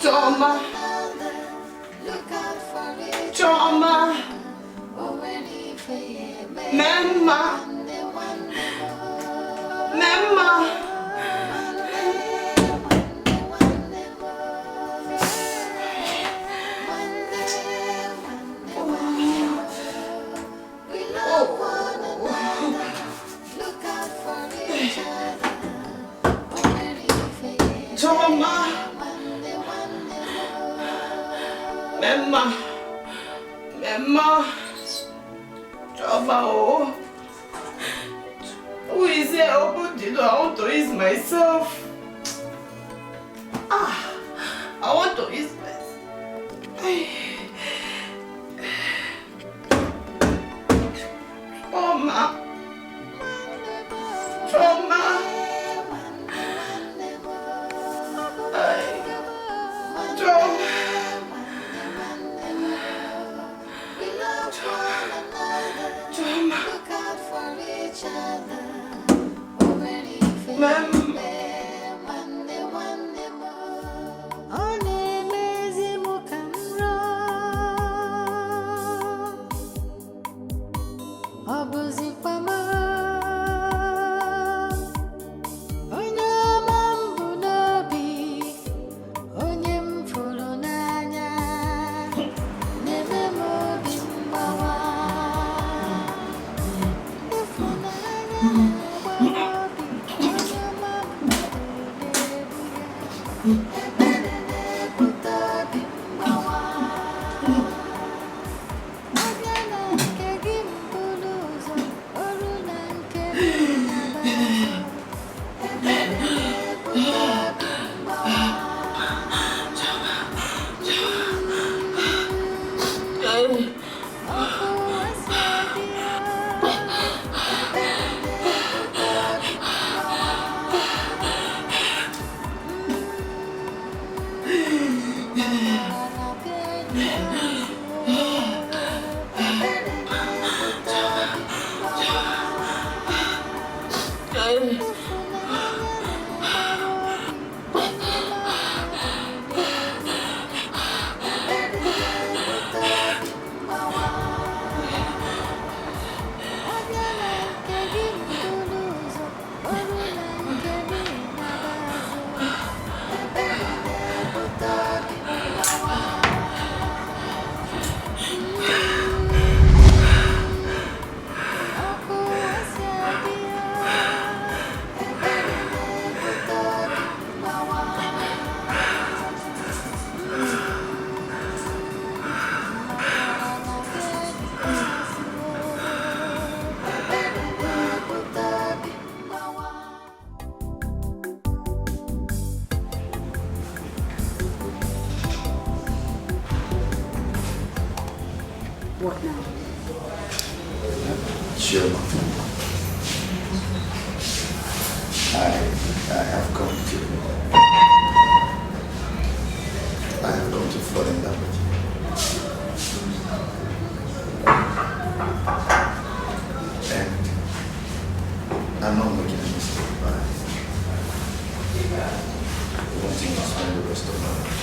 Choma. Choma. Mama. Mama. Choma. Mama. Mama. Choma, oh. Who is here? Open the door. I want to ease myself. I want to ease myself. Choma. Choma. What now? Sure. I have come to fall in love with you. And I'm not making a mistake by wanting to spend the rest of my life.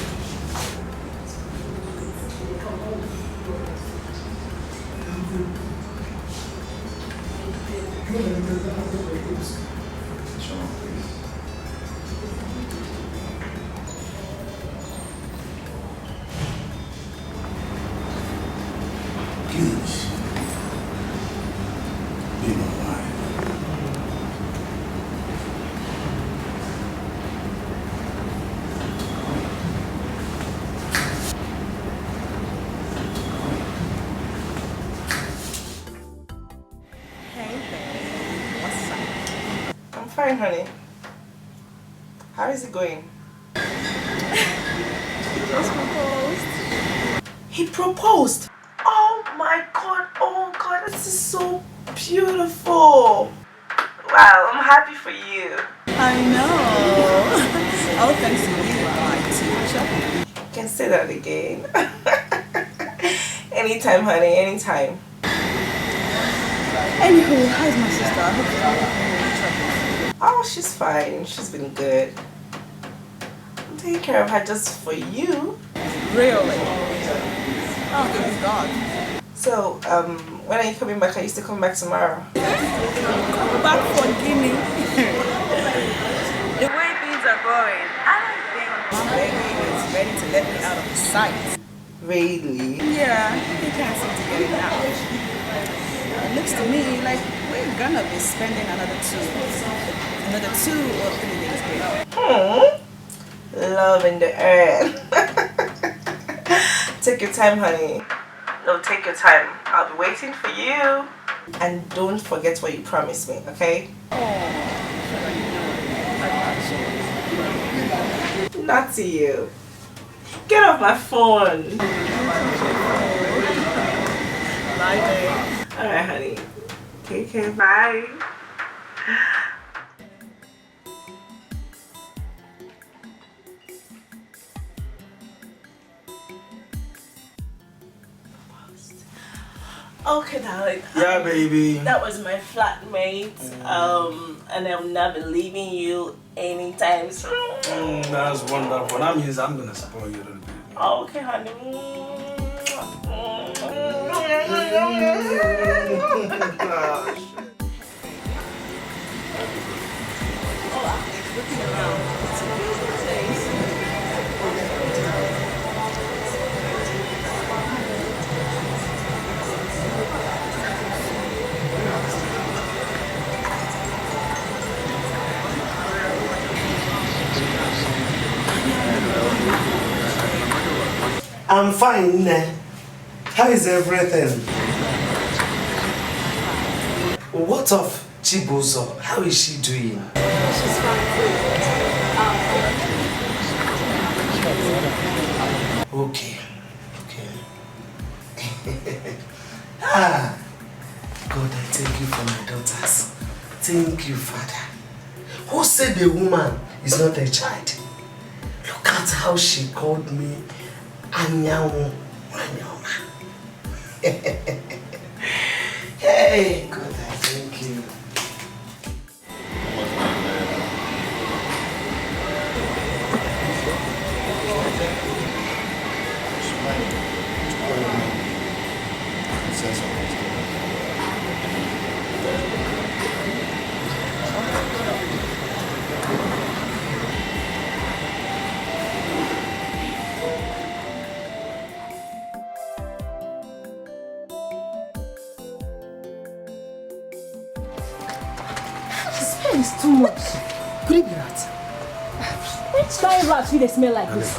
Please, be my wife. Hey babe, what's up? I'm fine, honey. How is it going? He just proposed. He proposed? Oh God, this is so beautiful. Wow, I'm happy for you. I know. All thanks to you, my teacher. Can can say that again. Anytime, honey, anytime. Anywho, how's my sister? I hope she's not having any trouble. Oh, she's fine. She's been good. I'm taking care of her just for you. Really? Oh, thank God. So, when are you coming back? I used to come back tomorrow. Come back for Guinea. The way things are going, I don't think Becky is ready to let me out of his sight. Really? Yeah, he can't seem to get it out. It looks to me like we're gonna be spending another 2 or 3 days there. Love in the air. Take your time, honey. No, take your time. I'll be waiting for you. And don't forget what you promised me, okay? Not to you. Get off my phone. Bye, babe. Alright, honey. Take care. Bye. Okay, darling. Yeah, baby. That was my flatmate. And I'll not be leaving you anytime soon. That's wonderful. That means I'm gonna spoil you a little bit. Okay, honey. Looking around. It's a beautiful place. I'm fine. How is everything? What of Chibuzo? How is she doing? She's fine. Okay. God, I thank you for my daughters. Thank you, Father. Who said a woman is not a child? Look at how she called me Anyanwu Wanyoma. Hey, God, I thank you. It's too much. Could it be that? Which kind of rats will they smell like this?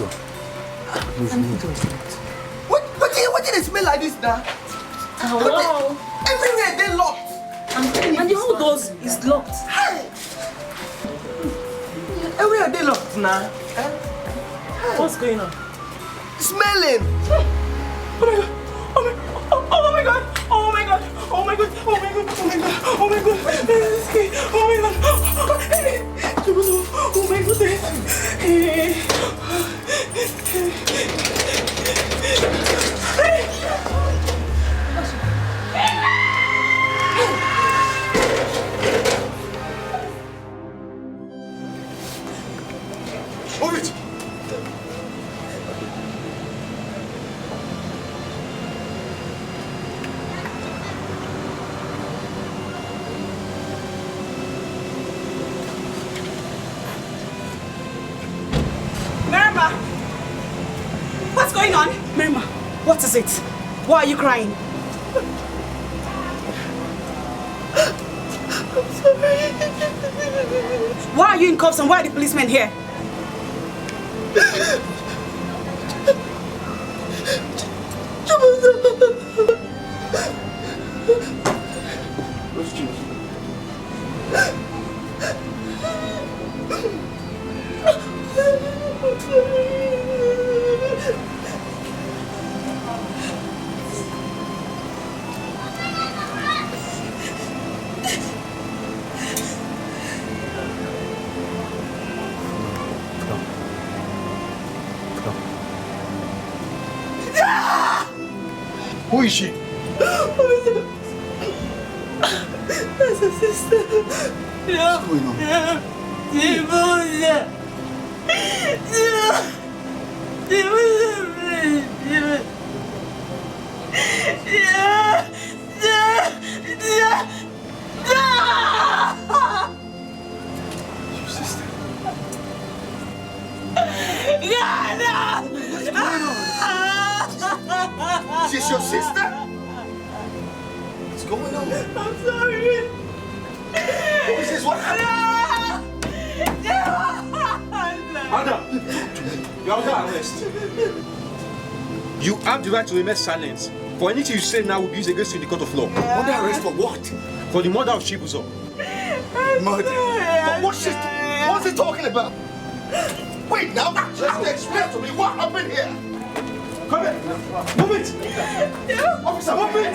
What did it smell like this now? Hello? Everywhere they locked. And the whole doors is locked. Hey. Everywhere they locked now. What's going on? Smelling. Oh my god! Oh my god! Oh my god! Oh my god! Oh my god! Oh my god! Oh my god! Oh my goodness! Move it! What's going on? Merima, what is it? Why are you crying? I'm sorry. Why are you in cuffs and why are the policemen here? Who is she? That's a sister. What's going on? She's your sister? What's going on? I'm sorry. Who is this? What happened? Adam, you are under arrest. You have the right to remain silent. For anything you say now will be used against you in the court of law. Under arrest for what? For the murder of Chibuzo. Murder? But what's he talking about? Wait now, just explain to me what happened here. Come here. Move it. Officer, move it.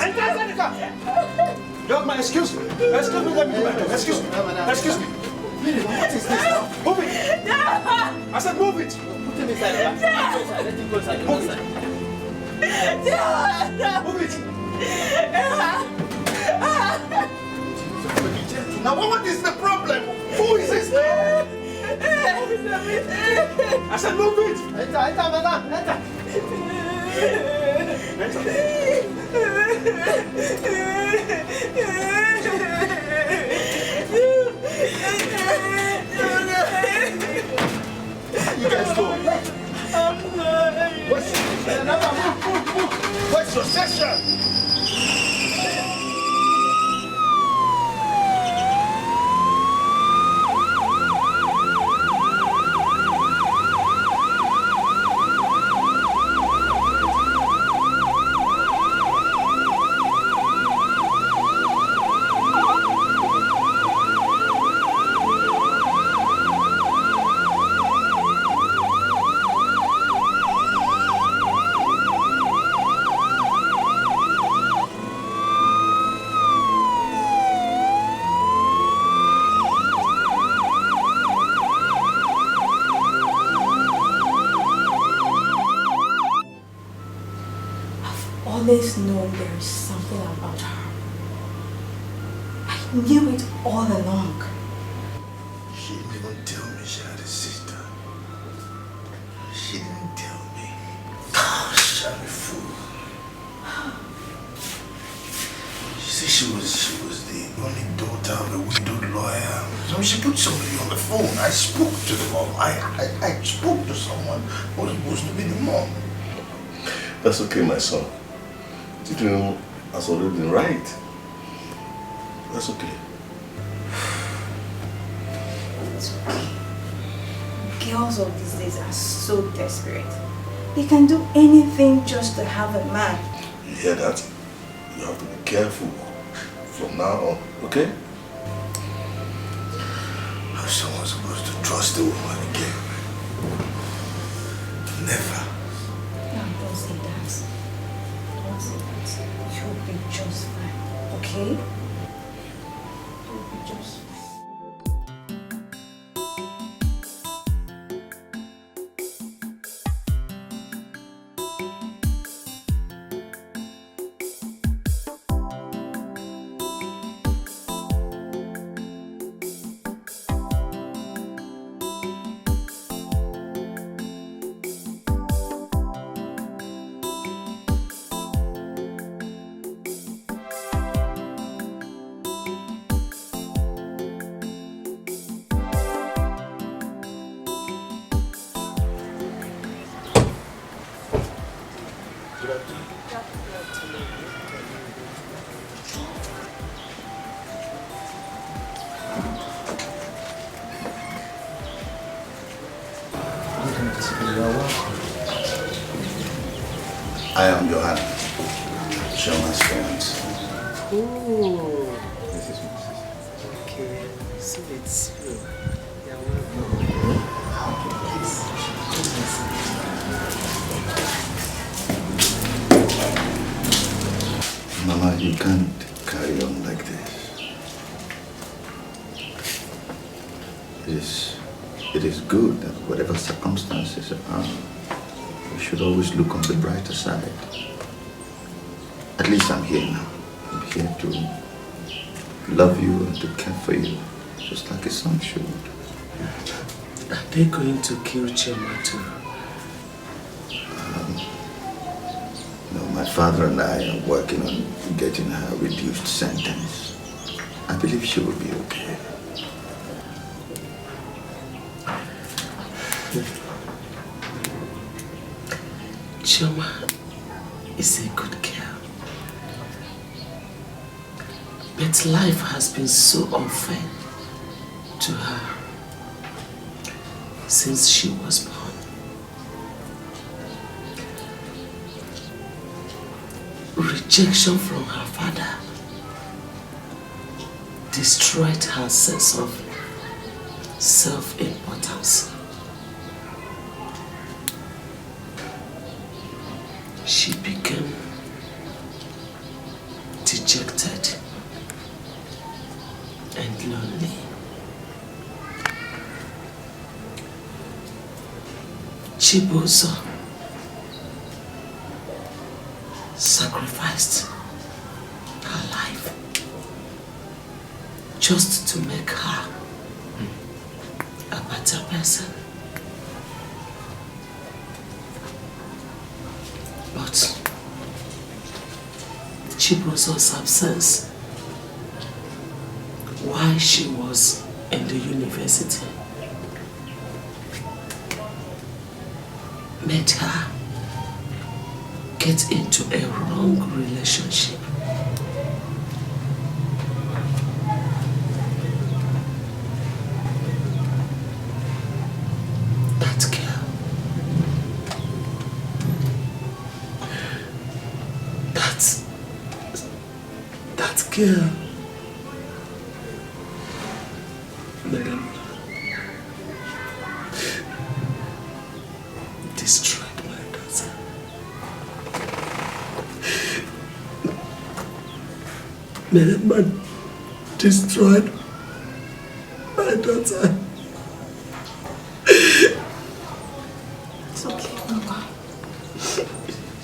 Young man, excuse me. Excuse me, let me do my job. Excuse me. Excuse me. What is this now? Move it. I said move it. Put him inside. Let him go inside. Move it. Move it. Now what is the problem? Who is this now? I said move it. Enter, madam. Enter. You guys go. I'm sorry. What's your session? Always known there is something about her. I knew it all along. She didn't even tell me she had a sister. She didn't tell me. Gosh, I'm a fool. She said she was the only daughter of a widowed lawyer. So she put somebody on the phone. I spoke to the mom. I spoke to someone who was supposed to be the mom. That's okay, my son. Tito has already been right. That's okay. It's okay. Girls of these days are so desperate. They can do anything just to have a man. You hear that? You have to be careful from now on, okay? How's someone supposed to trust a woman again? Never. No, don't say that. Don't say that. You'll be just fine, okay? You'll be just fine. I am Johanna, Shoma's parents. Oh, this is my sister. Okay, so it's you. Yeah, Mama, you can't carry on like this. It is good that whatever circumstances are, we should always look on the brighter side. At least I'm here now. I'm here to love you and to care for you, just like a son should. Are they going to kill Chema too? No, my father and I are working on getting her a reduced sentence. I believe she will be okay. Chema is a good girl. But life has been so unfair to her since she was born. Rejection from her father destroyed her sense of self-importance. She became dejected and lonely. Chibuzo sacrificed her life just to make her a better person. But Chibuzo's absence while she was in the university made her get into a wrong relationship. That girl, that girl, madam, destroyed my daughter. Madam destroyed my daughter. It's okay, Mama.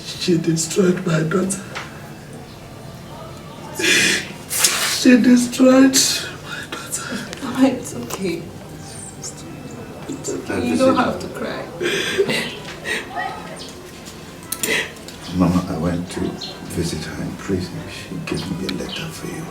She destroyed my daughter. She destroyed my daughter. Mama, it's okay. It's okay. You don't have to cry. Mama, I went to visit her in prison. She gave me a letter for you.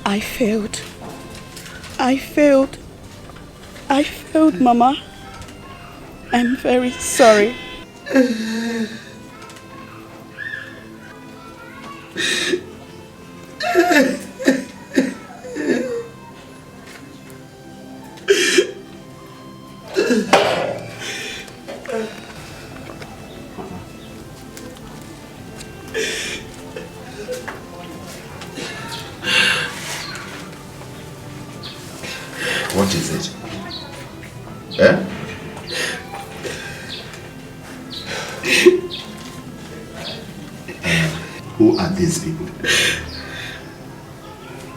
I failed. I failed. I failed, Mama. I'm very sorry. What is it? Eh? Who are these people?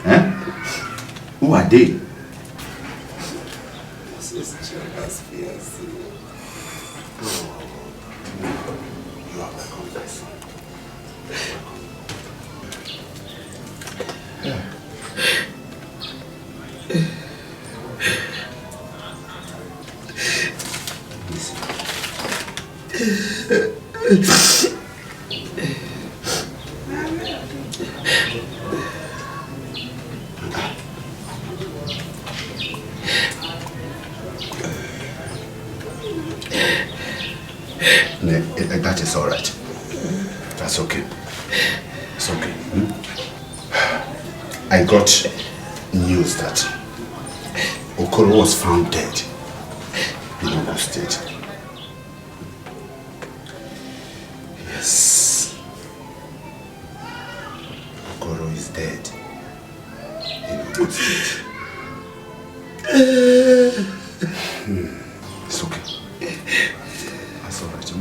Eh? Who are they? This is Chacha's fiancé. You are welcome, my son. That is all right. That's okay. It's okay. I got news that Okoro was found dead in Ogun State. Yes. Okoro is dead in Ogun State. It's okay. That's all right.